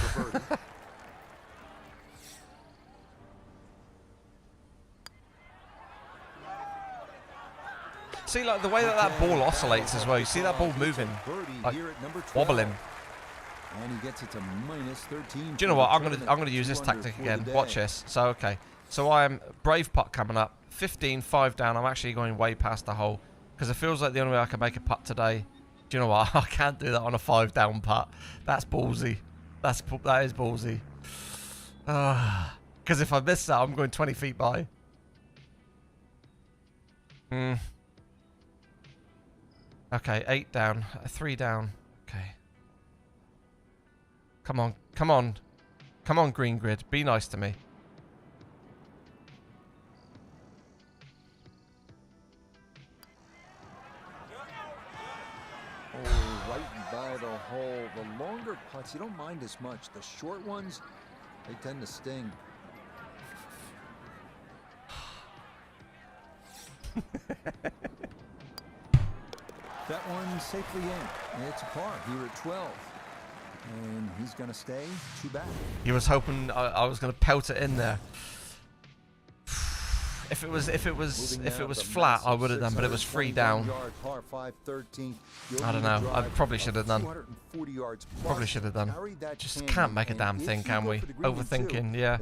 Speaker 1: See, like the way that ball oscillates as well. You see that ball moving, like wobbling.
Speaker 2: And he gets it to minus 13.
Speaker 1: Do you know what? I'm gonna use this tactic again. Watch this. So okay. So I'm brave putt coming up. 15, 5 down. I'm actually going way past the hole because it feels like the only way I can make a putt today. Do you know what? I can't do that on a 5 down putt. That's ballsy. That is ballsy. Because if I miss that, I'm going 20 feet by. Okay, 8 down. 3 down. Okay. Come on. Come on. Come on, green grid. Be nice to me.
Speaker 2: Oh, right by the hole. The longer putts, you don't mind as much. The short ones, they tend to sting. That one safely in. It's a par here at 12. And he's going to stay 2 back.
Speaker 1: He was hoping I was going to pelt it in there. If it was flat, I would have done, but it was 3 down. I don't know. I probably should have done. Probably should have done. Just can't make a damn thing, can we? Overthinking, yeah.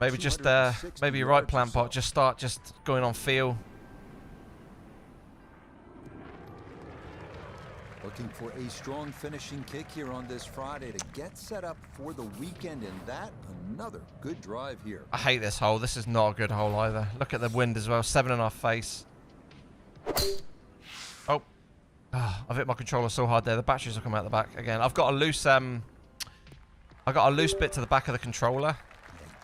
Speaker 1: Maybe just maybe you're right, Plant Pot. Just start going on feel.
Speaker 2: Looking for a strong finishing kick here on this Friday to get set up for the weekend, and that another good drive here.
Speaker 1: I hate this hole. This is not a good hole either. Look at the wind as well. 7.5 face. Oh. I've hit my controller so hard there. The batteries will come out the back again. I've got a loose I got a loose bit to the back of the controller.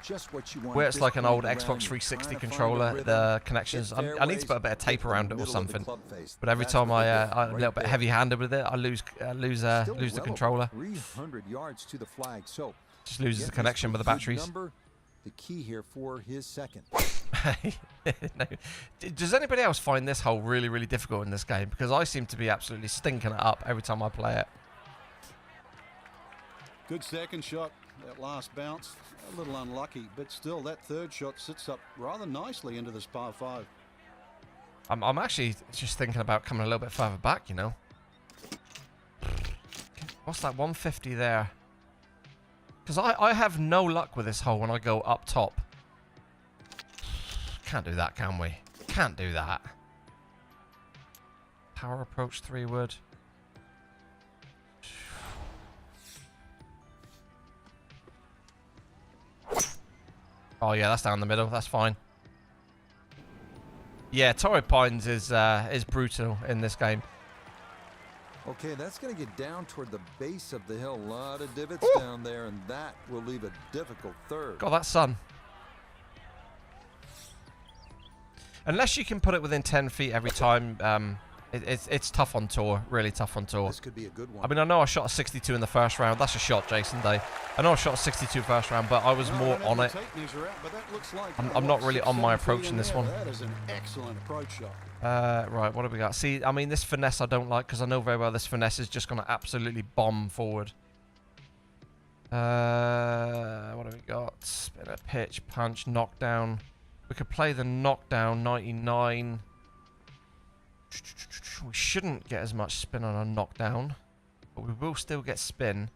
Speaker 2: just what you want.
Speaker 1: Where
Speaker 2: at
Speaker 1: it's
Speaker 2: this
Speaker 1: like an
Speaker 2: point
Speaker 1: old
Speaker 2: around.
Speaker 1: Xbox
Speaker 2: You're
Speaker 1: 360
Speaker 2: trying to find
Speaker 1: controller,
Speaker 2: a rhythm,
Speaker 1: the connections.
Speaker 2: hit
Speaker 1: I need to put a bit of
Speaker 2: fairways,
Speaker 1: tape
Speaker 2: get to the
Speaker 1: around it or
Speaker 2: middle of the
Speaker 1: something.
Speaker 2: club face.
Speaker 1: But every
Speaker 2: That's
Speaker 1: time
Speaker 2: where
Speaker 1: I'm
Speaker 2: they
Speaker 1: a
Speaker 2: go,
Speaker 1: little
Speaker 2: right
Speaker 1: bit
Speaker 2: there.
Speaker 1: heavy-handed with it, I lose
Speaker 2: Still
Speaker 1: the
Speaker 2: well
Speaker 1: controller.
Speaker 2: over 300 yards to the flag. So
Speaker 1: Just loses the
Speaker 2: getting
Speaker 1: connection
Speaker 2: this
Speaker 1: with the
Speaker 2: for a good
Speaker 1: batteries.
Speaker 2: number, the key here for his second.
Speaker 1: No. Does anybody else find this hole really, really difficult in this game? Because I seem to be absolutely stinking it up every time I play it.
Speaker 3: Good second shot. That last bounce, a little unlucky, but still that third shot sits up rather nicely into this par 5.
Speaker 1: I'm actually just thinking about coming a little bit further back, you know. What's that 150 there? Because I have no luck with this hole when I go up top. Can't do that, can we? Can't do that. Power approach 3-wood. Oh yeah, that's down the middle. That's fine. Yeah, Torrey Pines is brutal in this game.
Speaker 2: Okay, that's going to get down toward the base of the hill. A lot of divots down there, and that will leave a difficult third.
Speaker 1: God, that sun. Unless you can put it within 10 feet every time, it's tough on tour. Really tough on tour.
Speaker 2: This could be a good one.
Speaker 1: I mean, I know I shot a 62 in the first round. That's a shot, Jason Day. I know I shot a 62 first round, but I was more on it. I'm not really on my approach in this one.
Speaker 3: That is an excellent approach shot.
Speaker 1: Right, what do we got? See, I mean, this finesse I don't like because I know very well this finesse is just going to absolutely bomb forward. What do we got? Spin a pitch, punch, knockdown. We could play the knockdown 99. We shouldn't get as much spin on a knockdown, but we will still get spin.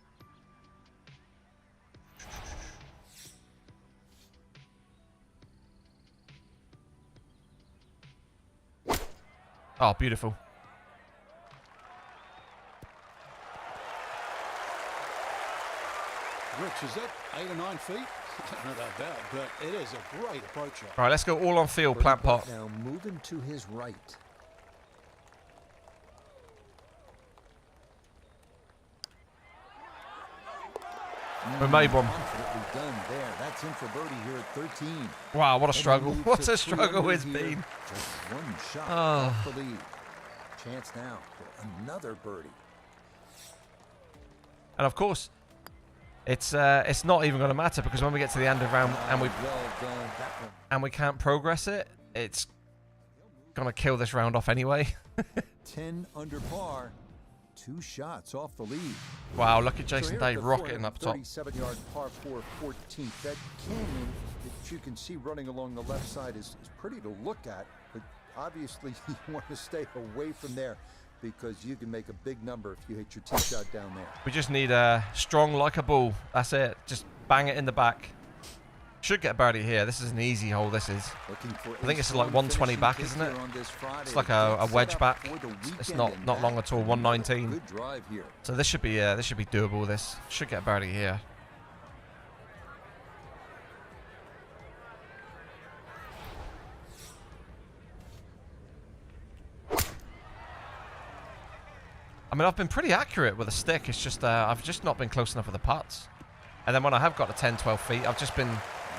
Speaker 1: Oh, beautiful.
Speaker 3: Rich, is that 8 or 9 feet? Not that bad, but it is a great approach shot.
Speaker 1: All right, let's go all on field, plant pot.
Speaker 2: Now moving to his right.
Speaker 1: We made one.
Speaker 2: Confidently done there. That's in for birdie here at 13.
Speaker 1: Wow, what a
Speaker 2: And
Speaker 1: struggle.
Speaker 2: move
Speaker 1: What
Speaker 2: to
Speaker 1: a struggle
Speaker 2: 3
Speaker 1: it's
Speaker 2: under here.
Speaker 1: been.
Speaker 2: Just one shot
Speaker 1: Oh.
Speaker 2: off the lead. Chance now for another birdie.
Speaker 1: And of course, it's not even going to matter because when we get to the end of round and
Speaker 2: Well done. That one.
Speaker 1: we can't progress it, it's going to kill this round off anyway.
Speaker 2: 10 under par. 2 shots off the lead.
Speaker 1: Wow, look at
Speaker 2: So
Speaker 1: Jason
Speaker 2: here
Speaker 1: Day
Speaker 2: at the
Speaker 1: rocketing up top.
Speaker 2: 37-yard par 4 14th. That canyon that you can see running along the left side is pretty to look at, but obviously you want to stay away from there because you can make a big number if you hit your tee shot down there.
Speaker 1: We just need a strong like a bull. That's it. Just bang it in the back. Should get a birdie here. This is an easy hole. This is.
Speaker 2: Looking for
Speaker 1: I think it's like 120 back, isn't it? It's like a wedge back. It's not long at all. 119.
Speaker 2: Good drive here.
Speaker 1: So this should be doable. This should get a birdie here. I mean, I've been pretty accurate with a stick. It's just I've just not been close enough with the putts. And then when I have got to 10, 12 feet, I've just been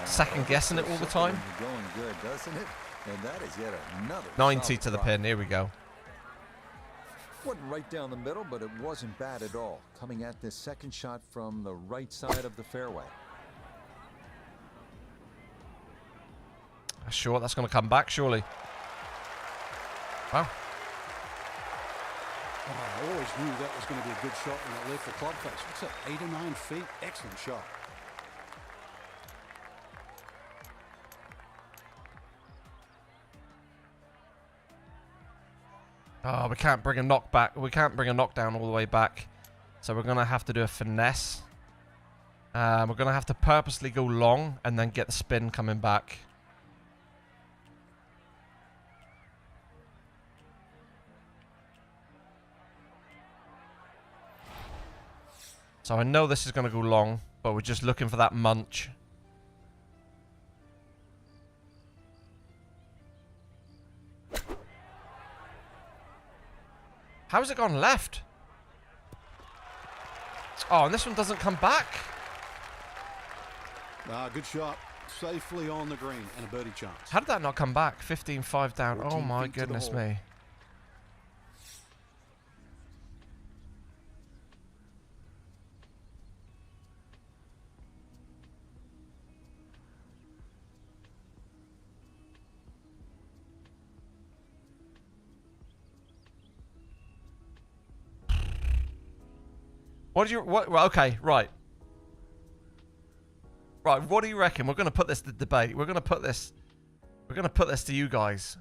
Speaker 1: second guessing it all the time.
Speaker 2: Going good, doesn't it? And that is yet another
Speaker 1: 90
Speaker 2: solid
Speaker 1: to the
Speaker 2: drive.
Speaker 1: pin. Here we go.
Speaker 2: Wasn't right down the middle, but it wasn't bad at all. Coming at this second shot from the right side of the fairway.
Speaker 1: Sure, that's going to come back, surely. Wow.
Speaker 3: Oh, I always knew that was going to be a good shot when it left the club face. What's that, 8 or 9 feet? Excellent shot.
Speaker 1: Oh, we can't bring a knockback. We can't bring a knockdown all the way back. So we're going to have to do a finesse. We're going to have to purposely go long and then get the spin coming back. So I know this is going to go long, but we're just looking for that munch. How has it gone left? Oh, and this one doesn't come back.
Speaker 3: Good shot. safely on the green and a birdie chance.
Speaker 1: How did that not come back? 15-5 down. Oh
Speaker 3: 14
Speaker 1: my
Speaker 3: feet to the
Speaker 1: goodness
Speaker 3: hole.
Speaker 1: me. Well, okay, right. Right, what do you reckon? We're going to put this to debate. We're going to put this to you guys.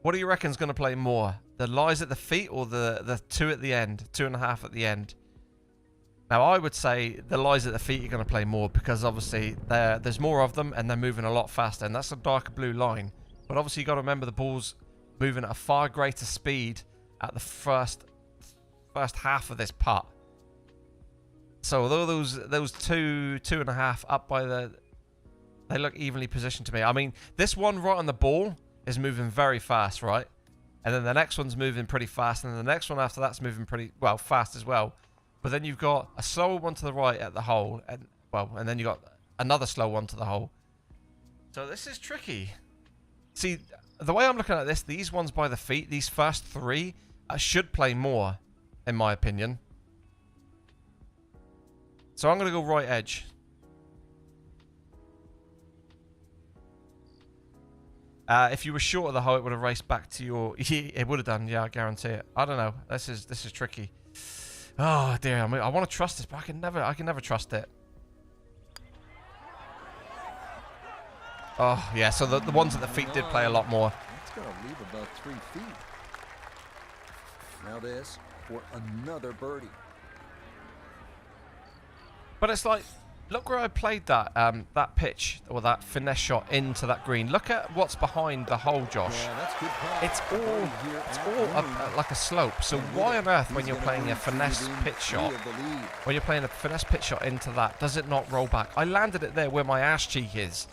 Speaker 1: What do you reckon is going to play more? The lies at the feet or the 2 at the end? 2.5 at the end? Now, I would say the lies at the feet are going to play more because obviously there's more of them and they're moving a lot faster. And that's a darker blue line. But obviously you got to remember the ball's moving at a far greater speed at the first half of this putt. So although those 2.5 up by they look evenly positioned to me. I mean, this one right on the ball is moving very fast, right? And then the next one's moving pretty fast, and then the next one after that's moving pretty well fast as well. But then you've got a slower one to the right at the hole, and then you got another slow one to the hole. So this is tricky. See, the way I'm looking at this, these ones by the feet, these first 3 should play more, in my opinion. So I'm going to go right edge. If you were short of the hole, it would have raced back to your... It would have done, yeah, I guarantee it. I don't know. This is tricky. Oh, dear. I mean, I want to trust this, but I can never trust it. Oh, yeah, so the ones at the feet did play a lot more.
Speaker 2: That's going to leave about 3 feet. Now this for another birdie.
Speaker 1: But it's like, look where I played that that pitch or that finesse shot into that green. Look at what's behind the hole, Josh.
Speaker 2: Yeah, that's good
Speaker 1: It's all like a slope. So why on earth, when you're playing a finesse pitch shot, into that, does it not roll back? I landed it there where my ass cheek is.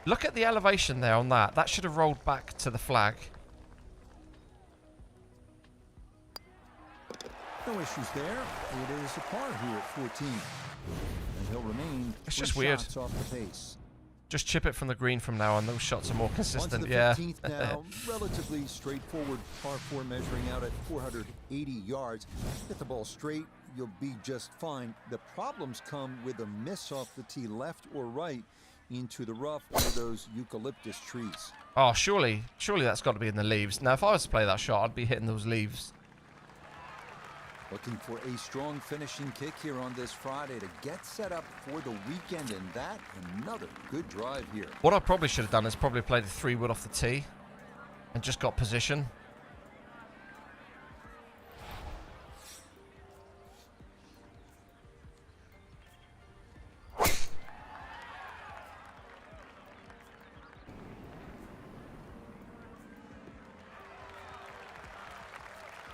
Speaker 1: Look at the elevation there on that. That should have rolled back to the flag.
Speaker 2: No issues there. It is a par here at 14. And he'll remain
Speaker 1: It's
Speaker 2: 3
Speaker 1: just weird.
Speaker 2: shots off the pace.
Speaker 1: Just chip it from the green from now on. Those shots are more consistent.
Speaker 2: On to the
Speaker 1: Yeah.
Speaker 2: 15th now. Relatively straightforward par 4 measuring out at 480 yards. Get the ball straight, you'll be just fine. The problems come with a miss off the tee left or right into the rough under those eucalyptus trees.
Speaker 1: Oh, surely that's got to be in the leaves. Now, if I was to play that shot, I'd be hitting those leaves.
Speaker 2: Looking for a strong finishing kick here on this Friday to get set up for the weekend, and that another good drive here.
Speaker 1: What I probably should have done is probably played a 3-wood off the tee and just got position.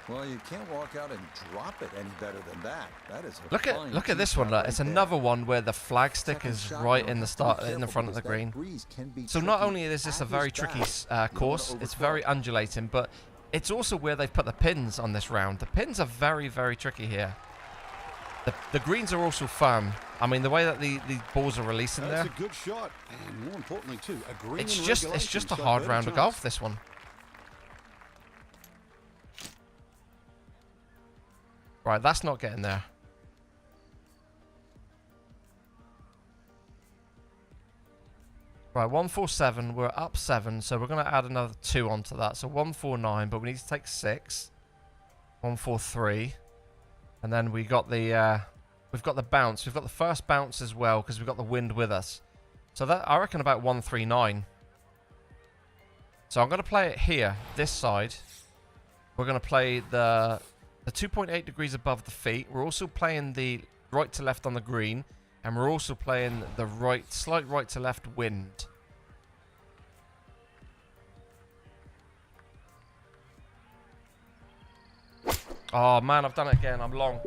Speaker 2: Well, you can't walk out and drop it any better than that. That is a
Speaker 1: Look at this one. Look. It's another one where the flag stick is right in the front of the green. So not only is this a very tricky course, it's very undulating, but it's also where they've put the pins on this round. The pins are very, very tricky here. The greens are also firm. I mean, the way that the balls are releasing there.
Speaker 3: That's a good shot, and more importantly too, a green.
Speaker 1: It's just a hard round of golf, this one. Right, that's not getting there. Right, 147. We're up 7, so we're going to add another 2 onto that. So 149, but we need to take 6. 143, and then we've got the bounce. We've got the first bounce as well because we've got the wind with us. So that I reckon about 139. So I'm going to play it here, this side. We're going to play the 2.8 degrees above the feet. We're also playing the right to left on the green, and we're also playing the slight right to left wind. Oh man, I've done it again. I'm long.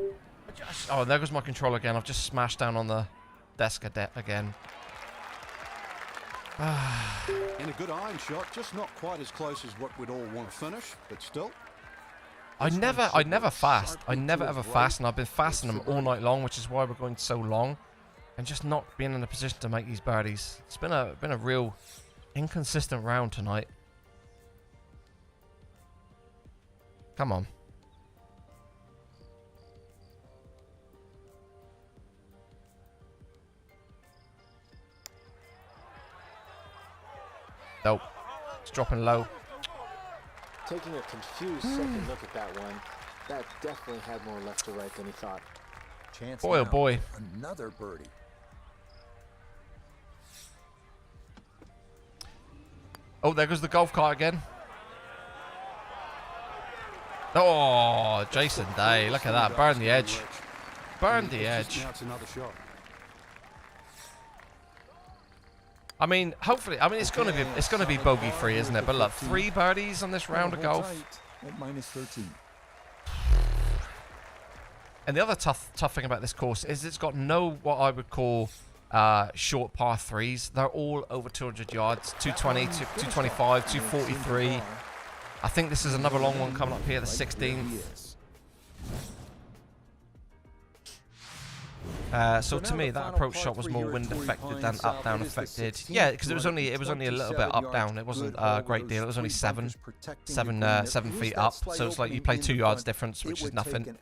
Speaker 1: Oh, there goes my controller again. I've just smashed down on the desk again.
Speaker 3: And a good iron shot, just not quite as close as what we'd all want to finish, but still.
Speaker 1: I never fast. I never ever fast, and I've been fasting them all night long, which is why we're going so long. and just not being in a position to make these birdies. It's been a real inconsistent round tonight. Come on. Nope. It's dropping low.
Speaker 5: Taking a confused second look at that one, that definitely had more left to right than he thought.
Speaker 2: Chance
Speaker 1: Boy, oh
Speaker 2: now
Speaker 1: boy.
Speaker 2: for another birdie.
Speaker 1: Oh, there goes the golf cart again. Oh, Jason Day. Look at that. Burn the edge. Burn the edge.
Speaker 3: Now it's another shot.
Speaker 1: I mean, hopefully, I mean, it's gonna be bogey free, isn't it? But look, 3 birdies on this round of golf.
Speaker 2: At -13.
Speaker 1: And the other tough thing about this course is it's got no what I would call short par 3s. They're all over 200 yards, 220, 225, 243. I think this is another long one coming up here, the 16th. So to me, that approach shot was more wind affected than up down affected. Yeah, because it was only a little bit up down. It wasn't a great deal. It was only 7 feet up. So it's like you play 2 yards difference, which is nothing.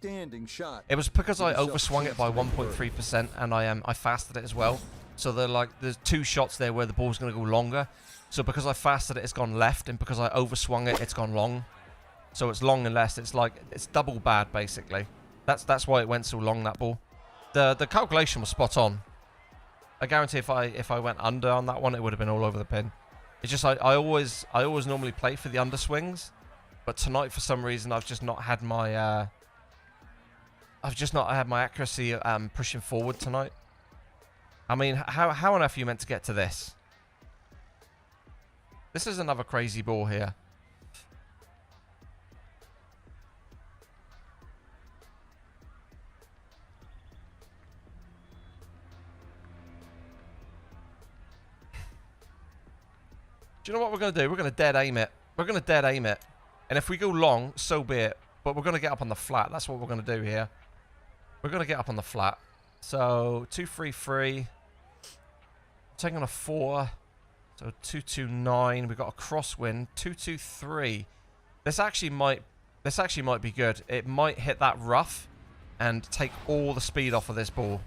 Speaker 1: It was because I overswung it by 1.3%, and I fasted it as well. So there's 2 shots there where the ball's going to go longer. So because I fasted it, it's gone left, and because I overswung it, it's gone long. So it's long and less. It's like it's double bad basically. That's why it went so long, that ball. The calculation was spot on. I guarantee if I went under on that one, it would have been all over the pin. It's just I always normally play for the underswings, but tonight for some reason I've just not had my accuracy pushing forward tonight. I mean, how on earth are you meant to get to this? This is another crazy ball here. Do you know what we're going to do? We're going to dead aim it. We're going to dead aim it. And if we go long, so be it. But we're going to get up on the flat. That's what we're going to do here. We're going to get up on the flat. So, 233. Taking on a 4. So, 229. We've got a crosswind. 223. This actually might be good. It might hit that rough and take all the speed off of this ball.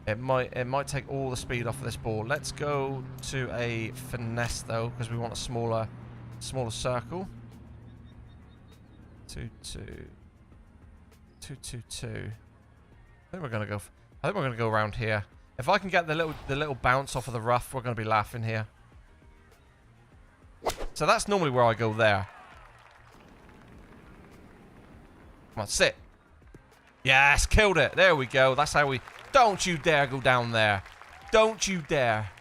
Speaker 1: It might take all the speed off of this ball. Let's go to a finesse though, because we want a smaller circle. 2-2. 2-2-2. I think we're gonna go around here. If I can get the little bounce off of the rough, we're gonna be laughing here. So that's normally where I go there. Come on, sit. Yes, killed it. There we go. That's how we. Don't you dare go down there. Don't you dare.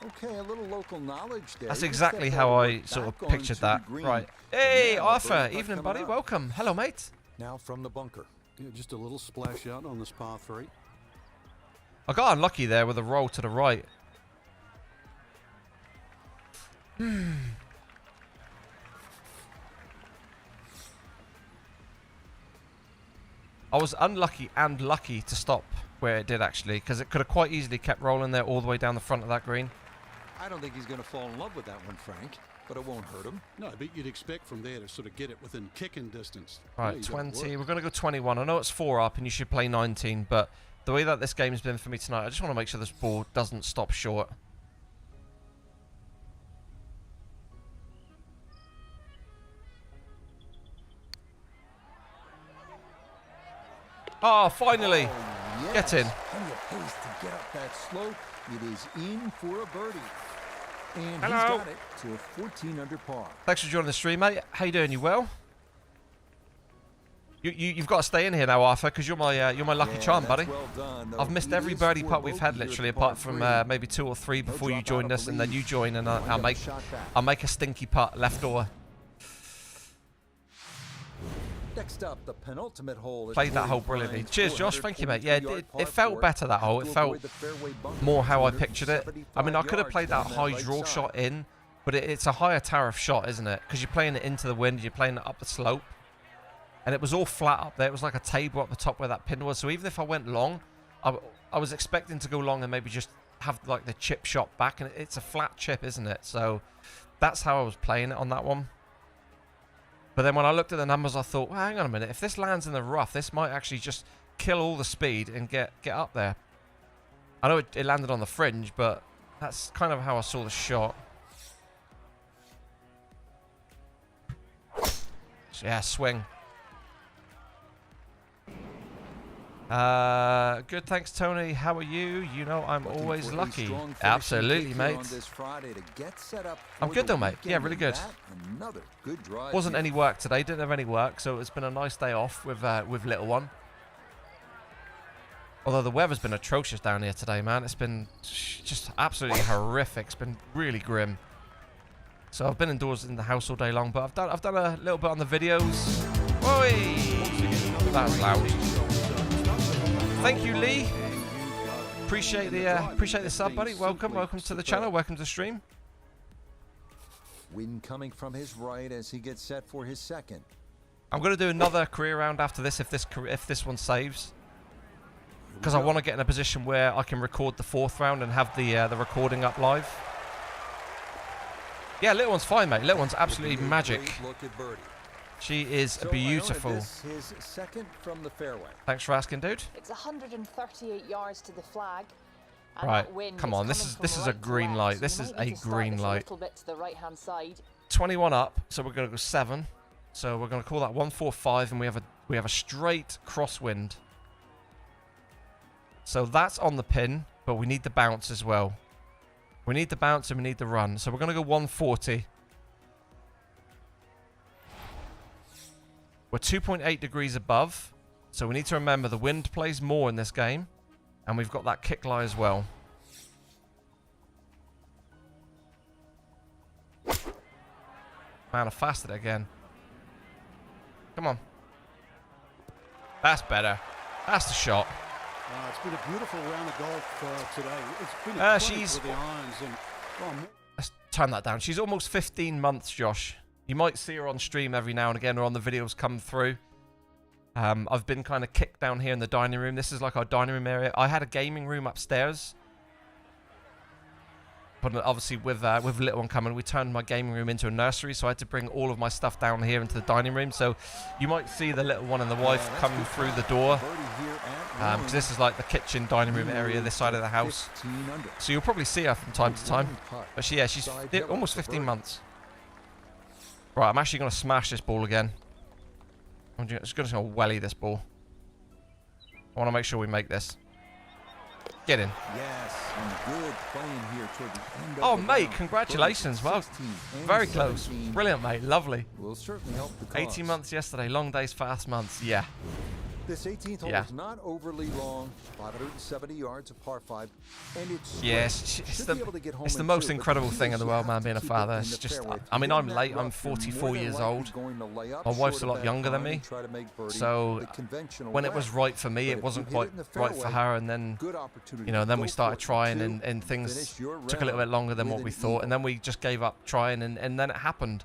Speaker 2: Okay, a little local knowledge there.
Speaker 1: That's exactly how I sort of pictured that. Right. Hey, Arthur. Evening, buddy. Welcome. Hello, mate.
Speaker 2: Now from the bunker.
Speaker 3: Yeah, just a little splash out on this par 3.
Speaker 1: I got unlucky there with a roll to the right. I was unlucky and lucky to stop where it did, actually, because it could have quite easily kept rolling there all the way down the front of that green.
Speaker 2: I don't think he's going to fall in love with that one, Frank, but it won't hurt him.
Speaker 3: No, but you'd expect from there to sort of get it within kicking distance.
Speaker 1: Right, 20. We're going to go 21. I know it's 4 up and you should play 19, but the way that this game has been for me tonight, I just want to make sure this ball doesn't stop short. Oh, finally.
Speaker 2: Oh, yes.
Speaker 1: Get in.
Speaker 2: Plenty of pace to get up that slope. It is in for a birdie. And
Speaker 1: Hello.
Speaker 2: He's got it to a 14 under par.
Speaker 1: Thanks for joining the stream, mate. How you doing? You well? You've got to stay in here now, Arthur, because you're my lucky charm, buddy.
Speaker 2: Well done,
Speaker 1: I've missed every birdie putt we've had, literally, apart from maybe 2 or 3 before you joined us, and then you join, and I'll make a stinky putt left or.
Speaker 2: Next up, the penultimate hole.
Speaker 1: Played that hole brilliantly. Cheers, Josh. Thank you, mate. Yeah, it felt better, that hole. It felt more how I pictured it. I mean, I could have played that high draw shot in, but it's a higher tariff shot, isn't it? Because you're playing it into the wind, you're playing it up the slope. And it was all flat up there. It was like a table up the top where that pin was. So even if I went long, I was expecting to go long and maybe just have like the chip shot back, and it's a flat chip, isn't it? So that's how I was playing it on that one. But then when I looked at the numbers, I thought, well, hang on a minute, if this lands in the rough, this might actually just kill all the speed and get up there. I know it landed on the fringe, but that's kind of how I saw the shot. So yeah, swing. Good, thanks, Tony. How are you? You know I'm always lucky. Absolutely, mate. I'm good though, mate. Yeah, really good. Wasn't any work today. Didn't have any work, so it's been a nice day off with little one. Although the weather's been atrocious down here today, man. It's been just absolutely horrific. It's been really grim. So I've been indoors in the house all day long, but I've done a little bit on the videos. Oi! That was loud. Thank you, Lee. Appreciate the sub, buddy. Welcome to the channel. Welcome to the stream.
Speaker 2: Wind coming from his right as he gets set for his second.
Speaker 1: I'm going to do another career round after this if this one saves, because I want to get in a position where I can record the fourth round and have the recording up live. Yeah, little one's fine, mate. Little one's absolutely magic. She is beautiful.
Speaker 2: His second from the fairway.
Speaker 1: Thanks for asking, dude.
Speaker 6: It's 138 yards to the flag.
Speaker 1: Right, come on. This is a green light. This is a green light. 21 up, so we're going to go 7. So we're going to call that 145, and we have a straight crosswind. So that's on the pin, but we need the bounce as well. We need the bounce and we need the run. So we're going to go 140. We're 2.8 degrees above, so we need to remember the wind plays more in this game, and we've got that kick lie as well. Man, I fasted again. Come on. That's better. That's the shot.
Speaker 3: It's been a beautiful round of golf today. It's been a
Speaker 1: she's
Speaker 3: for the irons. And,
Speaker 1: let's turn that down. She's almost 15 months, Josh. You might see her on stream every now and again, or on the videos come through. I've been kind of kicked down here in the dining room. This is like our dining room area. I had a gaming room upstairs, but obviously with little one coming, we turned my gaming room into a nursery, so I had to bring all of my stuff down here into the dining room. So you might see the little one and the wife coming through the door, because this is like the kitchen dining room area, this side of the house. So you'll probably see her from time to time. But she's almost 15 months. Right, I'm actually going to smash this ball again. I'm just going to welly this ball. I want to make sure we make this. Get in.
Speaker 2: Yes, and good playing here toward the end of
Speaker 1: Oh,
Speaker 2: the
Speaker 1: mate,
Speaker 2: round.
Speaker 1: congratulations. Well, very close. Brilliant, mate. Lovely.
Speaker 2: Will certainly help the cause.
Speaker 1: 18 months yesterday. Long days, fast months. Yeah.
Speaker 2: This 18th hole
Speaker 1: Yeah.
Speaker 2: is not overly long, 570 yards of par 5, and it's
Speaker 1: Yes, it's the most incredible thing in the world, man, being a father. It's just, I mean, I'm late. I'm 44 years old. My wife's a lot younger than me. So when it was right for me, it wasn't quite right for her. And then, you know, then we started trying, and things took a little bit longer than what we thought. And then we just gave up trying, and then it happened.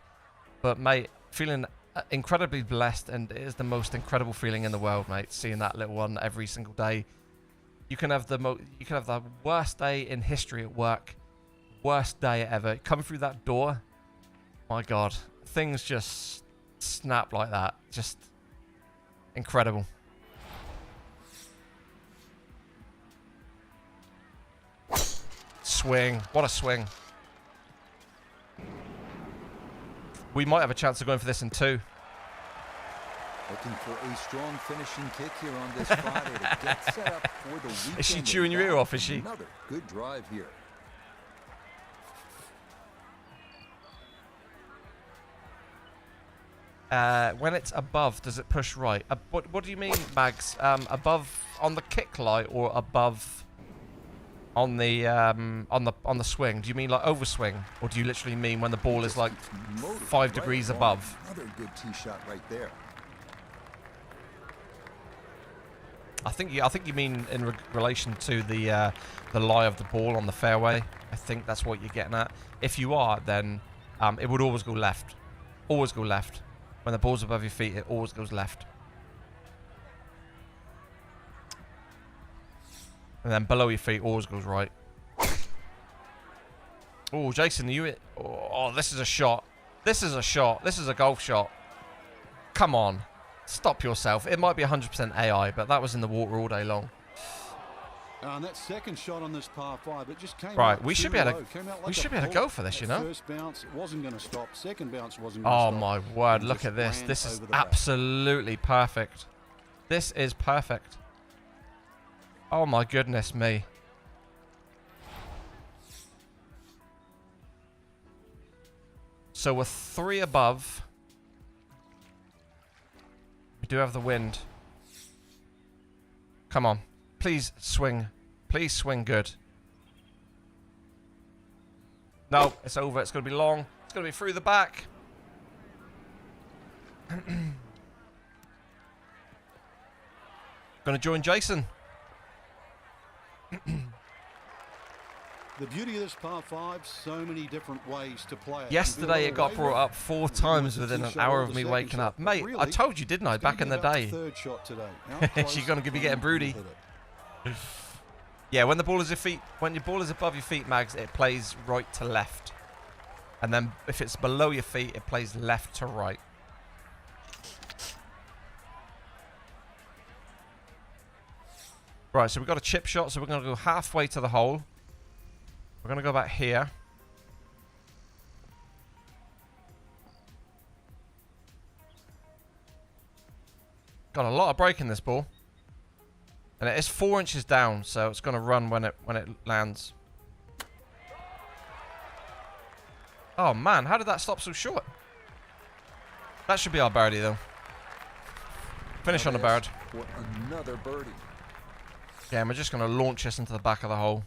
Speaker 1: But, mate, feeling incredibly blessed, and it is the most incredible feeling in the world, mate, seeing that little one every single day. You can have the worst day in history at work, worst day ever. Come through that door, my God, things just snap like that. Just incredible. Swing, what a swing. We might have a chance of going for this in 2.
Speaker 2: Looking for a strong finishing kick here on this Friday to get set up for the weekend.
Speaker 1: Is she chewing your ear off, is she?
Speaker 2: Another good drive here.
Speaker 1: When it's above, does it push right? What do you mean, Mags? Above on the kick lie or above on the swing? Do you mean like overswing, or do you literally mean when the ball is like 5 degrees above?
Speaker 2: Another good tee shot right there.
Speaker 1: I think you mean in relation to the lie of the ball on the fairway. I think that's what you're getting at. If you are, then it would always go left. Always go left. When the ball's above your feet, it always goes left. And then below your feet always goes right. Oh, Jason, oh, this is a shot. This is a shot. This is a golf shot. Come on. Stop yourself. It might be 100% AI, but that was in the water all day long.
Speaker 3: And that second shot on this par 5, it just came
Speaker 1: Right,
Speaker 3: out
Speaker 1: we should be able to go for this, you know.
Speaker 3: First bounce, it wasn't going to stop. Second bounce wasn't
Speaker 1: Oh
Speaker 3: going to stop.
Speaker 1: my word,
Speaker 3: And
Speaker 1: look
Speaker 3: just
Speaker 1: at this.
Speaker 3: ran
Speaker 1: This is
Speaker 3: over the back.
Speaker 1: absolutely perfect. This is perfect. Oh my goodness me. So we're 3 above. We do have the wind. Come on. Please swing. Please swing good. No, it's over. It's going to be long. It's going to be through the back. Going to join Jason.
Speaker 3: The beauty of this par 5, so many different ways to play it.
Speaker 1: Yesterday it got brought up 4 times within an hour of me waking up. Mate, I told you, didn't I, back in the day?
Speaker 3: Third shot today.
Speaker 1: You're going to be getting broody. Yeah, when the ball is when your ball is above your feet, Mags, it plays right to left. And then if it's below your feet, it plays left to right. Right, so we've got a chip shot, so we're going to go halfway to the hole. We're going to go back here. Got a lot of break in this ball. And it is 4 inches down, so it's going to run when it lands. Oh man, how did that stop so short? That should be our birdie though. Finish on the bird.
Speaker 2: For another birdie.
Speaker 1: Yeah, and we're just going to launch this into the back of the hole.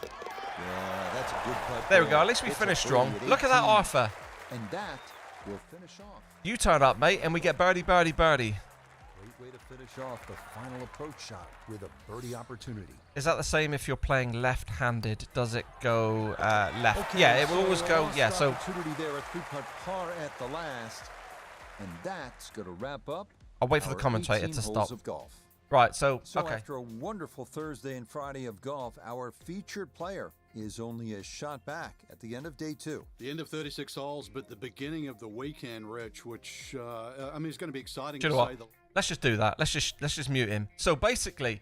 Speaker 2: Yeah, that's a good putt.
Speaker 1: There we go. At least we
Speaker 2: It's a
Speaker 1: finished strong.
Speaker 2: birdie at
Speaker 1: Look at that
Speaker 2: 18.
Speaker 1: Arthur.
Speaker 2: And that will finish off.
Speaker 1: You turn up, mate, and we get birdie, birdie, birdie.
Speaker 4: Great way to finish off the final approach shot with a birdie opportunity.
Speaker 1: Is that the same if you're playing left-handed? Does it go left?
Speaker 2: Okay,
Speaker 1: Yeah, it will
Speaker 2: so
Speaker 1: always
Speaker 2: a
Speaker 1: go.
Speaker 2: lost
Speaker 1: Yeah, so
Speaker 2: opportunity there, a 3-putt par at the last, and that's going to wrap up.
Speaker 1: I'll wait for the
Speaker 2: our
Speaker 1: commentator
Speaker 2: 18
Speaker 1: to
Speaker 2: holes
Speaker 1: stop.
Speaker 2: of golf.
Speaker 1: Right, so
Speaker 2: So
Speaker 1: okay.
Speaker 2: after a wonderful Thursday and Friday of golf, our featured player is only a shot back at the end of day 2.
Speaker 3: The end of 36 holes, but the beginning of the weekend, Rich, which, I mean, it's going to be exciting
Speaker 1: Do you
Speaker 3: to
Speaker 1: know
Speaker 3: say
Speaker 1: what? Let's just do that. Let's just mute him. So basically,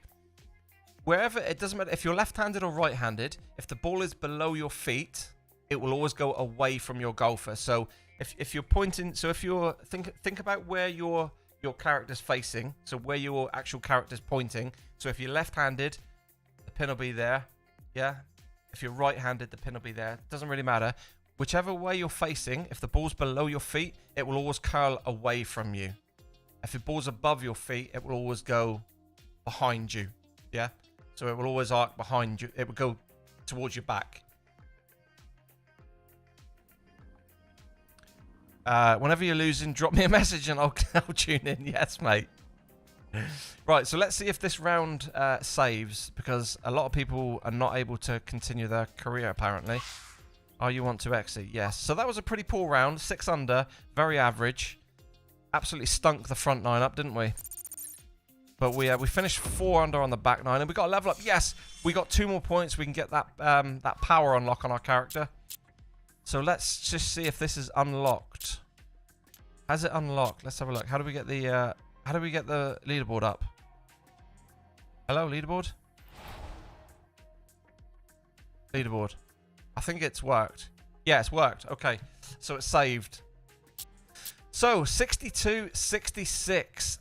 Speaker 1: wherever, it doesn't matter if you're left-handed or right-handed, if the ball is below your feet, it will always go away from your golfer. So if you're pointing, so if you're think about where your character's facing, so where your actual character's pointing. So if you're left-handed, the pin will be there. Yeah. If you're right-handed, the pin will be there. Doesn't really matter. Whichever way you're facing, if the ball's below your feet, it will always curl away from you. If the ball's above your feet, it will always go behind you. Yeah? So it will always arc behind you. It will go towards your back. Whenever you're losing, drop me a message and I'll tune in. Yes, mate. Right, so let's see if this round saves, because a lot of people are not able to continue their career, apparently. Oh, you want to exit? Yes. So that was a pretty poor round. 6 under. Very average. Absolutely stunk the front 9 up, didn't we? But we finished 4 under on the back 9, and we got a level up. Yes, we got 2 more points. We can get that that power unlock on our character. So let's just see if this is unlocked. Has it unlocked? Let's have a look. How do we get the leaderboard up? Hello, leaderboard? Leaderboard. I think it's worked. Yeah, it's worked. Okay. So it's saved. So 62-66.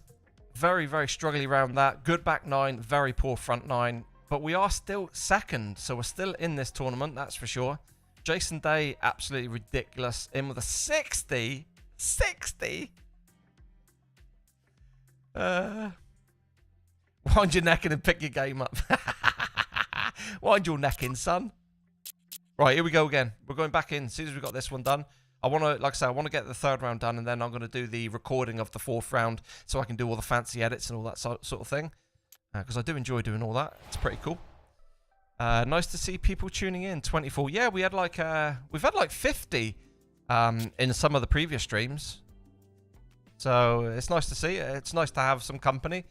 Speaker 1: Very, very struggling around that. Good back 9, very poor front 9. But we are still second, so we're still in this tournament, that's for sure. Jason Day, absolutely ridiculous. In with a 60. 60? Wind your neck in and pick your game up. Wind your neck in, son. Right, here we go again. We're going back in as soon as we've got this one done. I want to, like I said, I want to get the 3rd round done, and then I'm going to do the recording of the 4th round so I can do all the fancy edits and all that sort of thing. Because I do enjoy doing all that. It's pretty cool. Nice to see people tuning in. 24. Yeah, we had like we've had like 50 in some of the previous streams. So it's nice to see. It's nice to have some company.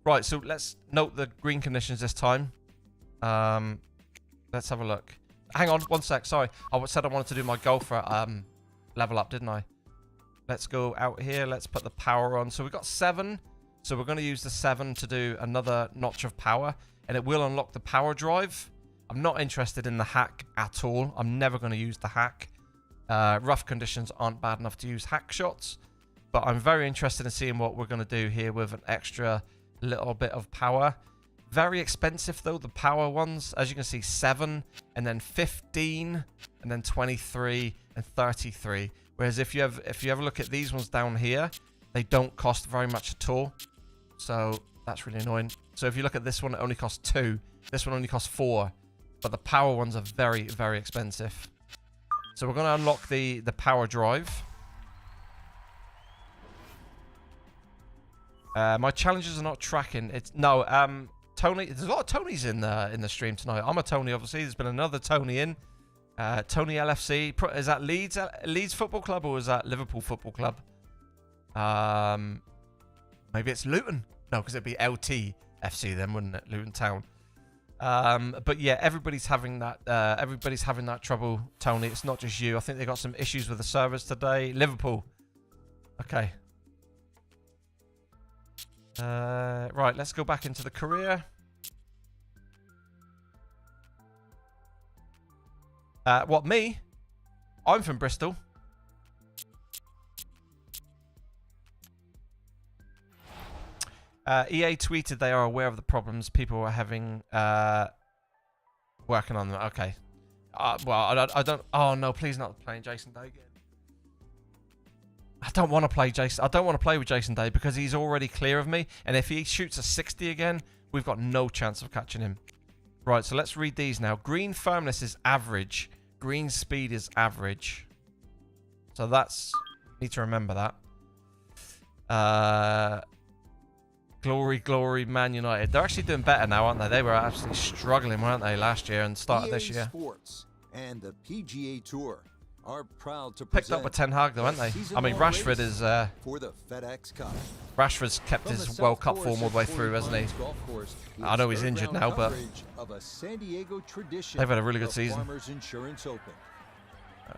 Speaker 1: Right, so let's note the green conditions this time. Let's have a look. Hang on, one sec. Sorry, I said I wanted to do my golfer level up, didn't I? Let's go out here. Let's put the power on. So we've got 7. So we're going to use the 7 to do another notch of power, and it will unlock the power drive. I'm not interested in the hack at all. I'm never going to use the hack. Rough conditions aren't bad enough to use hack shots, but I'm very interested in seeing what we're going to do here with an extra little bit of power. Very expensive though, the power ones. As you can see, 7 and then 15 and then 23 and 33. Whereas if you ever look at these ones down here, they don't cost very much at all. So that's really annoying. So if you look at this one, it only costs 2. This one only costs 4. But the power ones are very, very expensive. So we're going to unlock the power drive. My challenges are not tracking. Tony, there's a lot of Tonys in the stream tonight. I'm a Tony, obviously. There's been another Tony in. Tony LFC. Is that Leeds Football Club or is that Liverpool Football Club? Maybe it's Luton. No, because it'd be LT FC then, wouldn't it? Luton Town. But yeah, everybody's having that trouble, Tony. It's not just you. I think they got some issues with the servers today. Liverpool. Okay. Right, let's go back into the career. What, me? I'm from Bristol. EA tweeted they are aware of the problems people are having working on them. Okay. Well, I don't... Oh, no, please not playing Jason Day again. I don't want to play Jason. I don't want to play with Jason Day because he's already clear of me. And if he shoots a 60 again, we've got no chance of catching him. Right, so let's read these now. Green firmness is average. Green speed is average. So that's... Need to remember that. Glory, glory, Man United. They're actually doing better now, aren't they? They were absolutely struggling, weren't they, last year and started this year.
Speaker 2: Sports and the PGA Tour are proud to
Speaker 1: picked up with Ten Hag, though, aren't they? I mean, Rashford is...
Speaker 2: for the FedEx Cup.
Speaker 1: Rashford's kept his World Cup form all the way through, hasn't he? I know he's injured now, but they've had a really good season.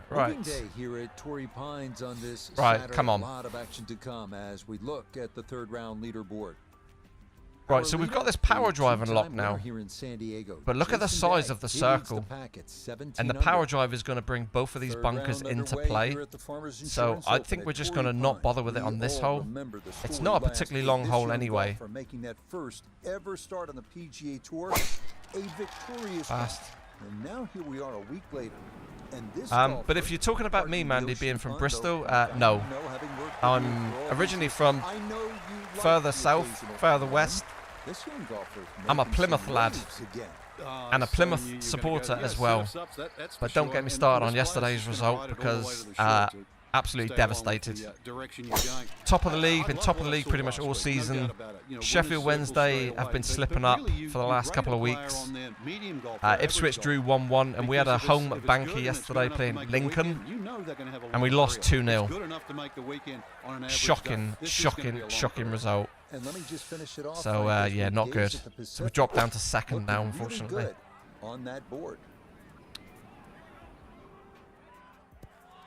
Speaker 1: Right.
Speaker 2: Day here at Torrey Pines on this
Speaker 1: right,
Speaker 2: Saturday.
Speaker 1: come on.
Speaker 2: A lot of action to come as we look at the third round leaderboard.
Speaker 1: Right, so we've got this power drive unlocked now.
Speaker 2: Here in San Diego.
Speaker 1: But look at the size of the circle. And the power drive is going to bring both of these bunkers into play. So I think we're just going to not bother with it on this hole. It's not a particularly long hole anyway.
Speaker 2: For making that first ever start on the PGA Tour, a victorious
Speaker 1: fast.
Speaker 2: And now here we are a week later.
Speaker 1: But if you're talking about me, Mandy, being from Bristol, no. I'm originally from further south, further west. I'm a Plymouth lad and a Plymouth supporter as well. But don't get me started on yesterday's result because absolutely devastated. Top of the league, been top of the league pretty much all season. Sheffield Wednesday have been slipping up for the last couple of weeks. Ipswich drew 1-1 and we had a home banker yesterday playing Lincoln and we lost 2-0. Shocking result. So yeah, not good. So we dropped down to second now, unfortunately.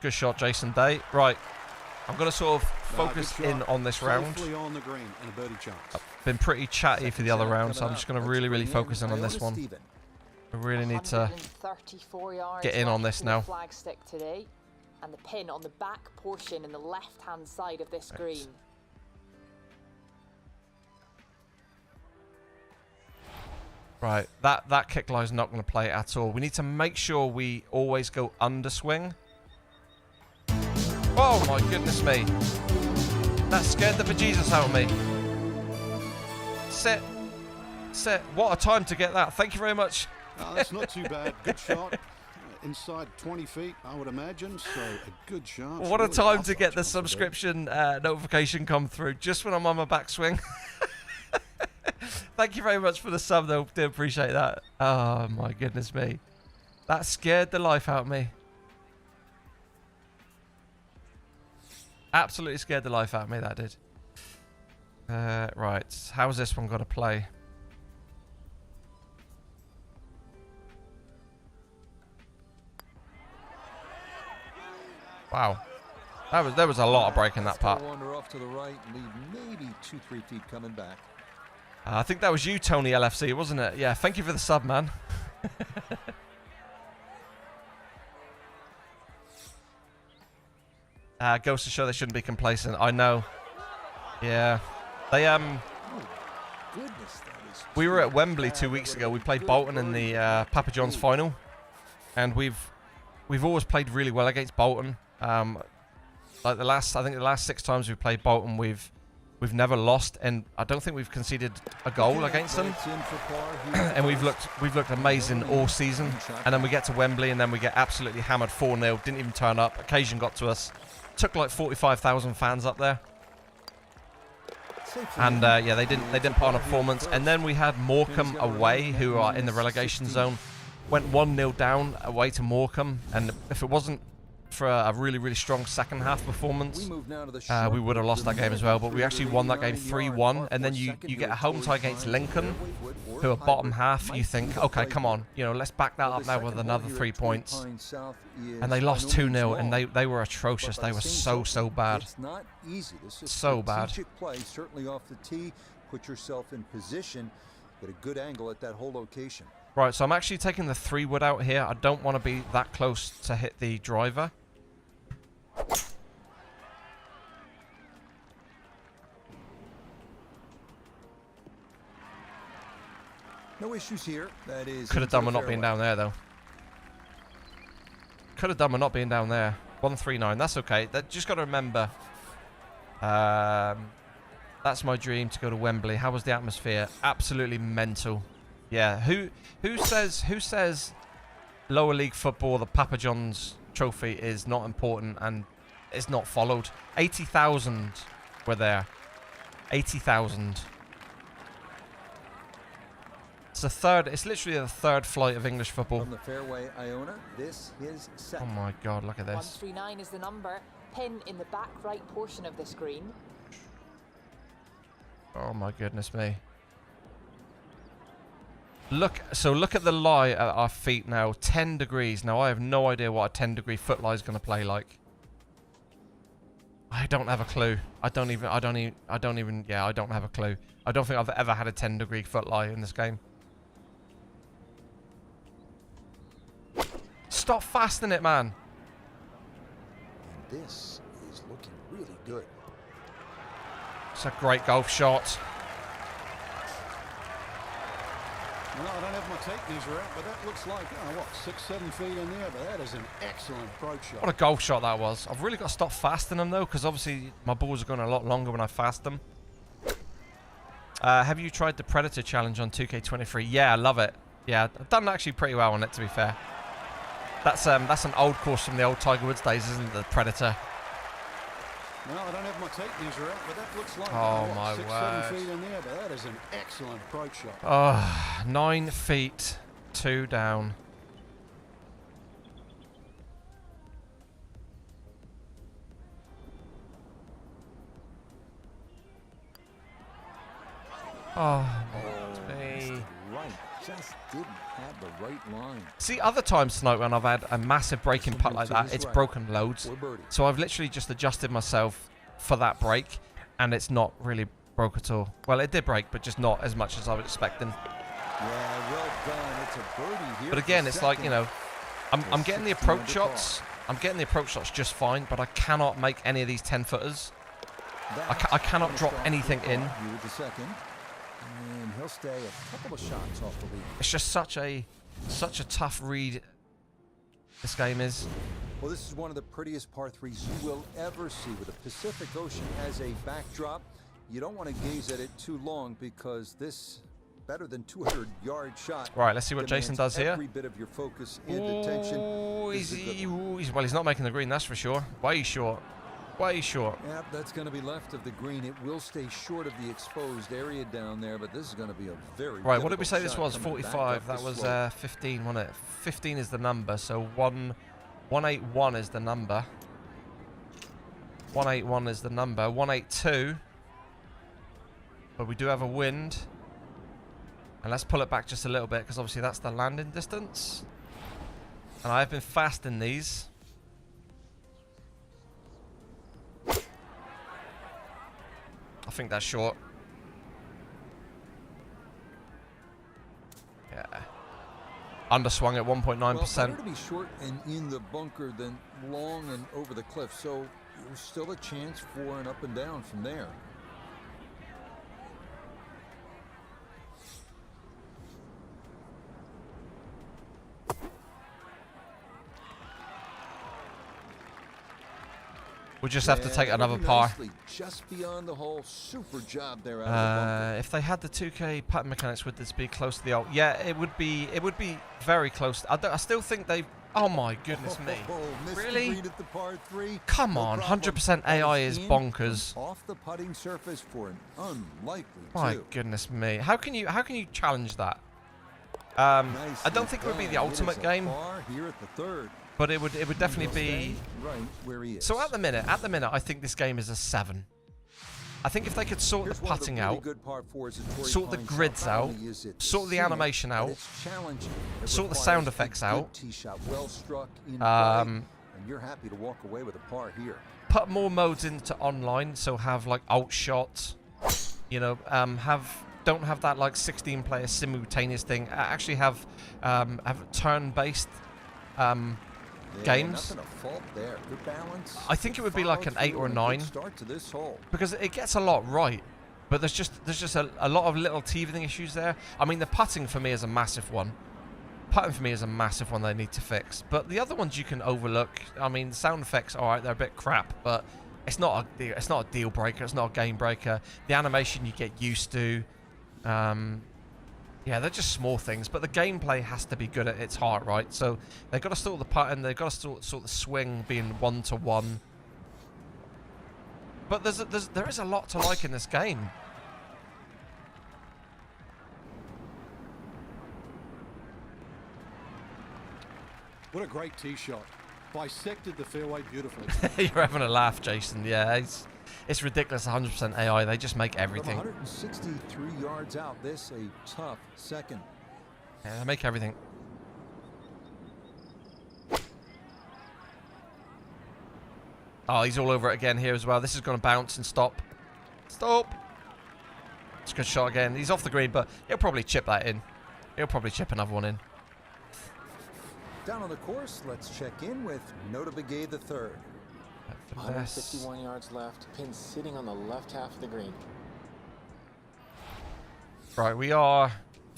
Speaker 1: Good shot, Jason Day. Right, I'm going to sort of focus in on this round. I've been pretty chatty for the other round, so I'm just going to really focus in on this one. I really need to get in on this now.
Speaker 6: Flagstick today, and the pin on the back portion in the left-hand side of this green.
Speaker 1: Right, that kick line is not going to play at all. We need to make sure we always go underswing. Oh my goodness me. That scared the bejesus out of me. Set. What a time to get that. Thank you very much.
Speaker 3: That's not too bad. Good shot. Inside 20 feet, I would imagine. So a good shot.
Speaker 1: What a time to get the subscription notification come through just when I'm on my backswing. Thank you very much for the sub, though. Do appreciate that. Oh my goodness me. That scared the life out of me. Absolutely scared the life out of me, that did. Right. How's this one got to play? Wow. There was a lot of break in that part.
Speaker 2: Off to the right, lead maybe 2-3 feet coming back.
Speaker 1: I think that was you, Tony LFC, wasn't it? Yeah, thank you for the sub, man. Goes to show they shouldn't be complacent. I know. Yeah. They
Speaker 2: Goodness, that is
Speaker 1: we were at Wembley 2 weeks ago. We played Bolton in the Papa John's final, and we've always played really well against Bolton. Like I think the last 6 times we've played Bolton, we've never lost, and I don't think we've conceded a goal against them. And we've looked amazing all season. And then we get to Wembley, and then we get absolutely hammered 4-0. Didn't even turn up. Occasion got to us. Took like 45,000 fans up there. And yeah, they didn't put on a performance. And then we had Morecambe away, who are in the relegation zone. Went 1-0 down away to Morecambe, and if it wasn't for a really, really strong second half performance, we would have lost that game as well. But we actually won that game 3-1, and then you get a home tie against Lincoln, who are bottom half. You think, okay, come on, you know, let's back that up now with another 3 points. And they lost 2-0, and they were atrocious. They were so bad. So bad.
Speaker 2: Certainly off the tee, put yourself in position, get a good angle at that whole location.
Speaker 1: Right, so I'm actually taking the 3-wood out here. I don't want to be that close to hit the driver.
Speaker 2: No issues here. That is.
Speaker 1: Could have done with not being down there, though. Could have done with not being down there. 139. That's okay. Just got to remember. That's my dream, to go to Wembley. How was the atmosphere? Absolutely mental. Yeah. Who says lower league football, the Papa John's trophy, is not important and is not followed? 80,000 were there. 80,000. It's literally the third flight of English football.
Speaker 2: From the fairway, Iona, this is second.
Speaker 1: Oh my God, look at this.
Speaker 6: 139 is the number. Pin in the back right portion of this green.
Speaker 1: Oh my goodness me. Look at the lie at our feet now. 10 degrees. Now I have no idea what a 10-degree foot lie is going to play like. I don't have a clue. I don't have a clue. I don't think I've ever had a 10-degree foot lie in this game. Stop fasting it, man.
Speaker 2: And this is looking really good.
Speaker 1: It's a great golf shot.
Speaker 3: Well, I don't have my tape measure out, but that looks like, 6-7 feet in there, but that is an excellent approach shot.
Speaker 1: What a golf shot that was. I've really got to stop fasting them, though, because obviously my balls are going a lot longer when I fast them. Have you tried the Predator challenge on 2K23? Yeah, I love it. Yeah, I've done actually pretty well on it, to be fair. That's an old course from the old Tiger Woods days, isn't it, the Predator?
Speaker 3: No, I don't have my tape measure out, but that looks like, 6-7 feet in there, but that is an excellent approach shot.
Speaker 1: Oh, 9 feet, 2 down. Oh, me.
Speaker 2: Right, just didn't have the right line.
Speaker 1: See, other times tonight when I've had a massive breaking putt like that, it's broken loads. So I've literally just adjusted myself for that break, and it's not really broke at all. Well, it did break, but just not as much as I was expecting.
Speaker 2: Yeah, well done. It's a birdie here.
Speaker 1: But again, it's like, you know, I'm getting the approach shots. I'm getting the approach shots just fine, but I cannot make any of these 10-footers. I cannot drop anything in.
Speaker 2: And he'll stay a couple of shots off the lead.
Speaker 1: It's just such a tough read. This game is.
Speaker 2: Well, this is one of the prettiest par threes you will ever see, with the Pacific Ocean as a backdrop. You don't want to gaze at it too long, because this better than 200-yard shot.
Speaker 1: Right, let's see what Jason does here.
Speaker 2: Every bit of your focus and attention.
Speaker 1: He's not making the green, that's for sure. Way short. Way short.
Speaker 2: Yep, that's going to be left of the green. It will stay short of the exposed area down there, but this is going to be a very
Speaker 1: right. What did we say this was? 45. That was 15, wasn't it? 15 is the number. So 181 is the number. 181 is the number. 182. But we do have a wind. And let's pull it back just a little bit, because obviously that's the landing distance. And I've been fast in these. I think that's short. Yeah. Underswung at 1.9%.
Speaker 2: Well, better to be short and in the bunker than long and over the cliff, so there's still a chance for an up and down from there.
Speaker 1: We'll just have to take
Speaker 2: Yeah,
Speaker 1: another
Speaker 2: very
Speaker 1: par.
Speaker 2: nicely, just beyond the hole. Super job there out of the bunker.
Speaker 1: If they had the 2K pattern mechanics, would this be close to the old? Yeah, it would be. It would be very close. I still think they. Oh my goodness me!
Speaker 2: Missed the
Speaker 1: Really?
Speaker 2: green at the par 3.
Speaker 1: Come
Speaker 2: No
Speaker 1: on,
Speaker 2: problem.
Speaker 1: 100% AI is
Speaker 2: In
Speaker 1: bonkers.
Speaker 2: from off the putting surface for an unlikely
Speaker 1: My
Speaker 2: two.
Speaker 1: goodness me! How can you challenge that? I don't think it would be the
Speaker 2: Nicely
Speaker 1: ultimate
Speaker 2: done. It is a
Speaker 1: game,
Speaker 2: par here at the third.
Speaker 1: but it would definitely
Speaker 2: He'll
Speaker 1: be.
Speaker 2: stay right where he is.
Speaker 1: So at the minute, I think this game is a 7. I think if they could sort
Speaker 2: Here's
Speaker 1: the
Speaker 2: one of
Speaker 1: putting
Speaker 2: really
Speaker 1: out,
Speaker 2: good par fours at Torrey
Speaker 1: sort the
Speaker 2: Pines.
Speaker 1: grids
Speaker 2: Not
Speaker 1: out,
Speaker 2: only is it
Speaker 1: sort the
Speaker 2: scenic,
Speaker 1: animation
Speaker 2: but
Speaker 1: out,
Speaker 2: it's challenging. It
Speaker 1: sort the
Speaker 2: requires
Speaker 1: sound
Speaker 2: a
Speaker 1: effects
Speaker 2: good
Speaker 1: out.
Speaker 2: tee shot, well struck in play, and you're happy to walk away with a par here.
Speaker 1: put more modes into online, so have like alt shots, you know, don't have that like 16 player simultaneous thing. Actually have turn-based games.
Speaker 2: Nothing to fault there. Good balance.
Speaker 1: I think it would be like an 8 or a 9
Speaker 2: start to this hole.
Speaker 1: because it gets a lot right, but there's just a lot of little teething issues there. I mean, the putting for me is a massive one. Putting for me is a massive one they need to fix. But the other ones you can overlook. I mean, the sound effects, all right, they're a bit crap, but it's not a deal breaker. It's not a game breaker. The animation you get used to. Yeah, they're just small things, but the gameplay has to be good at its heart, right? So they've got to sort the pattern, they've got to sort the swing being 1-to-1. But there is a lot to like in this game.
Speaker 3: What a great tee shot. Bisected the fairway beautifully.
Speaker 1: You're having a laugh, Jason. Yeah, it's ridiculous. 100% AI. They just make everything.
Speaker 2: From 163 yards out, this a tough second.
Speaker 1: Yeah, they make everything. Oh, he's all over it again here as well. This is going to bounce and stop. Stop. It's a good shot again. He's off the green, but he'll probably chip that in. He'll probably chip another one in.
Speaker 2: Down on the course, let's check in with Nota Begay the third.
Speaker 5: 151 yards left. Pin sitting on the left half of the green.
Speaker 1: Right, we are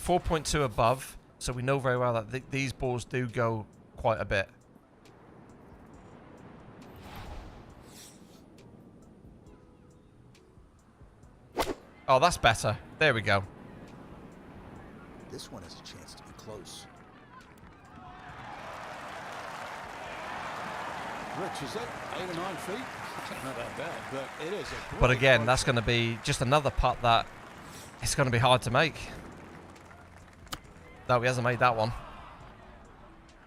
Speaker 1: 4.2 above, so we know very well that these balls do go quite a bit. Oh, that's better. There we go.
Speaker 2: This one has a chance to be close.
Speaker 3: Rich, is that 8 or 9 feet? Not that bad, but it is a great
Speaker 1: But again,
Speaker 3: approach.
Speaker 1: that's going to be just another putt that it's going to be hard to make. No, he hasn't made that one.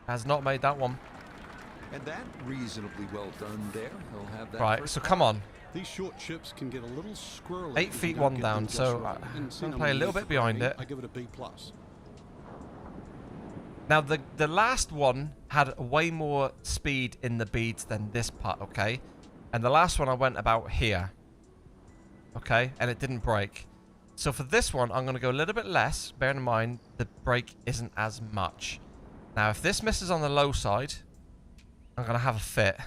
Speaker 1: Has not made that one.
Speaker 2: And that reasonably well done there. He'll have that.
Speaker 1: Right,
Speaker 2: first
Speaker 1: so come on.
Speaker 3: These short chips can get a little squirrely.
Speaker 1: 8
Speaker 3: if you
Speaker 1: feet
Speaker 3: don't
Speaker 1: 1
Speaker 3: get
Speaker 1: down,
Speaker 3: them just
Speaker 1: so
Speaker 3: right.
Speaker 1: I'm
Speaker 3: And
Speaker 1: gonna
Speaker 3: see
Speaker 1: play a
Speaker 3: them
Speaker 1: little bit
Speaker 3: underneath
Speaker 1: behind
Speaker 3: the
Speaker 1: it.
Speaker 3: green, I give it a B+.
Speaker 1: Now, the last one had way more speed in the beads than this putt, okay? And the last one I went about here, okay? And it didn't break. So for this one, I'm going to go a little bit less. Bear in mind, the break isn't as much. Now, if this misses on the low side, I'm going to have a fit.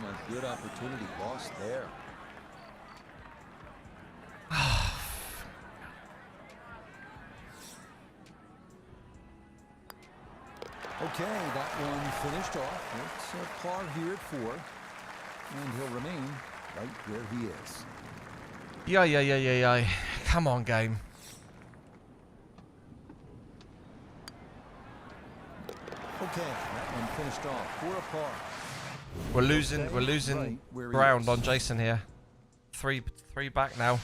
Speaker 2: A good opportunity lost there. Okay, that one finished off. It's a par here at 4. And he'll remain right where he is.
Speaker 1: Yeah. Come on, game.
Speaker 2: Okay, that one finished off for a par.
Speaker 1: We're losing ground on Jason here. Three back now.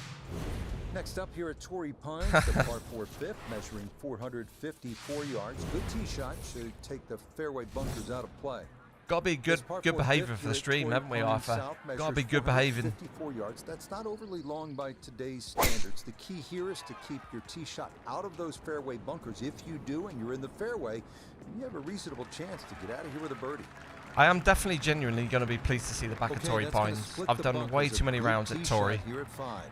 Speaker 2: Next up here at Torrey Pines, the par 4 fifth, measuring 454 yards. Good tee shot should take the fairway bunkers out of play.
Speaker 1: Got to be good behaviour for the stream, haven't we, Arthur? Got to be good behaving.
Speaker 2: 54 yards. That's not overly long by today's standards. The key here is to keep your tee shot out of those fairway bunkers. If you do and you're in the fairway, you have a reasonable chance to get out of here with a birdie.
Speaker 1: I am definitely genuinely going to be pleased to see the back of Torrey Pines. I've done way too many rounds at Torrey.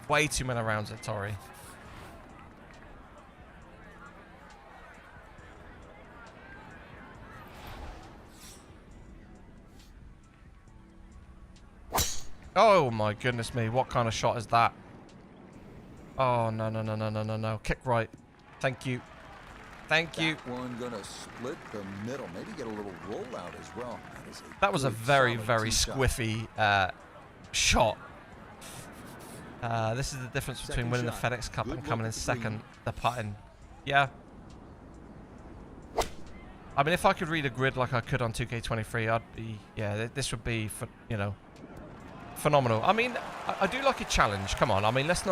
Speaker 1: Way too many rounds at Torrey. Oh my goodness me, what kind of shot is that? Oh, no, no, no, no, no, no, no. Kick right. Thank you. Thank you.
Speaker 2: That one gonna split the middle. Maybe get a little rollout as well.
Speaker 1: That was a very, very squiffy shot. This is the difference between winning the FedEx Cup and coming in second. The putting. Yeah. I mean, if I could read a grid like I could on 2K23, I'd be... Yeah, this would be, you know... phenomenal. I mean, I do like a challenge. Come on. I mean, let's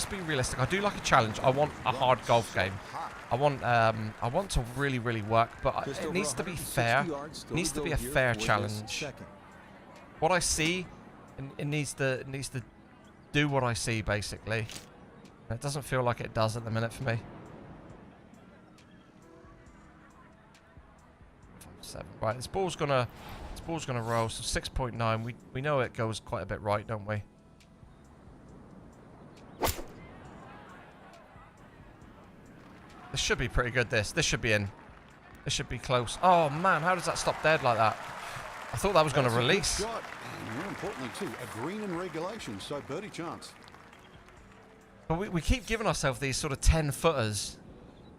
Speaker 1: be realistic. I do like a challenge. I want a hard golf game. I want to really, really work, but it needs to be fair. It needs to be a fair challenge. What I see, it needs to do what I see, basically. It doesn't feel like it does at the minute for me. 7. Right, this ball's gonna roll. So 6.9. We know it goes quite a bit right, don't we? This should be pretty good. This should be in. This should be close. Oh man, how does that stop dead like that? I thought that was going to release.
Speaker 3: Shot. And more importantly too, a green in regulation, so birdie chance.
Speaker 1: But we keep giving ourselves these sort of 10 footers,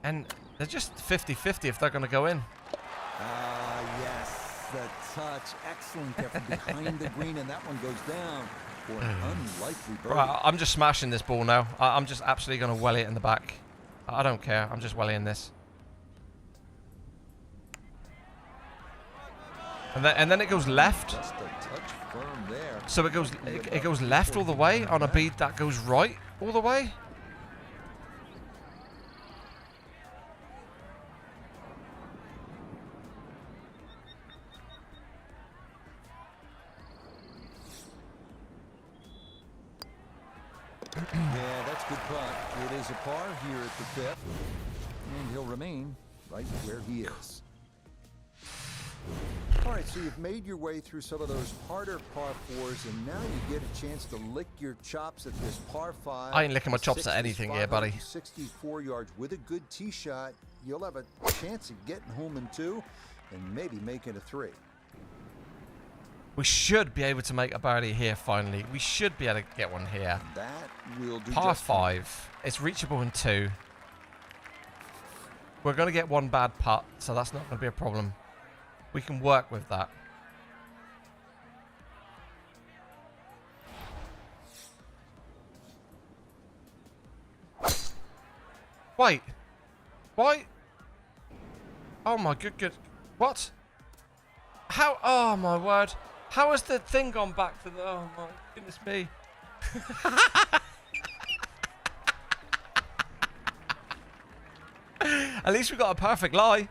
Speaker 1: and they're just 50-50 if they're going to go in.
Speaker 2: Yes, the touch, excellent there from behind the green, and that one goes down for an unlikely birdie.
Speaker 1: Right, I'm just smashing this ball now. I'm just absolutely going to welly it in the back. I don't care. I'm just wellying this. And then it goes left.
Speaker 2: Just a touch firm there.
Speaker 1: So it goes left all the way on a bead that goes right all the way.
Speaker 2: Yeah, that's good putt. It is a par here at the 5th, and he'll remain right where he is. All right, so you've made your way through some of those harder par 4s, and now you get a chance to lick your chops at this par 5.
Speaker 1: I ain't licking my chops at anything here, buddy.
Speaker 2: 64 yards with a good tee shot. You'll have a chance of getting home in 2 and maybe making a 3.
Speaker 1: We should be able to make a birdie here finally. We should be able to get one here.
Speaker 2: That will do.
Speaker 1: Par 5. It's reachable in 2. We're going to get one bad putt, so that's not going to be a problem. We can work with that. Wait. Why? Oh my good. What? How? Oh my word. How has the thing gone back to the... Oh my goodness me. At least we got a perfect lie.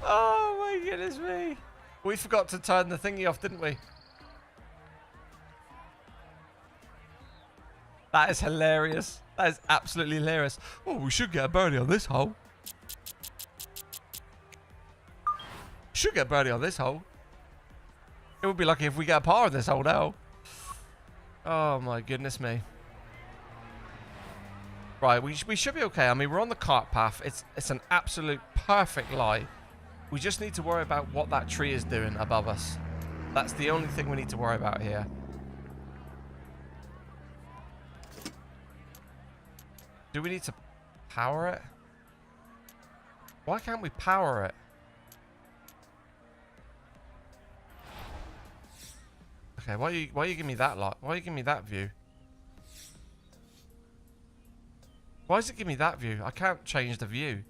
Speaker 1: Oh my goodness me. We forgot to turn the thingy off, didn't we? That is hilarious. That is absolutely hilarious. Oh, we should get a birdie on this hole. Should get a birdie on this hole. It would be lucky if we get a par on this hole now. Oh my goodness me. Right, we should be okay. I mean, we're on the cart path. It's an absolute perfect lie. We just need to worry about what that tree is doing above us. That's the only thing we need to worry about here. Do we need to power it? Why can't we power it? Okay, why are you giving me that lot? Why are you giving me that view? Why does it give me that view? I can't change the view.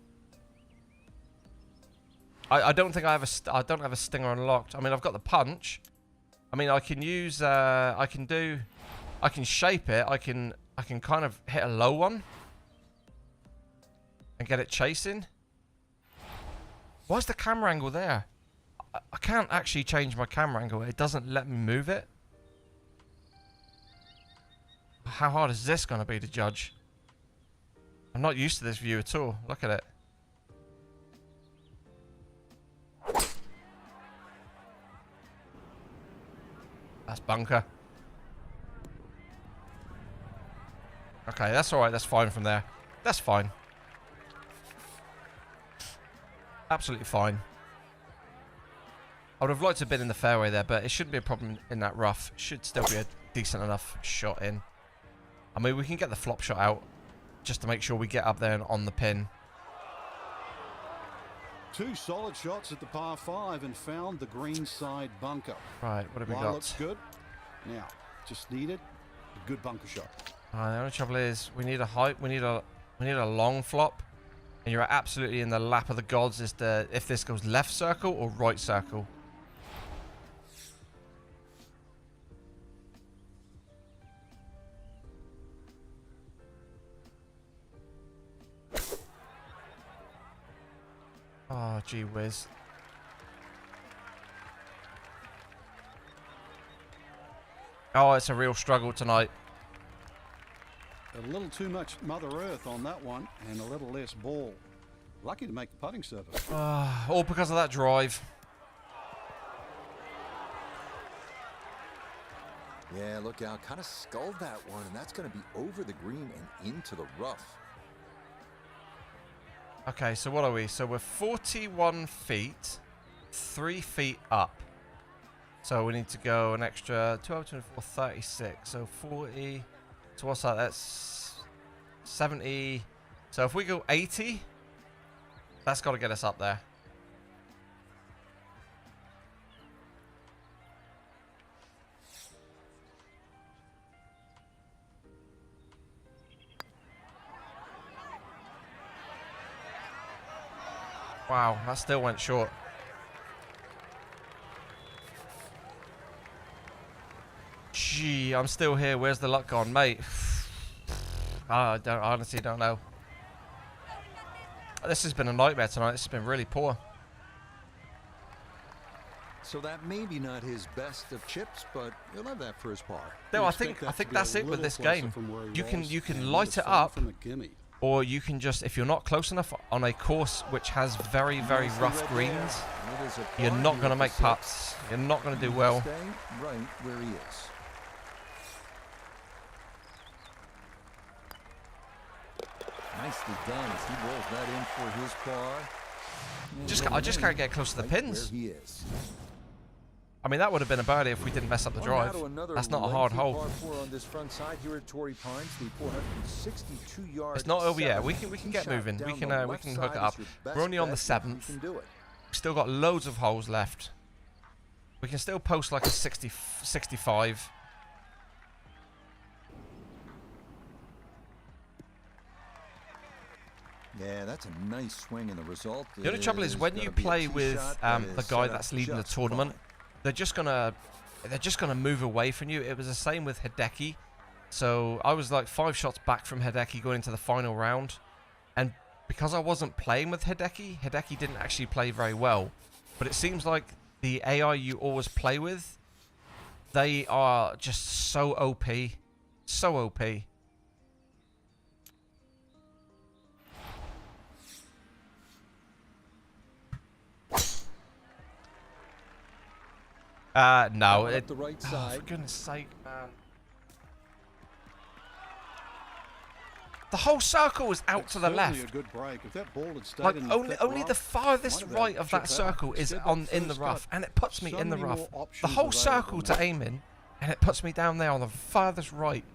Speaker 1: I don't think I don't have a stinger unlocked. I mean, I've got the punch. I mean, I can use I can shape it. I can kind of hit a low one and get it chasing. Why is the camera angle there? I can't actually change my camera angle. It doesn't let me move it. How hard is this going to be to judge? I'm not used to this view at all. Look at it. That's bunker. Okay, that's alright. That's fine from there. That's fine. Absolutely fine. I would have liked to have been in the fairway there, but it shouldn't be a problem in that rough. Should still be a decent enough shot in. I mean, we can get the flop shot out just to make sure we get up there and on the pin.
Speaker 3: 2 solid shots at the par 5 and found the green side bunker.
Speaker 1: Right, what have we
Speaker 3: Lie
Speaker 1: got?
Speaker 3: looks good. Now, just needed a good bunker shot.
Speaker 1: The only trouble is we need a height. We need a long flop, and you're absolutely in the lap of the gods as to if this goes left circle or right circle. Oh, gee whiz. Oh, it's a real struggle tonight.
Speaker 3: A little too much Mother Earth on that one and a little less ball. Lucky to make the putting surface.
Speaker 1: All because of that drive.
Speaker 2: Yeah, look out. Kind of sculled that one, and that's going to be over the green and into the rough.
Speaker 1: Okay, so what are we? So we're 41 feet, 3 feet up. So we need to go an extra 12, 24, 36. So 40. So what's that? That's 70. So if we go 80, that's got to get us up there. Wow, that still went short. Gee, I'm still here. Where's the luck gone, mate? I honestly don't know. This has been a nightmare tonight. This has been really poor.
Speaker 2: So that maybe not his best of chips, but he'll have that for his par.
Speaker 1: No, I think that's it with this game. You can light it up, or you can just, if you're not close enough on a course which has very, very rough greens, you're not going to make putts. You're not going to do well.
Speaker 2: Stay right where he is. Nicely done as he rolls that in for his par.
Speaker 1: I just can't get close to the pins.
Speaker 2: Where he is.
Speaker 1: I mean, that would have been a birdie if we didn't mess up the drive. That's not a hard hole.
Speaker 4: On this front side here at Torrey Pines, the 462 yard.
Speaker 1: It's not over yet. We can get moving. We can hook it up. We're only on the 7th. We've still got loads of holes left. We can still post like a 65.
Speaker 2: Yeah, that's a nice swing, and the result.
Speaker 1: The only trouble is when you play with the guy that's leading the tournament, they're just gonna move away from you. It was the same with Hideki. So I was like 5 shots back from Hideki going into the final round, and because I wasn't playing with Hideki didn't actually play very well. But it seems like the AI you always play with, they are just so OP, so OP. No.
Speaker 2: The right side.
Speaker 1: For goodness sake, man. The whole circle is out to the left.
Speaker 3: A good break. If that ball had stayed
Speaker 1: Like
Speaker 3: in
Speaker 1: only the farthest right of that circle is in the rough, and it puts me in the rough. The whole circle to aim in, and it puts me down there on the farthest right.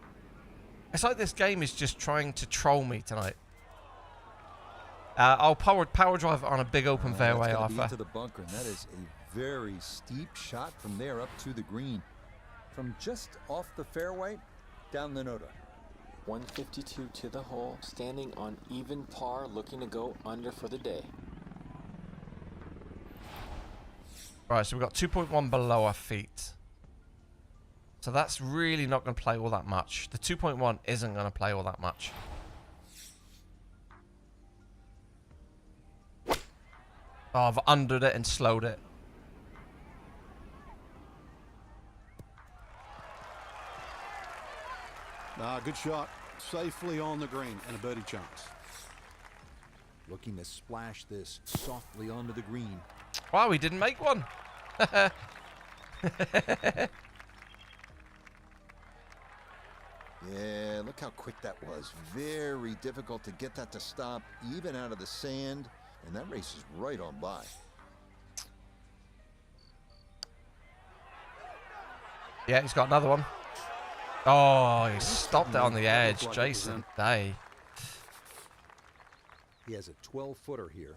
Speaker 1: It's like this game is just trying to troll me tonight. I'll power drive on a big open fairway, Arthur.
Speaker 2: To the bunker, and that is a very steep shot from there up to the green.
Speaker 4: From just off the fairway, down the nota.
Speaker 5: 152 to the hole, standing on even par, looking to go under for the day.
Speaker 1: Right, so we've got 2.1 below our feet. So that's really not going to play all that much. The 2.1 isn't going to play all that much. Oh, I've undered it and slowed it.
Speaker 3: Good shot. Safely on the green and a birdie chance.
Speaker 4: Looking to splash this softly onto the green.
Speaker 1: Wow, we didn't make one.
Speaker 2: Yeah, look how quick that was. Very difficult to get that to stop, even out of the sand. And that race is right on by.
Speaker 1: Yeah, he's got another one. Oh, he stopped it on the edge. Jason Day.
Speaker 4: He has a 12-footer here.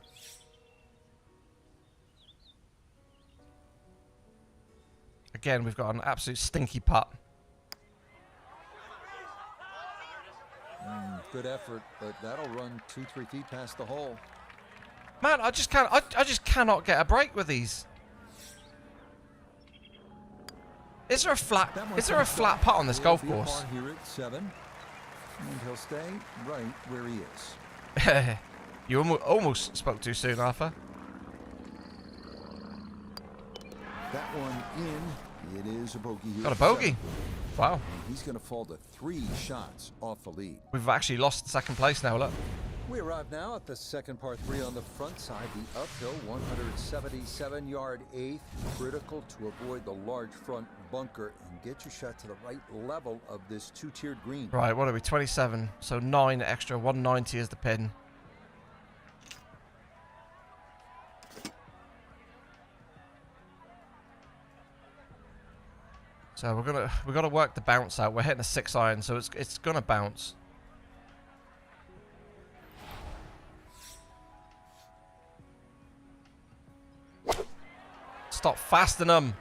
Speaker 1: Again, we've got an absolute stinky putt.
Speaker 2: Good effort, but that'll run 2-3 feet past the hole.
Speaker 1: Man, I just can't. I just cannot get a break with these. Is there a flat? Is there a flat putt on this golf course?
Speaker 2: Here at 7, and he'll stay right where he is.
Speaker 1: You almost spoke too soon, Arthur.
Speaker 2: That one in. It is a bogey. Here
Speaker 1: Got a
Speaker 2: at
Speaker 1: bogey.
Speaker 2: 7.
Speaker 1: Wow.
Speaker 2: And he's going to fall to 3 shots off the lead.
Speaker 1: We've actually lost second place now. Look.
Speaker 4: We arrive now at the second par 3 on the front side, the uphill 177-yard 8th. Critical to avoid the large front bunker and get your shot to the right level of this 2-tiered green.
Speaker 1: Right, what are we? 27. So 9 extra. 190 is the pin. So we're gonna work the bounce out. We're hitting a 6-iron, so it's gonna bounce. Stop fasting them.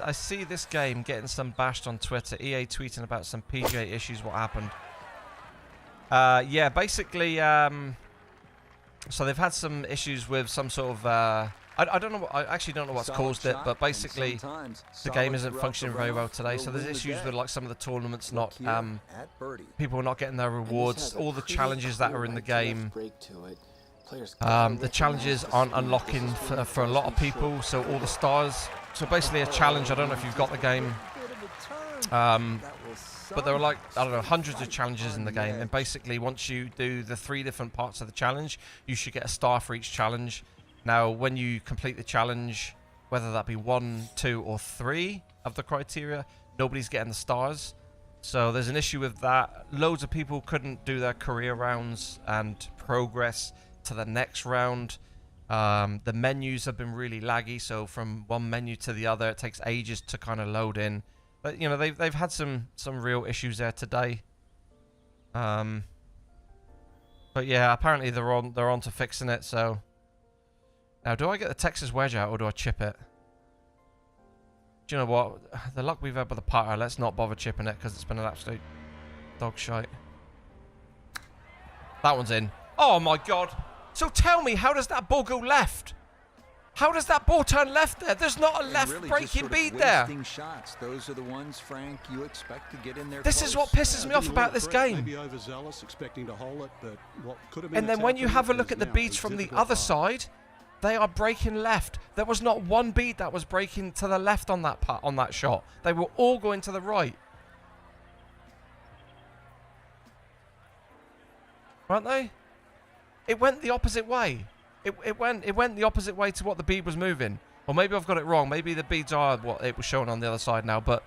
Speaker 1: I see this game getting some bashed on Twitter. EA tweeting about some PGA issues. What happened? Yeah, basically, so they've had some issues with some sort of, I don't know, I actually don't know what's caused it, but basically the game isn't functioning very well today. So there's issues with like some of the tournaments not, people are not getting their rewards, all the challenges that are in the game. The challenges aren't unlocking for a lot of people, so all the stars. So basically a challenge, I don't know if you've got the game, but there are like, I don't know, hundreds of challenges in the game, and basically once you do the 3 different parts of the challenge, you should get a star for each challenge. Now when you complete the challenge, whether that be 1, 2 or 3 of the criteria, nobody's getting the stars. So there's an issue with that. Loads of people couldn't do their career rounds and progress to the next round. The menus have been really laggy, so from one menu to the other it takes ages to kind of load in. But you know, they've had some real issues there today. But yeah, apparently they're on to fixing it. So now, do I get the Texas wedge out or do I chip it? Do you know what? The luck we've had with the putter, let's not bother chipping it because it's been an absolute dog shite. That one's in. Oh my god. So tell me, how does that ball go left? How does that ball turn left there? There's not a left
Speaker 2: really
Speaker 1: breaking bead there.
Speaker 2: Shots. Those are the ones, Frank, you expect to get in there.
Speaker 1: This is what pisses me off about this game.
Speaker 3: Maybe overzealous, expecting to hole it, but what could have been.
Speaker 1: And then when you have a look at the beads from the other side, they are breaking left. There was not one bead that was breaking to the left on that putt, on that shot. They were all going to the right. Weren't they? It went the opposite way. It went the opposite way to what the bead was moving. Or maybe I've got it wrong. Maybe the beads are what it was showing on the other side now. But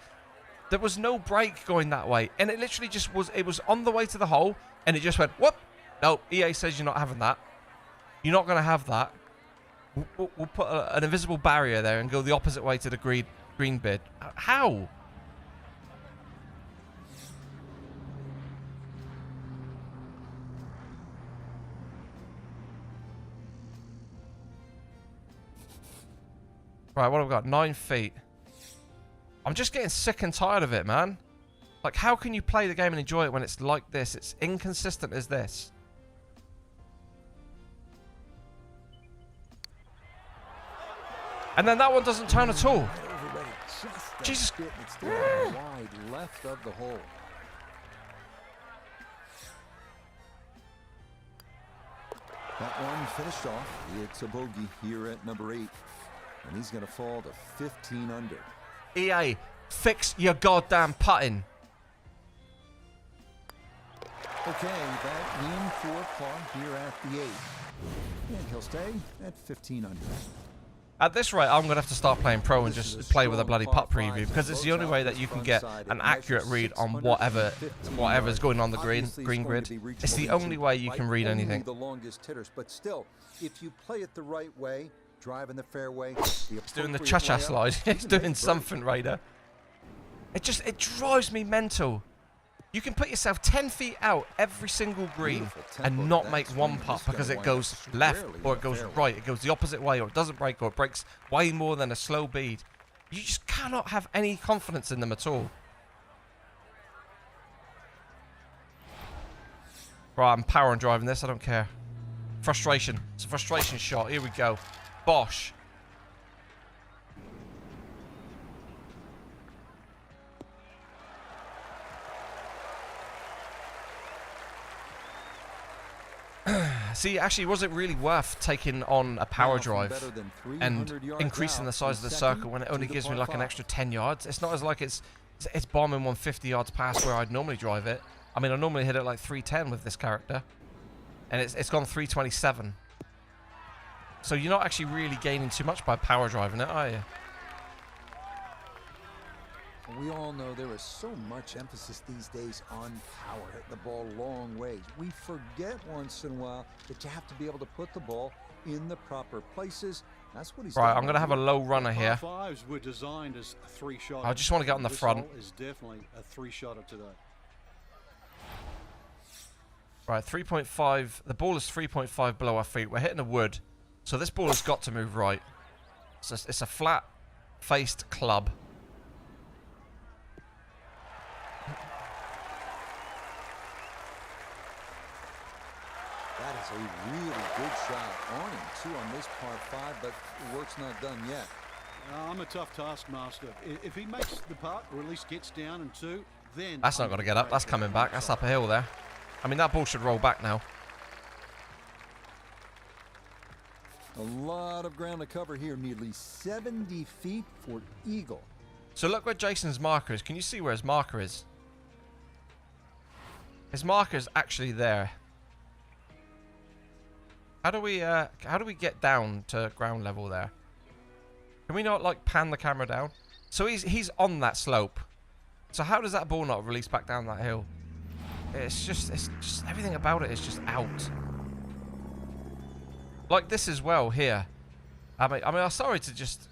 Speaker 1: there was no break going that way. And it literally just was, it was on the way to the hole. And it just went, whoop. No, EA says you're not having that. You're not going to have that. We'll put an invisible barrier there and go the opposite way to the green bid. How? Right, what have we got? 9 feet. I'm just getting sick and tired of it, man. Like, how can you play the game and enjoy it when it's like this? It's inconsistent as this. And then that one doesn't turn at all. Jesus.
Speaker 4: It's still wide left of the hole. That one finished off. It's a bogey here at number 8. And he's going to fall to 15 under.
Speaker 1: EA, fix your goddamn putting.
Speaker 4: Okay, that in for par here at the 8. And he'll stay at 15 under.
Speaker 1: At this rate, I'm going to have to start playing pro and just play with a bloody putt preview, because it's the only way that you can get an accurate read on whatever's going on the green grid. It's the only way you can read anything.
Speaker 4: The longest hitters, but still, if you play it the right way, drive in the fairway.
Speaker 1: He's doing the cha-cha slide. He's doing something, Raider. It drives me mental. You can put yourself 10 feet out every single green and not make one putt because it goes left or it goes right. It goes the opposite way, or it doesn't break, or it breaks way more than a slow bead. You just cannot have any confidence in them at all. Right, I'm power and driving this. I don't care. Frustration. It's a frustration shot. Here we go. Bosh. See, actually, was it really worth taking on a power drive and increasing the size of the circle when it only gives me like an extra 10 yards? It's not as like it's bombing 150 yards past where I'd normally drive it. I mean, I normally hit it like 310 with this character, and it's gone 327. So you're not actually really gaining too much by power driving it, are you?
Speaker 4: We all know there is so much emphasis these days on power, hitting the ball long ways. We forget once in a while that you have to be able to put the ball in the proper places. That's what he's
Speaker 1: right, I'm going to have a low runner here.
Speaker 3: Fives were designed as a 3-shot.
Speaker 1: I just want to get on the front.
Speaker 3: Is definitely a 3-shotter today.
Speaker 1: Right, 3.5. The ball is 3.5 below our feet. We're hitting a wood, so this ball has got to move right. It's a flat-faced club.
Speaker 4: That is a really good shot on him, too, on this par 5, but the work's not done yet.
Speaker 3: I'm a tough taskmaster. If he makes the putt, or at least gets down in 2, then...
Speaker 1: That's not going to get up. That's coming back. That's up a hill there. I mean, that ball should roll back now.
Speaker 4: A lot of ground to cover here, nearly 70 feet for eagle.
Speaker 1: So look where Jason's marker is. Can you see where his marker is? His marker is actually there. How do we get down to ground level there? Can we not like pan the camera down? So he's on that slope. So how does that ball not release back down that hill? It's just everything about it is just out. Like this as well here. I mean, I'm sorry to just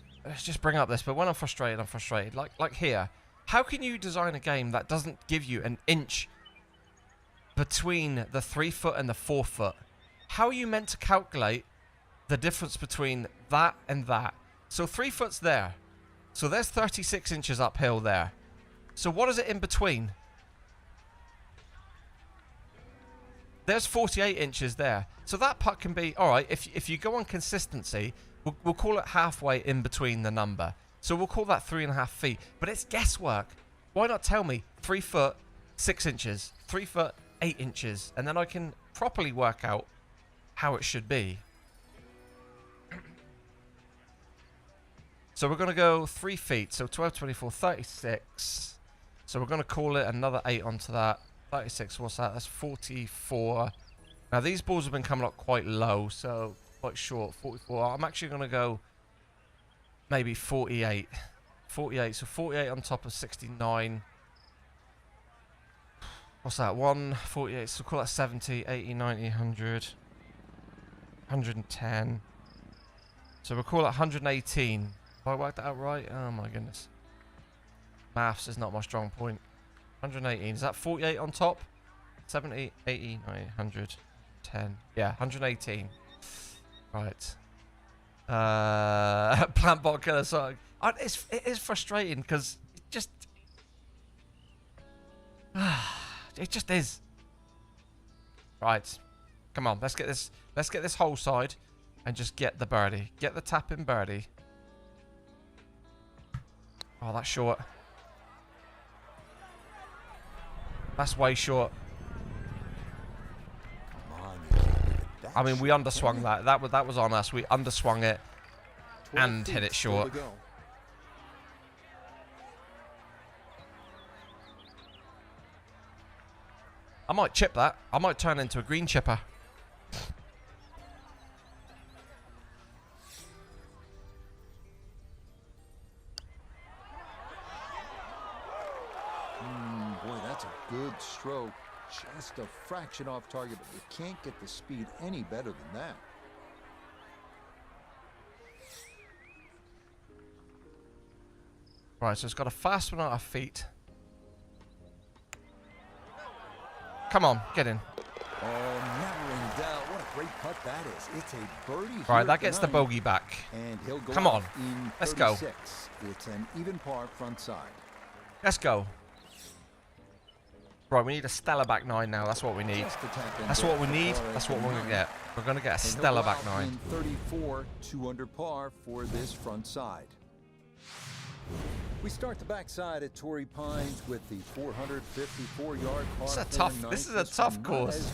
Speaker 1: bring up this, but when I'm frustrated, I'm frustrated. Like here, how can you design a game that doesn't give you an inch between the 3 foot and the 4 foot? How are you meant to calculate the difference between that and that? So 3 foot's there. So there's 36 inches uphill there. So what is it in between? There's 48 inches there. So that putt can be, all right, if you go on consistency, we'll call it halfway in between the number. So we'll call that 3.5 feet. But it's guesswork. Why not tell me 3 foot, 6 inches, 3 foot, 8 inches, and then I can properly work out how it should be. So we're going to go 3 feet. So 12, 24, 36. So we're going to call it another 8 onto that. 36, what's that? That's 44. Now these balls have been coming up quite low, so quite short. 44. I'm actually going to go maybe 48. 48, so 48 on top of 69. What's that? 148, so call that 70, 80, 90, 100. 110. So we'll call it 118. Have I worked that out right? Oh my goodness. Maths is not my strong point. 118. Is that 48 on top? 70, 80, 90, 100, 10. Yeah, 118. Right. Plant bot killer song. It is frustrating because it just... it just is. Right. Come on, let's get this hole side and just get the birdie. Get the tap in birdie. Oh, that's short. That's way short.
Speaker 2: Come on, you can't leave it that
Speaker 1: I mean, we
Speaker 2: short,
Speaker 1: underswung
Speaker 2: can
Speaker 1: that. That was on us. We underswung it
Speaker 5: 12
Speaker 1: and hit
Speaker 5: feet
Speaker 1: it
Speaker 5: still
Speaker 1: short.
Speaker 5: to go.
Speaker 1: I might chip that. I might turn into a green chipper.
Speaker 4: Boy, that's a good stroke. Just a fraction off target, but you can't get the speed any better than that.
Speaker 1: Right, so it's got a fast one out of feet. Come on, get in.
Speaker 2: Oh, never in doubt. What a great putt that is. It's a birdie.
Speaker 1: Right,
Speaker 2: here
Speaker 1: that gets the
Speaker 2: tonight,
Speaker 1: bogey back.
Speaker 2: And he'll go
Speaker 1: Come on.
Speaker 2: out in
Speaker 1: Let's go.
Speaker 2: 36. It's an even par front side.
Speaker 1: Let's go. Right, we need a stellar back nine now. That's what we need.
Speaker 2: Just to tap in
Speaker 1: That's
Speaker 2: there
Speaker 1: what we
Speaker 2: for
Speaker 1: need.
Speaker 2: par
Speaker 1: That's
Speaker 2: at
Speaker 1: what we're
Speaker 2: the
Speaker 1: going to
Speaker 2: nine.
Speaker 1: get. We're going to get a
Speaker 2: And he'll
Speaker 1: stellar
Speaker 2: go
Speaker 1: back
Speaker 2: out
Speaker 1: nine.
Speaker 2: in 34, 2 under par for this front side. We start the backside at Torrey Pines with the 454-yard par.
Speaker 1: This is a tough course.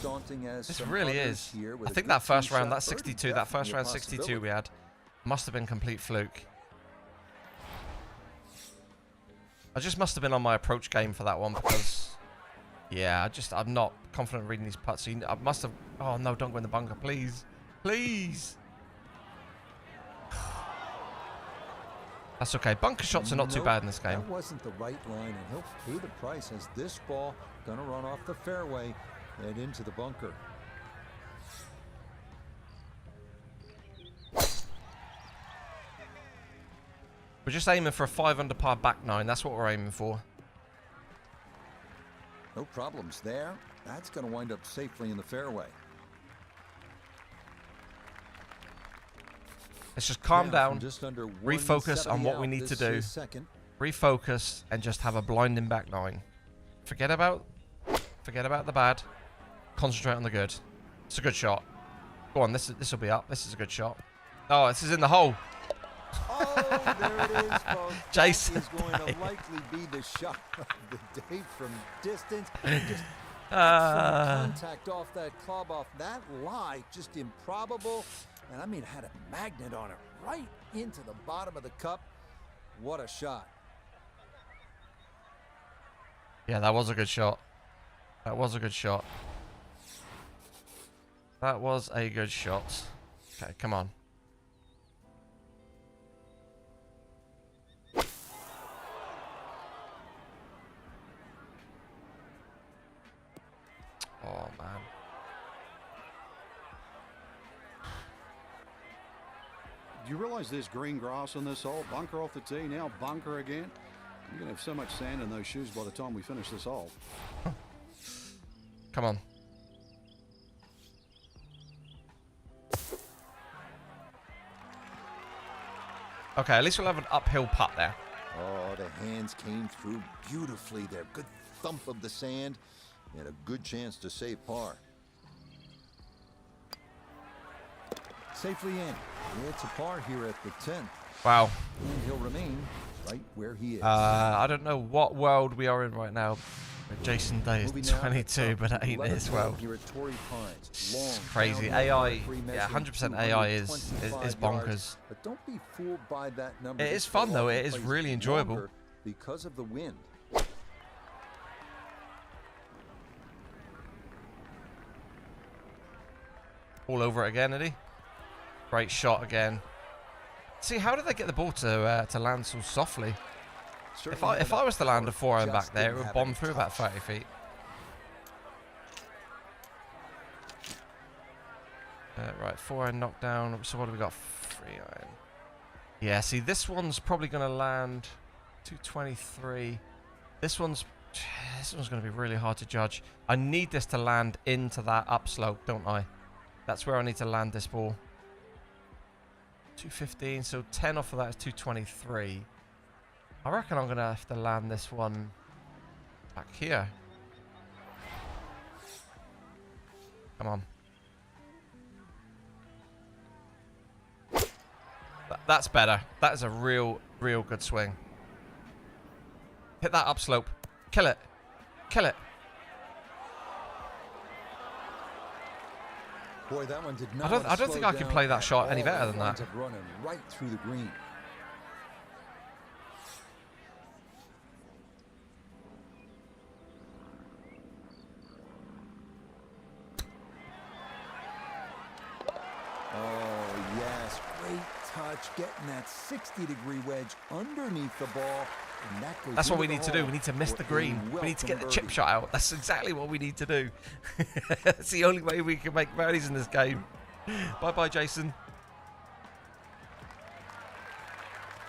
Speaker 1: This really is. I think that first round, that 62, that first round 62 we had, must have been complete fluke. I just must have been on my approach game for that one because, yeah, I'm not confident reading these putts. So I must have. Oh no! Don't go in the bunker, please, please. That's okay. Bunker shots are not too bad in this game.
Speaker 2: That wasn't the right line, and he'll pay the price as this ball gonna run off the fairway and into the bunker.
Speaker 1: We're just aiming for a 5 under par back nine. That's what we're aiming for.
Speaker 2: No problems there. That's gonna wind up safely in the fairway.
Speaker 1: Let's just calm
Speaker 2: Now,
Speaker 1: down,
Speaker 2: from just under
Speaker 1: refocus on
Speaker 2: 170
Speaker 1: what we
Speaker 2: out,
Speaker 1: need to
Speaker 2: this
Speaker 1: do.
Speaker 2: is second.
Speaker 1: Refocus and just have a blinding back nine. Forget about the bad. Concentrate on the good. It's a good shot. Go on, this will be up. This is a good shot. Oh, this is in the hole.
Speaker 2: Oh, there it is, folks.
Speaker 1: Jason
Speaker 2: That is going
Speaker 1: Day.
Speaker 2: to likely be the shot of the day from distance. Just excellent contact off that club, off that lie. Just improbable. And I mean, had a magnet on it right into the bottom of the cup. What a shot.
Speaker 1: Yeah, that was a good shot. That was a good shot. That was a good shot. Okay, come on. Oh, man.
Speaker 3: Do you realize there's green grass on this hole? Bunker off the tee, now bunker again. You're going to have so much sand in those shoes by the time we finish this hole.
Speaker 1: Come on. Okay, at least we'll have an uphill putt there.
Speaker 2: Oh, the hands came through beautifully there. Good thump of the sand and a good chance to save par. Safely in. It's a par here at the 10th.
Speaker 1: Wow.
Speaker 2: And he'll remain right where he is.
Speaker 1: I don't know what world we are in right now. Jason Day
Speaker 2: Moving
Speaker 1: is
Speaker 2: now
Speaker 1: 22,
Speaker 2: up
Speaker 1: but
Speaker 2: to
Speaker 1: it ain't
Speaker 2: 11th
Speaker 1: as well.
Speaker 2: Here at Torrey Pines.
Speaker 1: It's
Speaker 2: Long,
Speaker 1: crazy.
Speaker 2: downhill
Speaker 1: AI,
Speaker 2: par three
Speaker 1: yeah,
Speaker 2: measuring
Speaker 1: 100% AI is
Speaker 2: 225
Speaker 1: bonkers.
Speaker 2: yards. But don't be fooled by that number.
Speaker 1: It
Speaker 2: This
Speaker 1: is fun,
Speaker 2: ball
Speaker 1: though.
Speaker 2: often
Speaker 1: It is
Speaker 2: plays
Speaker 1: really enjoyable.
Speaker 2: longer because of the wind.
Speaker 1: All over it again, Eddie. Great shot again. See, how did they get the ball to land so softly? If I was to land a 4-iron back there, it would bomb through about 30 feet. Right, 4-iron knockdown. So what do we got? 3-iron. Yeah, see, this one's probably going to land 223. This one's going to be really hard to judge. I need this to land into that upslope, don't I? That's where I need to land this ball. 215, so 10 off of that is 223. I reckon I'm going to have to land this one back here. Come on. That's better. That is a real good swing. Hit that upslope. Kill it. Kill it.
Speaker 4: Boy, that one did not
Speaker 1: I don't think
Speaker 4: slow
Speaker 1: I can
Speaker 4: down
Speaker 1: play that
Speaker 4: at
Speaker 1: shot any
Speaker 4: all.
Speaker 1: better than
Speaker 4: Winds
Speaker 1: that.
Speaker 4: up running right through the green. Oh, yes. Great touch. Getting that 60-degree wedge underneath the ball. And that goes
Speaker 1: That's what
Speaker 4: into
Speaker 1: we
Speaker 4: the
Speaker 1: need to do.
Speaker 4: hole
Speaker 1: We need to miss
Speaker 4: for
Speaker 1: the
Speaker 4: a
Speaker 1: green. We need to get the
Speaker 4: welcome
Speaker 1: chip
Speaker 4: birdie.
Speaker 1: shot out. That's exactly what we need to do. It's the only way we can make birdies in this game. Bye-bye, Jason.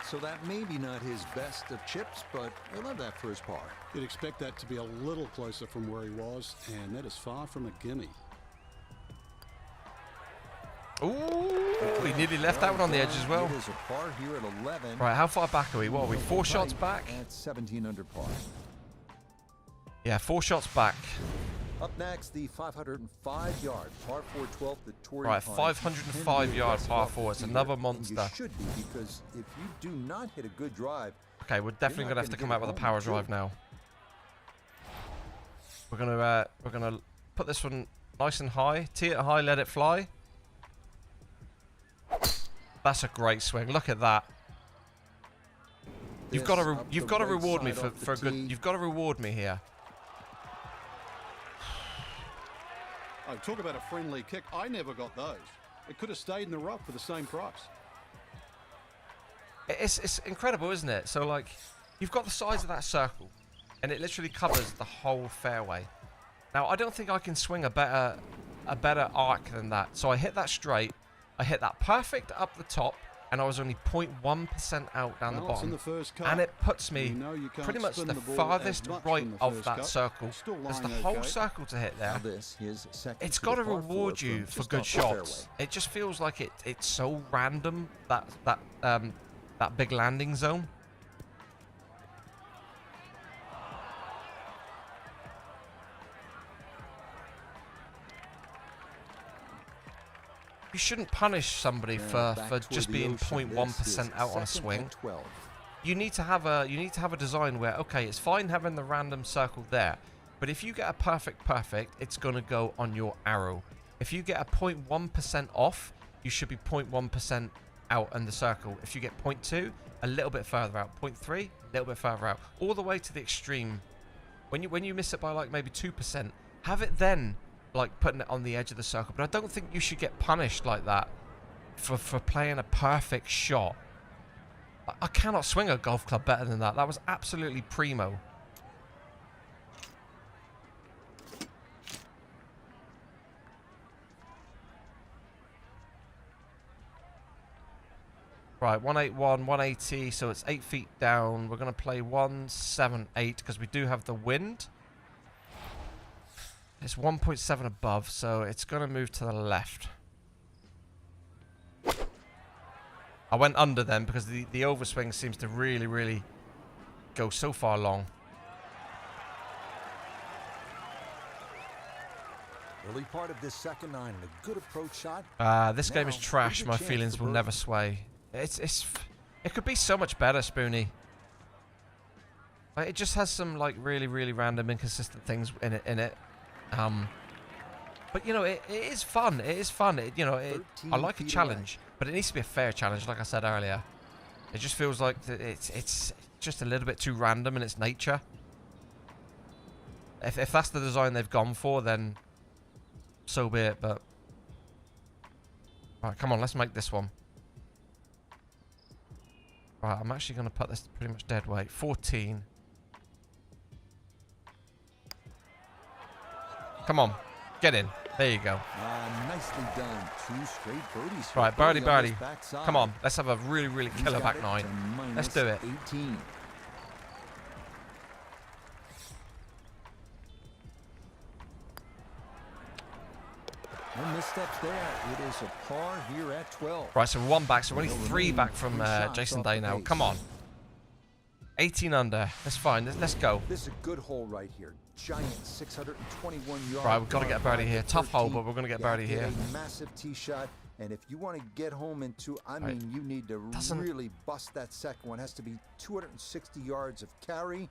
Speaker 4: So that may be not his best of chips, but he'll have that for his par.
Speaker 3: You'd expect that to be a little closer from where he was, and that is far from a gimme.
Speaker 1: Ooh, he nearly left that one on the edge as well.
Speaker 4: It is a par here at 11.
Speaker 1: Right, how far back are we? What are we, 4 shots back?
Speaker 4: At 17 under par.
Speaker 1: Yeah, 4 shots back.
Speaker 4: Up next, the 505-yard par 4 12th at Torrey
Speaker 1: Right,
Speaker 4: Pines.
Speaker 1: 505-yard par 4. It's another monster.
Speaker 4: You should be, because if you do not hit a good drive,
Speaker 1: Okay, we're definitely
Speaker 4: not
Speaker 1: gonna have to
Speaker 4: gonna
Speaker 1: come
Speaker 4: get
Speaker 1: out with a
Speaker 4: it
Speaker 1: power
Speaker 4: home,
Speaker 1: drive
Speaker 4: too.
Speaker 1: now. We're gonna put this one nice and high, tee it high, let it fly. That's a great swing. Look at that. You've got to
Speaker 4: This up
Speaker 1: you've
Speaker 4: the
Speaker 1: got to
Speaker 4: right
Speaker 1: reward me
Speaker 4: side
Speaker 1: for
Speaker 4: off the
Speaker 1: for a good.
Speaker 4: tee.
Speaker 1: You've got to reward me here.
Speaker 3: Oh, talk about a friendly kick. I never got those. It could have stayed in the rough for the same price.
Speaker 1: It's incredible, isn't it? So like, you've got the size of that circle, and it literally covers the whole fairway. Now I don't think I can swing a better arc than that. So I hit that straight, I hit that perfect up the top, and I was only 0.1% out down the
Speaker 3: Well, it's in
Speaker 1: bottom.
Speaker 3: the first cut.
Speaker 1: And it puts me
Speaker 3: You know you can't
Speaker 1: pretty much
Speaker 3: spin
Speaker 1: the
Speaker 3: the ball
Speaker 1: farthest
Speaker 3: as much
Speaker 1: right
Speaker 3: from the
Speaker 1: of
Speaker 3: first
Speaker 1: that
Speaker 3: cut.
Speaker 1: circle.
Speaker 3: It's still
Speaker 1: There's the
Speaker 3: lying
Speaker 1: whole
Speaker 3: okay.
Speaker 1: circle to hit there.
Speaker 4: now this, his second
Speaker 1: It's
Speaker 4: to
Speaker 1: got
Speaker 4: the
Speaker 1: to
Speaker 4: par
Speaker 1: reward
Speaker 4: 4
Speaker 1: you
Speaker 4: from
Speaker 1: for
Speaker 4: just
Speaker 1: good
Speaker 4: off the
Speaker 1: shots.
Speaker 4: fairway.
Speaker 1: It just feels like it's so random, that big landing zone. You shouldn't punish somebody
Speaker 4: Now
Speaker 1: for
Speaker 4: back toward
Speaker 1: just
Speaker 4: the
Speaker 1: being
Speaker 4: ocean.
Speaker 1: 0.1%
Speaker 4: This is
Speaker 1: out on a
Speaker 4: second
Speaker 1: swing.
Speaker 4: and 12.
Speaker 1: You need to have a design where, okay, it's fine having the random circle there, but if you get a perfect, it's going to go on your arrow. If you get a 0.1% off, you should be 0.1% out in the circle. If you get 0.2, a little bit further out. 0.3, a little bit further out. All the way to the extreme. When you miss it by like maybe 2%, have it then like putting it on the edge of the circle. But I don't think you should get punished like that for playing a perfect shot. I cannot swing a golf club better than that. That was absolutely primo. Right, 181, 180, so it's 8 feet down. We're going to play 178 because we do have the wind. It's 1.7 above, so it's going to move to the left. I went under them because the overswing seems to really go so far long.
Speaker 4: Early part of this second 9 and a good approach shot.
Speaker 1: This game is
Speaker 4: Now,
Speaker 1: trash.
Speaker 4: here's a
Speaker 1: My
Speaker 4: chance
Speaker 1: feelings
Speaker 4: for
Speaker 1: will
Speaker 4: birdie.
Speaker 1: never sway. It could be so much better, Spoonie. Like, it just has some like really random, inconsistent things in it. But you know, it is fun. It is fun. I like a
Speaker 4: 13
Speaker 1: challenge, but it needs to be a fair challenge, like I said earlier. It just feels like it's just a little bit too random in its nature. If that's the design they've gone for, then so be it. But right, come on, let's make this one. Right, I'm actually going to put this pretty much dead weight. 14. Come on, get in. There you go.
Speaker 4: Nicely done. 2 straight birdies. for
Speaker 1: Right, birdie.
Speaker 4: on his backside.
Speaker 1: Come on, let's have a really
Speaker 4: He's
Speaker 1: killer
Speaker 4: got
Speaker 1: back
Speaker 4: it
Speaker 1: 9.
Speaker 4: to
Speaker 1: Let's do it.
Speaker 4: minus 18. No missteps there. It is a par here at 12.
Speaker 1: Right, so we're 1 back, so we're only
Speaker 4: They'll
Speaker 1: 3
Speaker 4: remain
Speaker 1: back from
Speaker 4: 3 shots
Speaker 1: Jason
Speaker 4: off
Speaker 1: Day
Speaker 4: the
Speaker 1: now.
Speaker 4: base.
Speaker 1: Come on. 18 under. That's fine. Let's go.
Speaker 4: This is a good hole right here. Giant 621 yard.
Speaker 1: Right, we've got to get a birdie here. Tough hole,
Speaker 4: 13.
Speaker 1: but we're going to get
Speaker 4: You have
Speaker 1: birdie
Speaker 4: to hit
Speaker 1: here.
Speaker 4: A massive tee shot, and if you want to get home in 2, I
Speaker 1: Right.
Speaker 4: mean, you need to
Speaker 1: Doesn't-
Speaker 4: really bust that second one. It has to be 260 yards of carry.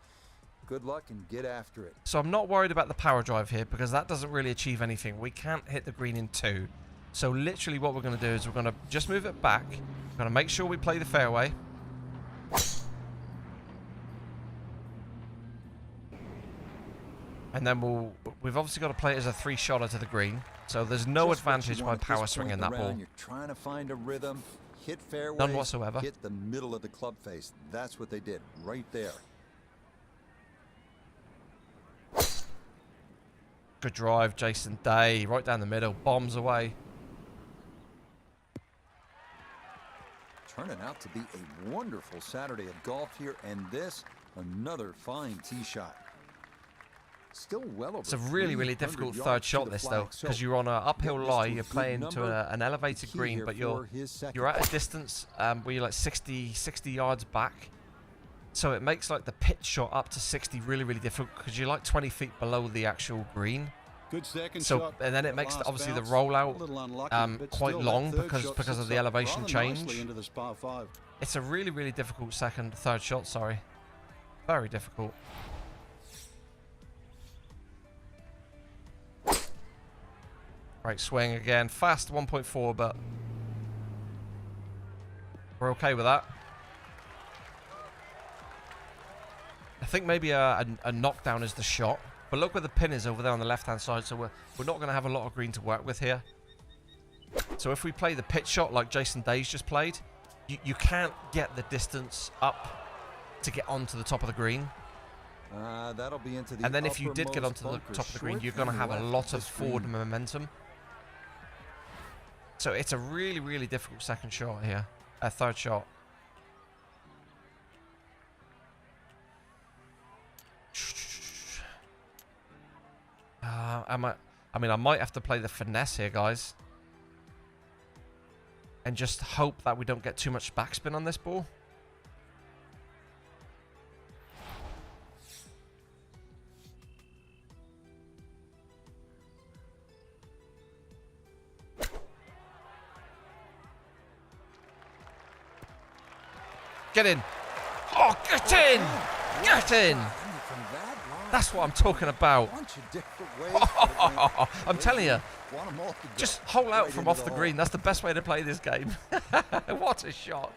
Speaker 4: Good luck and get after it.
Speaker 1: So I'm not worried about the power drive here because that doesn't really achieve anything. We can't hit the green in 2. So literally what we're going to do is we're going to just move it back. We're going to make sure we play the fairway. And then we've obviously got to play it as a 3-shotter to the green. So there's no advantage by power swinging that ball.
Speaker 4: You're trying to find a rhythm, hit fairways,
Speaker 1: None whatsoever.
Speaker 4: hit the middle of the club face. That's what they did right there.
Speaker 1: Good drive, Jason Day, right down the middle, bombs away.
Speaker 4: Turning out to be a wonderful Saturday of golf here, and this, another fine tee shot. Still well over.
Speaker 1: It's a really, really difficult third shot this though, because you're on an uphill lie, you're playing to an elevated green, but you're at a distance where you're like 60 yards back. So it makes like the pitch shot up to 60 really, really difficult because you're like 20 feet below the actual green.
Speaker 3: Good second
Speaker 1: So
Speaker 3: shot.
Speaker 1: and then it makes
Speaker 3: Last
Speaker 1: obviously the
Speaker 3: bounce,
Speaker 1: rollout
Speaker 3: a little unlucky, but
Speaker 1: quite
Speaker 3: still,
Speaker 1: long
Speaker 3: that third
Speaker 1: because
Speaker 3: shot
Speaker 1: of
Speaker 3: sits
Speaker 1: the
Speaker 3: up
Speaker 1: elevation
Speaker 3: rather
Speaker 1: change.
Speaker 3: nicely into this par 5.
Speaker 1: It's a really, really difficult third shot, sorry. Very difficult. Right, swing again. Fast 1.4, but we're okay with that. I think maybe a knockdown is the shot. But look where the pin is over there on the left-hand side, so we're not going to have a lot of green to work with here. So if we play the pitch shot like Jason Day's just played, you can't get the distance up to get onto the top of the green.
Speaker 4: That'll be into the
Speaker 1: And then if you did get
Speaker 4: uppermost
Speaker 1: onto the
Speaker 4: bunker,
Speaker 1: top of the green,
Speaker 4: short
Speaker 1: you're going to
Speaker 4: from
Speaker 1: have a
Speaker 4: left
Speaker 1: lot
Speaker 4: to
Speaker 1: of
Speaker 4: the
Speaker 1: forward
Speaker 4: green.
Speaker 1: momentum. So it's a really, really difficult second shot here. Third shot. I mean, I might have to play the finesse here, guys. And just hope that we don't get too much backspin on this ball. Get in. Oh, get in. Get in. That's what I'm talking about. I'm telling you, just hole out from off the green. That's the best way to play this game. What a shot!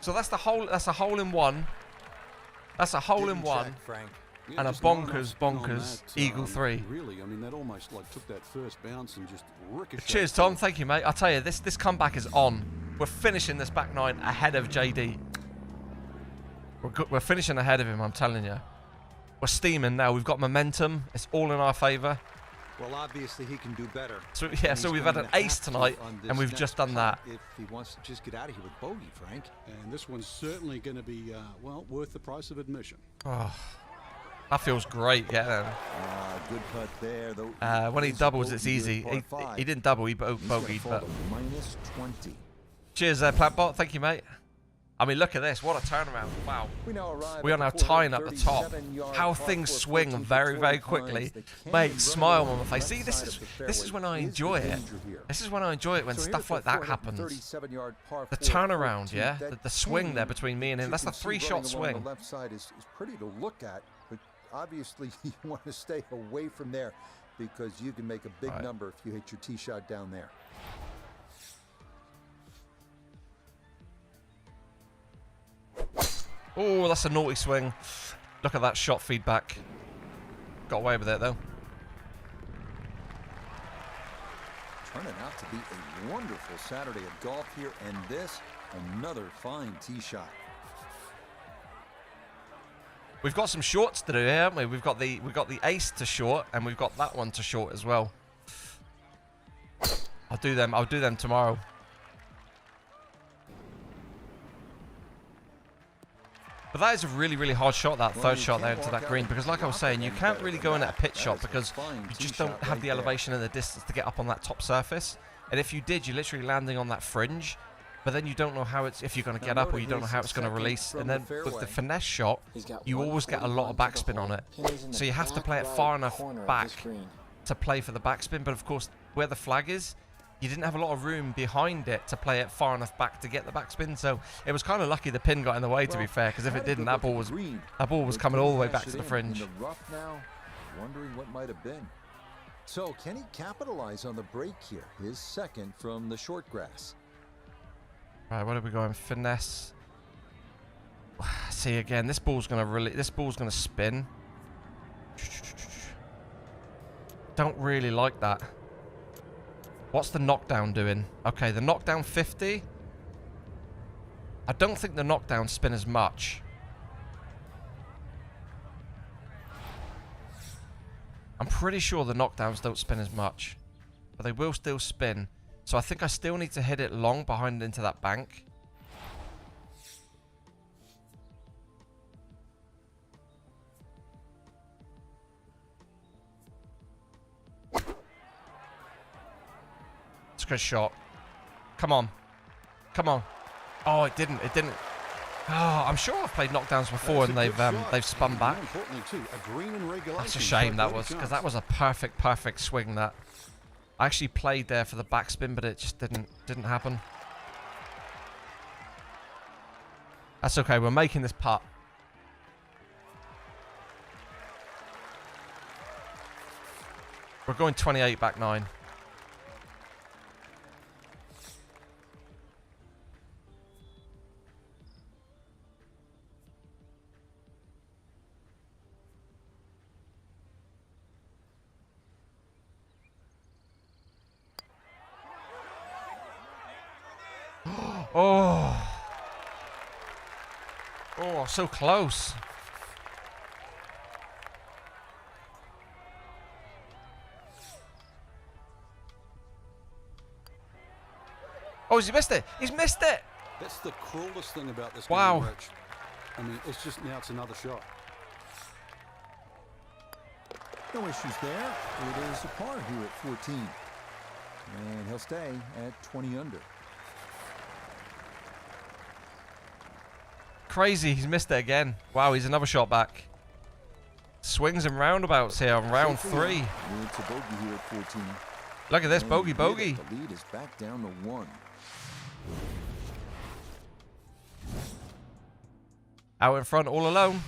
Speaker 1: So that's the hole. That's a hole in one. That's a hole in one,
Speaker 3: Yeah,
Speaker 1: and a
Speaker 3: just not enough
Speaker 1: bonkers,
Speaker 3: spin on
Speaker 1: bonkers
Speaker 3: that,
Speaker 1: eagle 3.
Speaker 3: Really, I mean, that almost like took that first bounce and just ricocheted.
Speaker 1: Cheers, Tom. Thank you, mate. I tell you, this comeback is on. We're finishing this back 9 ahead of JD. We're finishing ahead of him. I'm telling you. We're steaming now. We've got momentum. It's all in our favour.
Speaker 4: Well, obviously he can do better.
Speaker 1: So yeah, so we've had an ace tonight, and we've just done that.
Speaker 4: If he wants to just get out of here with bogey, Frank.
Speaker 3: And this one's certainly going to be, well, worth the price of admission.
Speaker 1: Oh, that feels great. Yeah.
Speaker 4: Good cut there.
Speaker 1: When he doubles, it's easy. He didn't double. He bogeyed, but
Speaker 4: minus 20.
Speaker 1: cheers there, Plantbot. Thank you, mate. I mean, look at this. What a turnaround. Wow. We are now tying at the top. How things swing very, very quickly. Mate, smile on my face. See, this is when I enjoy it. This is when I enjoy it, when stuff like that happens. The turnaround, yeah? The swing there between me and him. That's a 3-shot swing.
Speaker 4: The left side is pretty to look at, but obviously you want to stay away from there because you can make a big number if you hit your tee shot down there.
Speaker 1: Oh, that's a naughty swing. Look at that shot feedback. Got away with it, though.
Speaker 4: Turning out to be a wonderful Saturday of golf here, and this, another fine tee shot.
Speaker 1: We've got some shorts to do here, haven't we? We've got the ace to short, and we've got that one to short as well. I'll do them tomorrow. But that is a really, really hard shot, that third shot there into that green, because like I was saying, you can't really go in at a pitch shot because you just don't have the elevation and the distance to get up on that top surface. And if you did, you're literally landing on that fringe, but then you don't know how if you're going to get up, or you don't know how it's going to release. And then with the finesse shot, you always get a lot of backspin on it. So you have to play it far enough back to play for the backspin. But of course, where the flag is, you didn't have a lot of room behind it to play it far enough back to get the backspin. So it was kind of lucky the pin got in the way, to be fair, because if it didn't, that ball was coming all the way back to the fringe.
Speaker 4: In the rough now, wondering what might have been. So can he capitalize on the break here? His second from the short grass.
Speaker 1: Right, what are we going? Finesse. See again, this ball's gonna spin. Don't really like that. What's the knockdown doing? Okay, the knockdown 50. I don't think the knockdown spin as much. I'm pretty sure the knockdowns don't spin as much, but they will still spin. So I think I still need to hit it long behind into that bank. It's a good shot. Come on. Come on. Oh, it didn't. It didn't. Oh, I'm sure I've played knockdowns before and they've spun back. That's a shame that was, because that was a perfect swing. That I actually played there for the backspin, but it just didn't happen. That's okay. We're making this putt. We're going 28 back 9. Oh. Oh, so close. Oh, he's missed it. He's missed it.
Speaker 3: That's the cruelest thing about this
Speaker 1: wow.
Speaker 3: game, Rich. I mean, it's just now it's another shot.
Speaker 4: No issues there. It is a par here at 14. And he'll stay at 20 under.
Speaker 1: Crazy, he's missed it again. Wow, he's another shot back. Swings and roundabouts here on round 3.
Speaker 4: It's a bogey here at 14.
Speaker 1: Look at this, bogey.
Speaker 4: The lead is back down to 1.
Speaker 1: Out in front, all alone.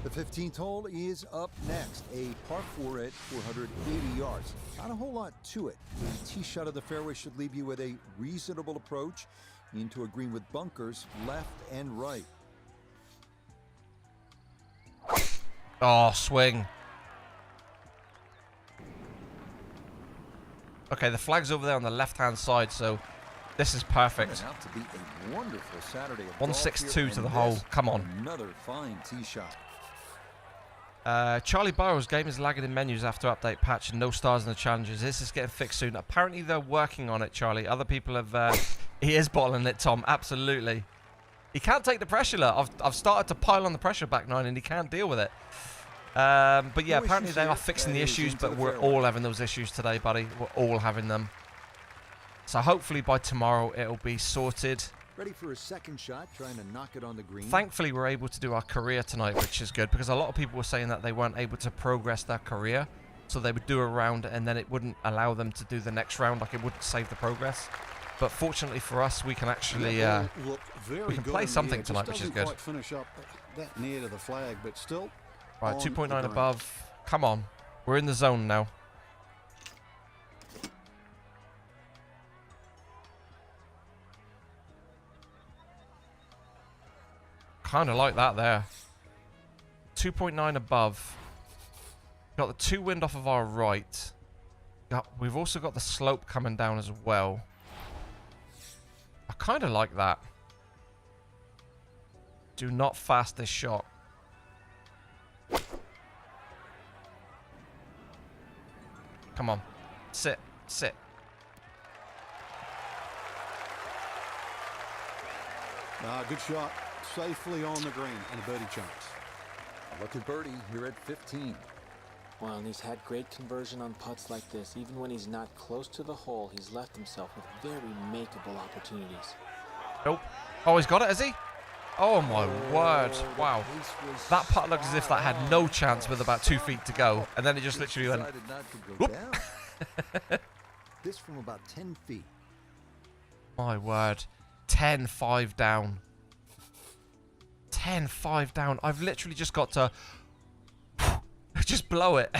Speaker 4: The 15th hole is up next. A par 4 at 480 yards. Not a whole lot to it. A tee shot of the fairway should leave you with a reasonable approach into a green with bunkers left and right.
Speaker 1: Oh, swing. Okay, the flag's over there on the left-hand side, so this is perfect.
Speaker 4: Out to be a wonderful Saturday.
Speaker 1: 162 to the hole. Come on.
Speaker 4: Another fine tee shot.
Speaker 1: Charlie Burrow's game is lagging in menus after update patch and no stars in the challenges. This is getting fixed soon. Apparently they're working on it, Charlie. Other people have... he is bottling it, Tom. Absolutely. He can't take the pressure. I've started to pile on the pressure back 9 and he can't deal with it. But yeah, apparently they are fixing the issues, but we're all having those issues today, buddy. We're all having them. So hopefully by tomorrow it'll be sorted.
Speaker 4: Ready for a second shot, trying to knock it on the green.
Speaker 1: Thankfully we're able to do our career tonight, which is good, because a lot of people were saying that they weren't able to progress their career. So they would do a round and then it wouldn't allow them to do the next round, like it wouldn't save the progress. But fortunately for us, we can actually we can play something tonight, which is good.
Speaker 3: Quite finish up that near to the flag, but still.
Speaker 1: Right, 2.9 above. Come on, we're in the zone now. Kind of like that there. 2.9 above. Got the 2 wind off of our right. We've also got the slope coming down as well. I kind of like that. Do not fast this shot. Come on. Sit. Sit.
Speaker 3: Good shot. Safely on the green and a birdie chance.
Speaker 4: Look at birdie here at 15.
Speaker 5: Well, and he's had great conversion on putts like this. Even when he's not close to the hole, he's left himself with very makeable opportunities.
Speaker 1: Nope. Oh, he's got it, has he? Oh, my word. Wow. That putt looks as if that had no chance with about 2 feet to go. And then it just literally went... Whoop.
Speaker 2: This from about 10 feet.
Speaker 1: My word. 10-5 down. 10-5 down. I've literally just got to just blow it.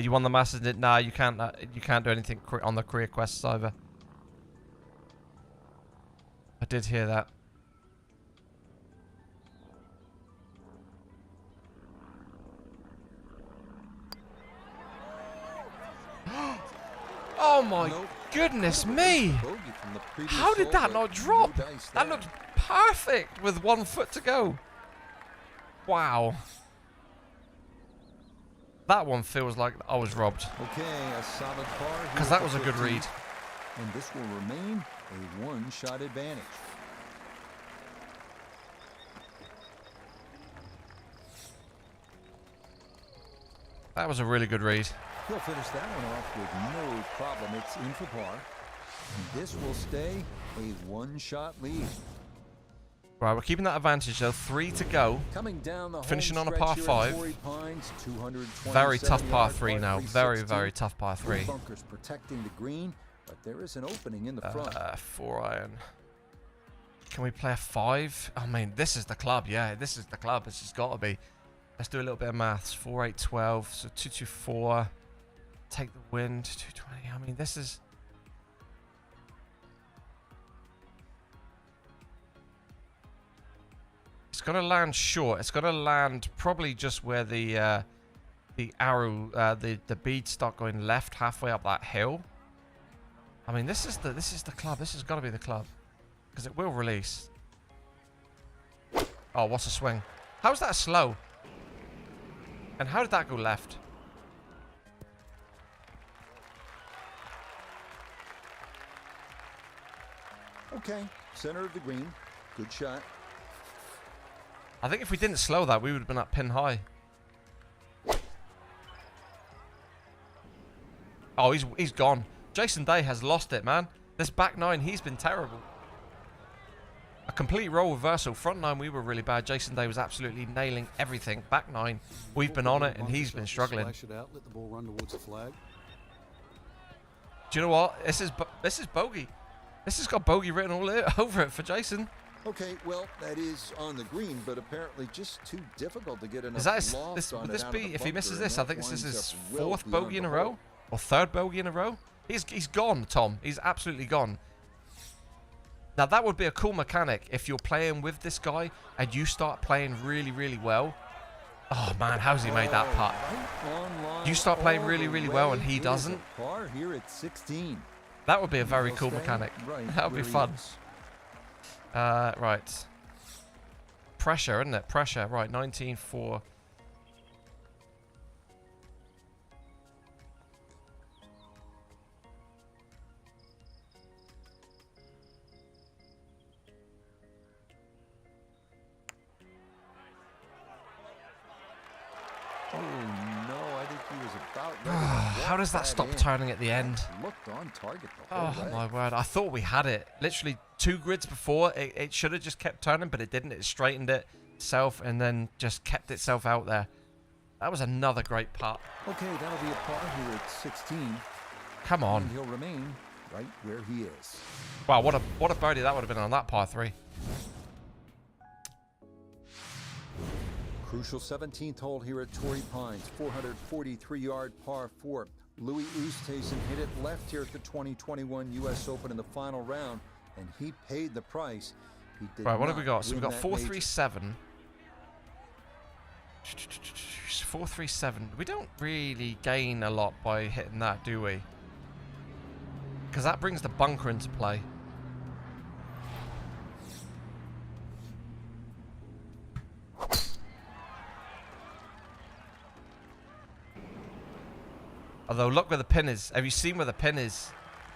Speaker 1: You won the Masters? Nah, you can't do anything on the career quests either. I did hear that. Oh my goodness me! How did that not drop? That looked perfect with 1 foot to go. Wow. That one feels like I was robbed.
Speaker 2: Okay, a solid par.
Speaker 1: Because that was a good read.
Speaker 2: And this will remain a one-shot advantage.
Speaker 1: That was a really good read.
Speaker 2: He'll finish that one off with no problem. It's in for par. And this will stay a one-shot lead.
Speaker 1: Right, we're keeping that advantage though. 3 to go.
Speaker 2: Coming down the
Speaker 1: Finishing
Speaker 2: home
Speaker 1: on a par
Speaker 2: stretch
Speaker 1: 5.
Speaker 2: here at Torrey Pines, 227
Speaker 1: Very tough par
Speaker 2: yard
Speaker 1: 3
Speaker 2: par
Speaker 1: now.
Speaker 2: 360.
Speaker 1: Very tough par 3.
Speaker 2: Bunkers protecting the green, but there is an opening in the front.
Speaker 1: 4 iron. Can we play a 5? I mean, this is the club. Yeah, this is the club. It's just got to be. Let's do a little bit of maths. 4, 8, 12. So 224. Take the wind. 220. I mean, this is. It's gonna land short. It's gonna land probably just where the arrow, the bead start going left halfway up that hill. I mean, this is the club. This has got to be the club, because it will release. Oh, what's a swing? How's that slow? And how did that go left?
Speaker 2: Okay, center of the green. Good shot.
Speaker 1: I think if we didn't slow that, we would have been up pin high. Oh, he's gone. Jason Day has lost it, man. This back nine, he's been terrible. A complete role reversal. Front nine, we were really bad. Jason Day was absolutely nailing everything. Back nine, we've been on it, and he's been struggling.
Speaker 3: Slash it out, let the ball run towards the flag.
Speaker 1: Do you know what? This is bogey. This has got bogey written all over it for Jason.
Speaker 2: Okay, well, that is on the green, but apparently just too difficult to get enough
Speaker 1: Is that
Speaker 2: loft on
Speaker 1: would
Speaker 2: it
Speaker 1: this
Speaker 2: out
Speaker 1: be
Speaker 2: of the
Speaker 1: if he misses
Speaker 2: bunker,
Speaker 1: this?
Speaker 2: and
Speaker 1: I think
Speaker 2: that
Speaker 1: this is
Speaker 2: winds
Speaker 1: his
Speaker 2: up well
Speaker 1: 4th bogey in a
Speaker 2: beyond the
Speaker 1: row or 3rd bogey in a row. He's gone, Tom. He's absolutely gone. Now that would be a cool mechanic if you're playing with this guy and you start playing really, really well. Oh man, how's he made that putt? You start playing really, really well and he doesn't.
Speaker 2: Par here at 16.
Speaker 1: That would be a very cool mechanic. That would be fun. Right. Pressure, isn't it? Pressure. Right, 19-4.
Speaker 2: Oh no, I think he was about ready to
Speaker 1: How does that
Speaker 2: walk
Speaker 1: stop
Speaker 2: in.
Speaker 1: turning at the end?
Speaker 2: Looked on target the whole
Speaker 1: Oh
Speaker 2: way.
Speaker 1: my word, I thought we had it. Literally 2 grids before, it should have just kept turning, but it didn't. It straightened itself and then just kept itself out there. That was another great putt.
Speaker 2: Okay, that'll be a par here at 16.
Speaker 1: Come on.
Speaker 2: And he'll remain right where he is.
Speaker 1: Wow, what a birdie that would have been on that par 3.
Speaker 2: Crucial 17th hole here at Torrey Pines, 443-yard par 4. Louis Oosthuizen hit it left here at the 2021 U.S. Open in the final round, and he paid the price. He did
Speaker 1: Right, what have we
Speaker 2: not
Speaker 1: got? So we've
Speaker 2: win
Speaker 1: got
Speaker 2: that major.
Speaker 1: 437. 437. We don't really gain a lot by hitting that, do we? Because that brings the bunker into play. Although, look where the pin is. Have you seen where the pin is?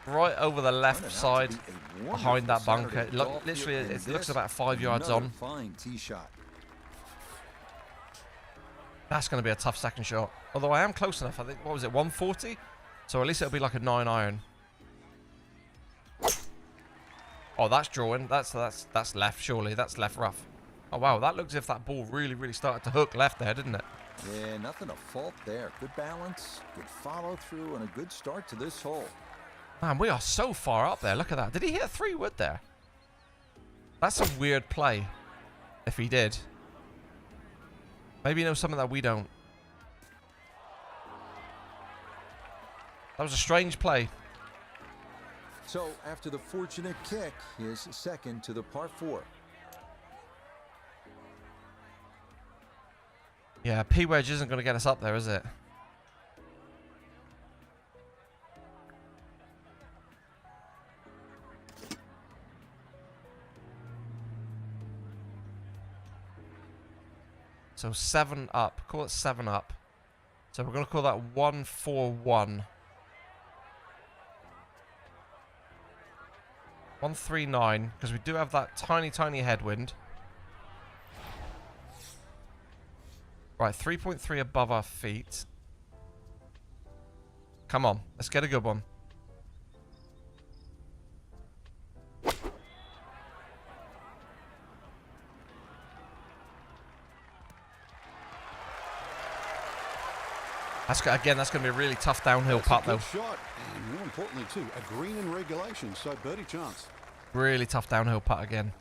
Speaker 1: Right over the left side, behind that bunker. Look, literally, it looks about 5 yards on.
Speaker 2: Fine tee shot.
Speaker 1: That's going to be a tough second shot. Although I am close enough. I think, what was it, 140? So at least it'll be like a 9 iron. Oh, that's drawing. That's left, surely. That's left rough. Oh, wow. That looks as if that ball really, really started to hook left there, didn't it?
Speaker 4: Yeah, nothing to fault there. Good balance, good follow through, and a good start to this hole.
Speaker 1: Man, we are so far up there. Look at that. Did he hit 3 wood there? That's a weird play. If he did. Maybe he knows something that we don't. That was a strange play.
Speaker 4: So, after the fortunate kick, his second to the par 4.
Speaker 1: Yeah, P-wedge isn't going to get us up there, is it? So 7 up. Call it 7 up. So we're going to call that 141. 139, because we do have that tiny, tiny headwind. Right, 3.3 above our feet. Come on, let's get a good one. That's again, that's going to be a really tough downhill putt, though.
Speaker 3: Shot, and more importantly too, a green in regulation, so birdie chance.
Speaker 1: Really tough downhill putt again.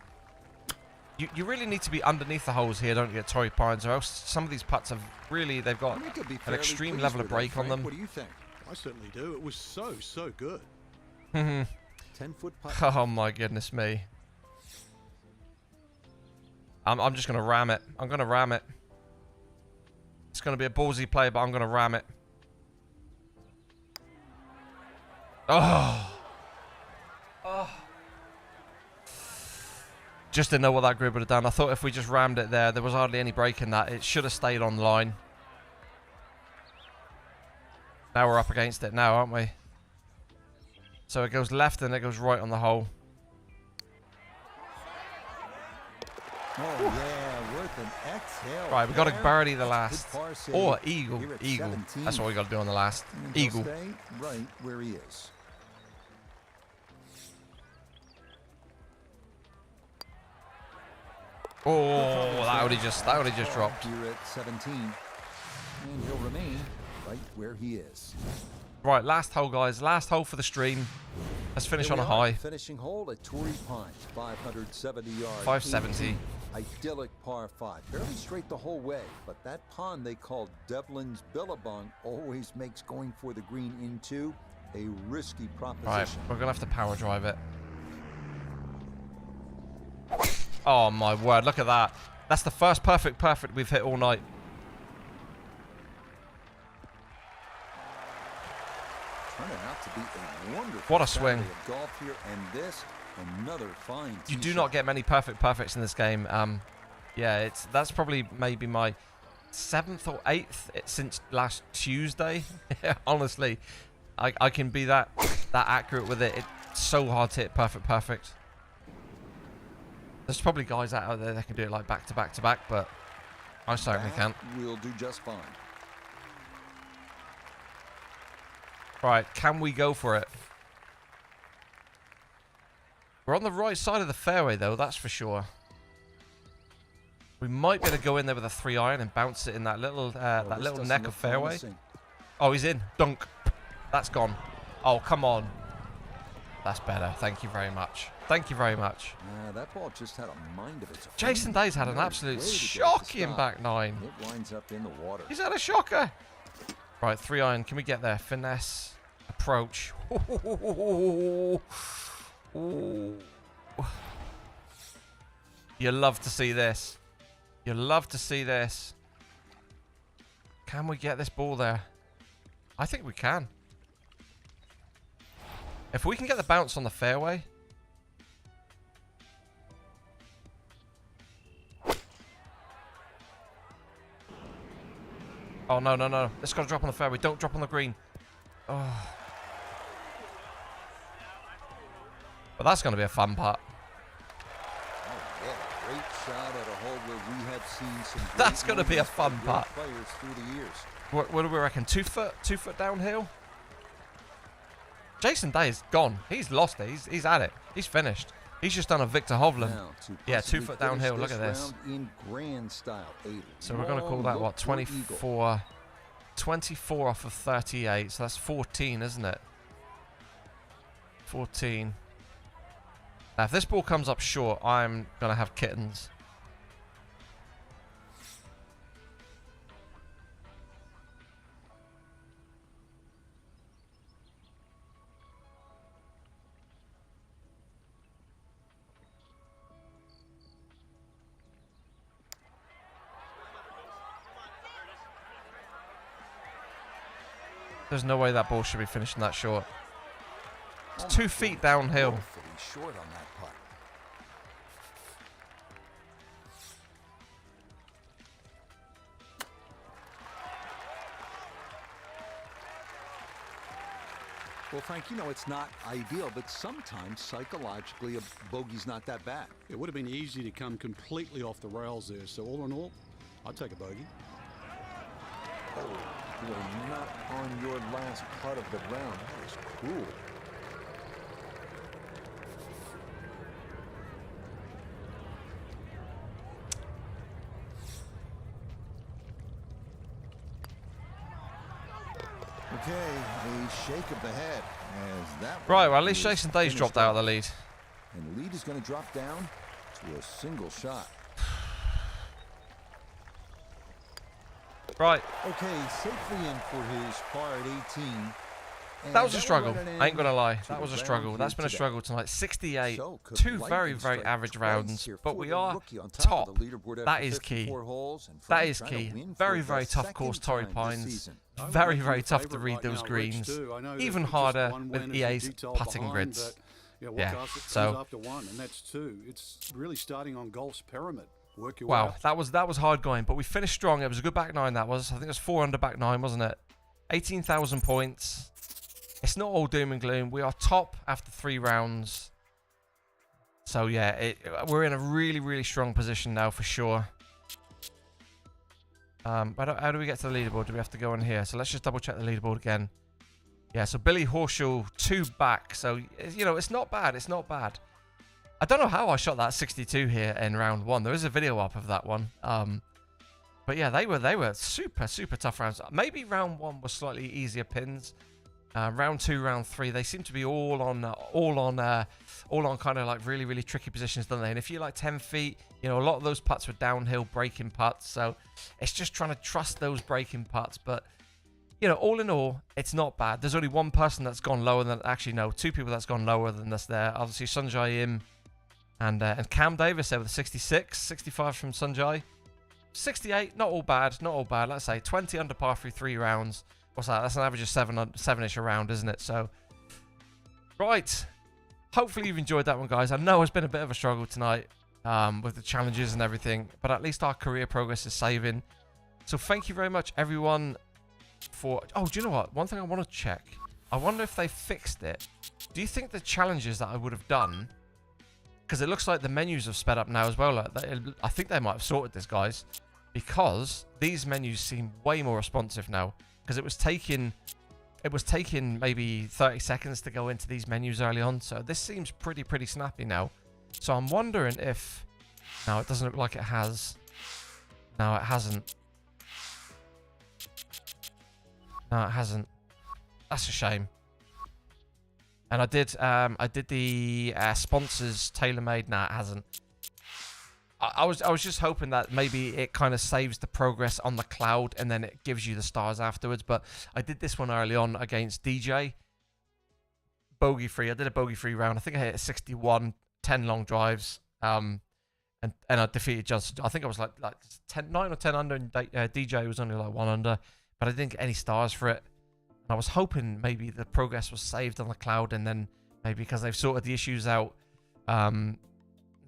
Speaker 1: You really need to be underneath the holes here, don't you, at Torrey Pines, or else some of these putts have really, they've got an extreme level of break on them.
Speaker 4: What do you think?
Speaker 3: I certainly do. It was so good.
Speaker 4: 10-foot putt.
Speaker 1: Oh my goodness me. I'm just going to ram it. I'm going to ram it. It's going to be a ballsy play, but I'm going to ram it. Oh. Oh. Just didn't know what that grid would have done. I thought if we just rammed it there was hardly any break in that. It should have stayed on the line. Now we're up against it now, aren't we? So it goes left and it goes right on the hole.
Speaker 4: Oh, yeah, worth an exhale.
Speaker 1: Right, we've got to
Speaker 4: there.
Speaker 1: birdie the last.
Speaker 4: Par save
Speaker 1: Or eagle.
Speaker 4: here at
Speaker 1: Eagle.
Speaker 4: 17.
Speaker 1: That's what we got to do on the last.
Speaker 4: And he'll
Speaker 1: Eagle.
Speaker 4: stay right where he is.
Speaker 1: Oh, that would have just dropped.
Speaker 4: Here at 17. And he'll remain right where he is.
Speaker 1: Right, last hole, guys. Last hole for the stream. Let's finish
Speaker 4: Here
Speaker 1: on
Speaker 4: we
Speaker 1: a
Speaker 4: are,
Speaker 1: high.
Speaker 4: Finishing hole at Torrey Pines, 570 yards.
Speaker 1: 570.
Speaker 4: Idyllic par 5. Fairly straight the whole way, but that pond they call Devlin's Billabong always makes going for the green into a risky proposition.
Speaker 1: Right, we're going to have to power drive it. Oh, my word. Look at that. That's the first perfect we've hit all night.
Speaker 4: Turning out to be a wonderful
Speaker 1: What a swing.
Speaker 4: Saturday of golf here, and this another fine
Speaker 1: You
Speaker 4: tee
Speaker 1: do
Speaker 4: shot.
Speaker 1: not get many perfects in this game. Yeah, that's probably maybe my 7th or 8th since last Tuesday. Honestly, I can be that accurate with it. It's so hard to hit perfect. There's probably guys out there that can do it like back to back, but I certainly can't.
Speaker 4: We'll do just fine.
Speaker 1: Right, can we go for it? We're on the right side of the fairway, though, that's for sure. We might be able to go in there with a 3-iron and bounce it in that little neck of fairway.
Speaker 4: Promising.
Speaker 1: Oh, he's in. Dunk. That's gone. Oh, come on. That's better. Thank you very much. Thank you very much.
Speaker 4: That ball just had a mind of its own.
Speaker 1: Jason Day's had an absolute shocking back 9.
Speaker 4: It winds up in the water.
Speaker 1: He's had a shocker. Right, 3-iron. Can we get there? Finesse. Approach. Ooh. You love to see this. You love to see this. Can we get this ball there? I think we can. If we can get the bounce on the fairway. Oh, no. It's got to drop on the fairway. Don't drop on the green. Oh. But that's going to be a fun putt.
Speaker 4: Oh, yeah, great shot at a hole where we have seen some.
Speaker 1: That's going to be a fun putt.
Speaker 4: Players through the years.
Speaker 1: What do we reckon? 2 foot downhill? Jason Day is gone. He's lost it. He's at it. He's finished. He's just done a Victor Hovland.
Speaker 4: Now, to
Speaker 1: Yeah, 2
Speaker 4: possibly
Speaker 1: foot downhill. Look
Speaker 4: finish
Speaker 1: at this.
Speaker 4: round in grand style.
Speaker 1: So we're going to call that, what, 24? 24 off of 38. So that's 14, isn't it? 14. Now, if this ball comes up short, I'm going to have kittens. There's no way that ball should be finishing that short. It's 2 feet downhill.
Speaker 4: Woefully short on that putt. Well, Frank, you know it's not ideal, but sometimes psychologically a bogey's not that bad.
Speaker 3: It would have been easy to come completely off the rails there. So all in all, I'd take a bogey.
Speaker 4: You are not on your last putt of the round. That is cruel. Okay, a shake of the head as that.
Speaker 1: Right, well, at least
Speaker 4: is
Speaker 1: Jason Day's
Speaker 4: finished
Speaker 1: dropped out of the
Speaker 4: off.
Speaker 1: lead.
Speaker 4: And the lead is going to drop down to a single shot.
Speaker 1: Right,
Speaker 2: Okay, safely in for his par at 18.
Speaker 1: that was a
Speaker 2: will
Speaker 1: struggle.
Speaker 2: run an
Speaker 1: I ain't gonna lie,
Speaker 2: end
Speaker 1: that
Speaker 2: to
Speaker 1: was a
Speaker 2: the
Speaker 1: struggle.
Speaker 2: round
Speaker 1: That's
Speaker 2: here
Speaker 1: been a
Speaker 2: today.
Speaker 1: struggle tonight. 68,
Speaker 4: So, could
Speaker 1: 2
Speaker 4: lightning
Speaker 1: very, very
Speaker 4: strike
Speaker 1: average
Speaker 4: twice
Speaker 1: rounds,
Speaker 4: here
Speaker 1: but
Speaker 4: for
Speaker 1: we
Speaker 4: the
Speaker 1: are
Speaker 4: rookie on
Speaker 1: top.
Speaker 4: of the leaderboard
Speaker 1: That
Speaker 4: after
Speaker 1: is key.
Speaker 4: 54 holes, and
Speaker 1: That
Speaker 4: Frank
Speaker 1: is
Speaker 4: trying to
Speaker 1: key.
Speaker 4: win
Speaker 1: Very,
Speaker 4: for
Speaker 1: very
Speaker 4: the
Speaker 1: tough course,
Speaker 4: second
Speaker 1: Torrey
Speaker 4: time this
Speaker 1: Pines.
Speaker 4: season.
Speaker 3: I would
Speaker 1: Very,
Speaker 3: make him
Speaker 1: very
Speaker 3: a
Speaker 1: tough to
Speaker 3: favourite
Speaker 1: read
Speaker 3: right
Speaker 1: those
Speaker 3: now,
Speaker 1: greens.
Speaker 3: Rich, too. I know
Speaker 1: Even
Speaker 3: that just
Speaker 1: harder
Speaker 3: one
Speaker 1: with
Speaker 3: win is a
Speaker 1: EA's
Speaker 3: detail
Speaker 1: putting
Speaker 3: behind,
Speaker 1: grids.
Speaker 3: but, you know, what
Speaker 1: Yeah,
Speaker 3: comes
Speaker 1: so-
Speaker 3: after one, and that's 2. It's really starting on golf's pyramid. Work your way
Speaker 1: Wow,
Speaker 3: up.
Speaker 1: that was hard going, but we finished strong. It was a good back nine. That was, I think it was 4 under back nine, wasn't it? 18,000 points. It's not all doom and gloom. We are top after 3 rounds. So yeah, we're in a really, really strong position now for sure. But how do we get to the leaderboard? Do we have to go in here? So let's just double check the leaderboard again. Yeah, so Billy Horschel 2 back. So, you know, it's not bad. It's not bad. I don't know how I shot that 62 here in round 1. There is a video up of that one. But yeah, they were super, super tough rounds. Maybe round 1 was slightly easier pins. Round 2, round 3, they seem to be all on kind of like really, really tricky positions, don't they? And if you're like 10 feet, you know, a lot of those putts were downhill breaking putts. So it's just trying to trust those breaking putts. But, you know, all in all, it's not bad. There's only one person that's gone lower than, actually, no, 2 people that's gone lower than us there. Obviously, Sunjay Im and Cam Davis there with a 66, 65 from Sunjay. 68, not all bad, not all bad. Let's say 20 under par through 3 rounds. What's that? That's an average of 7-ish a round, isn't it? So, right. Hopefully you've enjoyed that one, guys. I know it's been a bit of a struggle tonight with the challenges and everything, but at least our career progress is saving. So thank you very much, everyone, for... Oh, do you know what? One thing I want to check. I wonder if they fixed it. Do you think the challenges that I would have done... Because it looks like the menus have sped up now as well. I think they might have sorted this, guys. Because these menus seem way more responsive now. Because it was taking maybe 30 seconds to go into these menus early on. So this seems pretty snappy now. So I'm wondering if... No, it doesn't look like it has. No, it hasn't. No, it hasn't. That's a shame. And I did the sponsors tailor-made. Nah, it hasn't. I was just hoping that maybe it kind of saves the progress on the cloud and then it gives you the stars afterwards. But I did this one early on against DJ. Bogey free. I did a bogey free round. I think I hit a 61, 10 long drives. And I defeated just. I think I was like 9 or 10 under, and DJ was only like 1 under. But I didn't get any stars for it. I was hoping maybe the progress was saved on the cloud, and then maybe because they've sorted the issues out,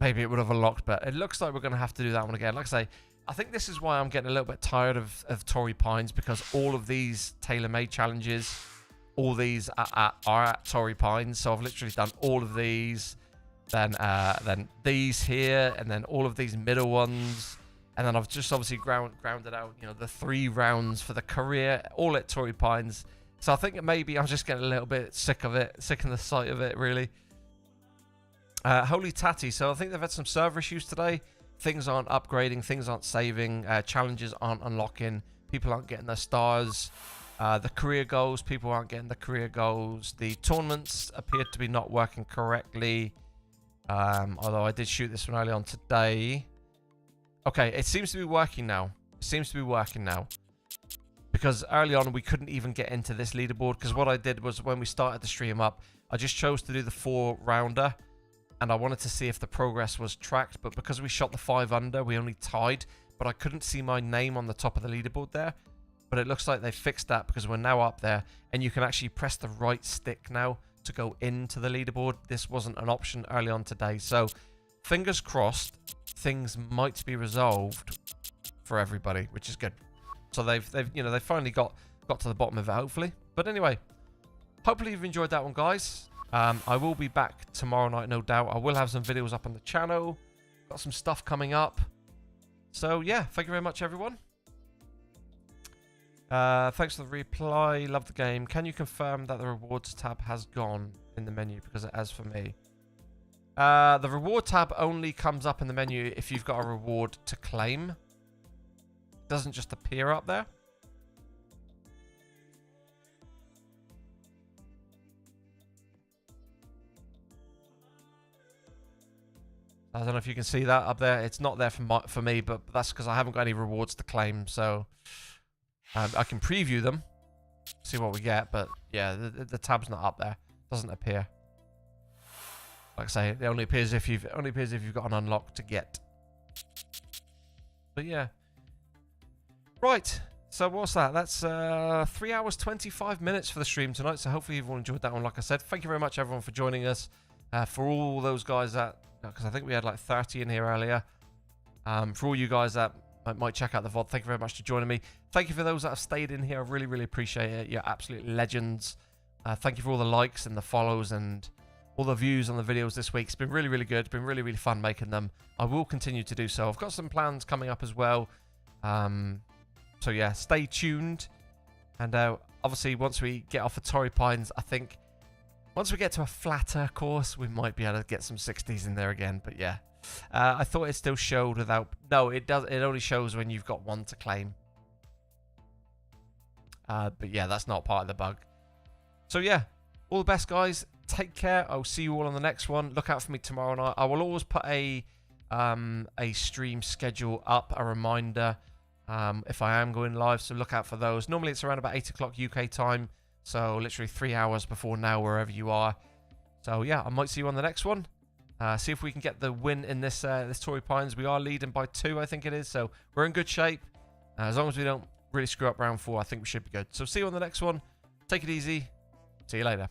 Speaker 1: maybe it would have unlocked. But it looks like we're going to have to do that one again. Like I say, I think this is why I'm getting a little bit tired of Torrey Pines, because all of these tailor-made challenges, all these are at Torrey Pines. So I've literally done all of these, then these here, and then all of these middle ones. And then I've just obviously grounded out, you know, the 3 rounds for the career, all at Torrey Pines. So I think maybe I'm just getting a little bit sick of it, sick in the sight of it, really. Holy Tatty. So I think they've had some server issues today. Things aren't upgrading. Things aren't saving. Challenges aren't unlocking. People aren't getting their stars. The career goals, people aren't getting the career goals. The tournaments appear to be not working correctly. Although I did shoot this one early on today. Okay, it seems to be working now. It seems to be working now. Because early on we couldn't even get into this leaderboard. Because what I did was when we started the stream up, I just chose to do the 4-rounder. And I wanted to see if the progress was tracked. But because we shot the 5 under, we only tied. But I couldn't see my name on the top of the leaderboard there. But it looks like they fixed that because we're now up there. And you can actually press the right stick now to go into the leaderboard. This wasn't an option early on today. So fingers crossed, things might be resolved for everybody, which is good. So they've finally got to the bottom of it, hopefully. But anyway, hopefully you've enjoyed that one, guys. I will be back tomorrow night, no doubt. I will have some videos up on the channel. Got some stuff coming up. So yeah, thank you very much, everyone. Thanks for the reply. Love the game. Can you confirm that the rewards tab has gone in the menu? Because it has for me. The reward tab only comes up in the menu if you've got a reward to claim. It doesn't just appear up there. I don't know if you can see that up there. It's not there for me, but that's because I haven't got any rewards to claim. So I can preview them, see what we get. But yeah, the tab's not up there. Doesn't appear. Like I say, it only appears if you've got an unlock to get. But yeah. Right. So what's that? That's 3 hours 25 minutes for the stream tonight. So hopefully you've all enjoyed that one. Like I said, thank you very much everyone for joining us. For all those guys that, because I think we had like 30 in here earlier. For all you guys that might check out the VOD, thank you very much for joining me. Thank you for those that have stayed in here. I really, really appreciate it. You're absolute legends. Thank you for all the likes and the follows and all the views on the videos this week. It's been really, really good. It's been really, really fun making them. I will continue to do so. I've got some plans coming up as well. So yeah, stay tuned. And obviously, once we get off of Torrey Pines, I think once we get to a flatter course, we might be able to get some 60s in there again. But yeah, I thought it still showed without. No, it does. It only shows when you've got one to claim. But yeah, that's not part of the bug. So yeah, all the best, guys. Take care. I'll see you all on the next one. Look out for me tomorrow night. I will always put a stream schedule up, a reminder if I am going live. So look out for those. Normally it's around about 8 o'clock UK time. So literally 3 hours before now, wherever you are. So yeah, I might see you on the next one. See if we can get the win in this this Torrey Pines. We are leading by 2, I think it is. So we're in good shape. As long as we don't really screw up round 4, I think we should be good. So see you on the next one. Take it easy. See you later.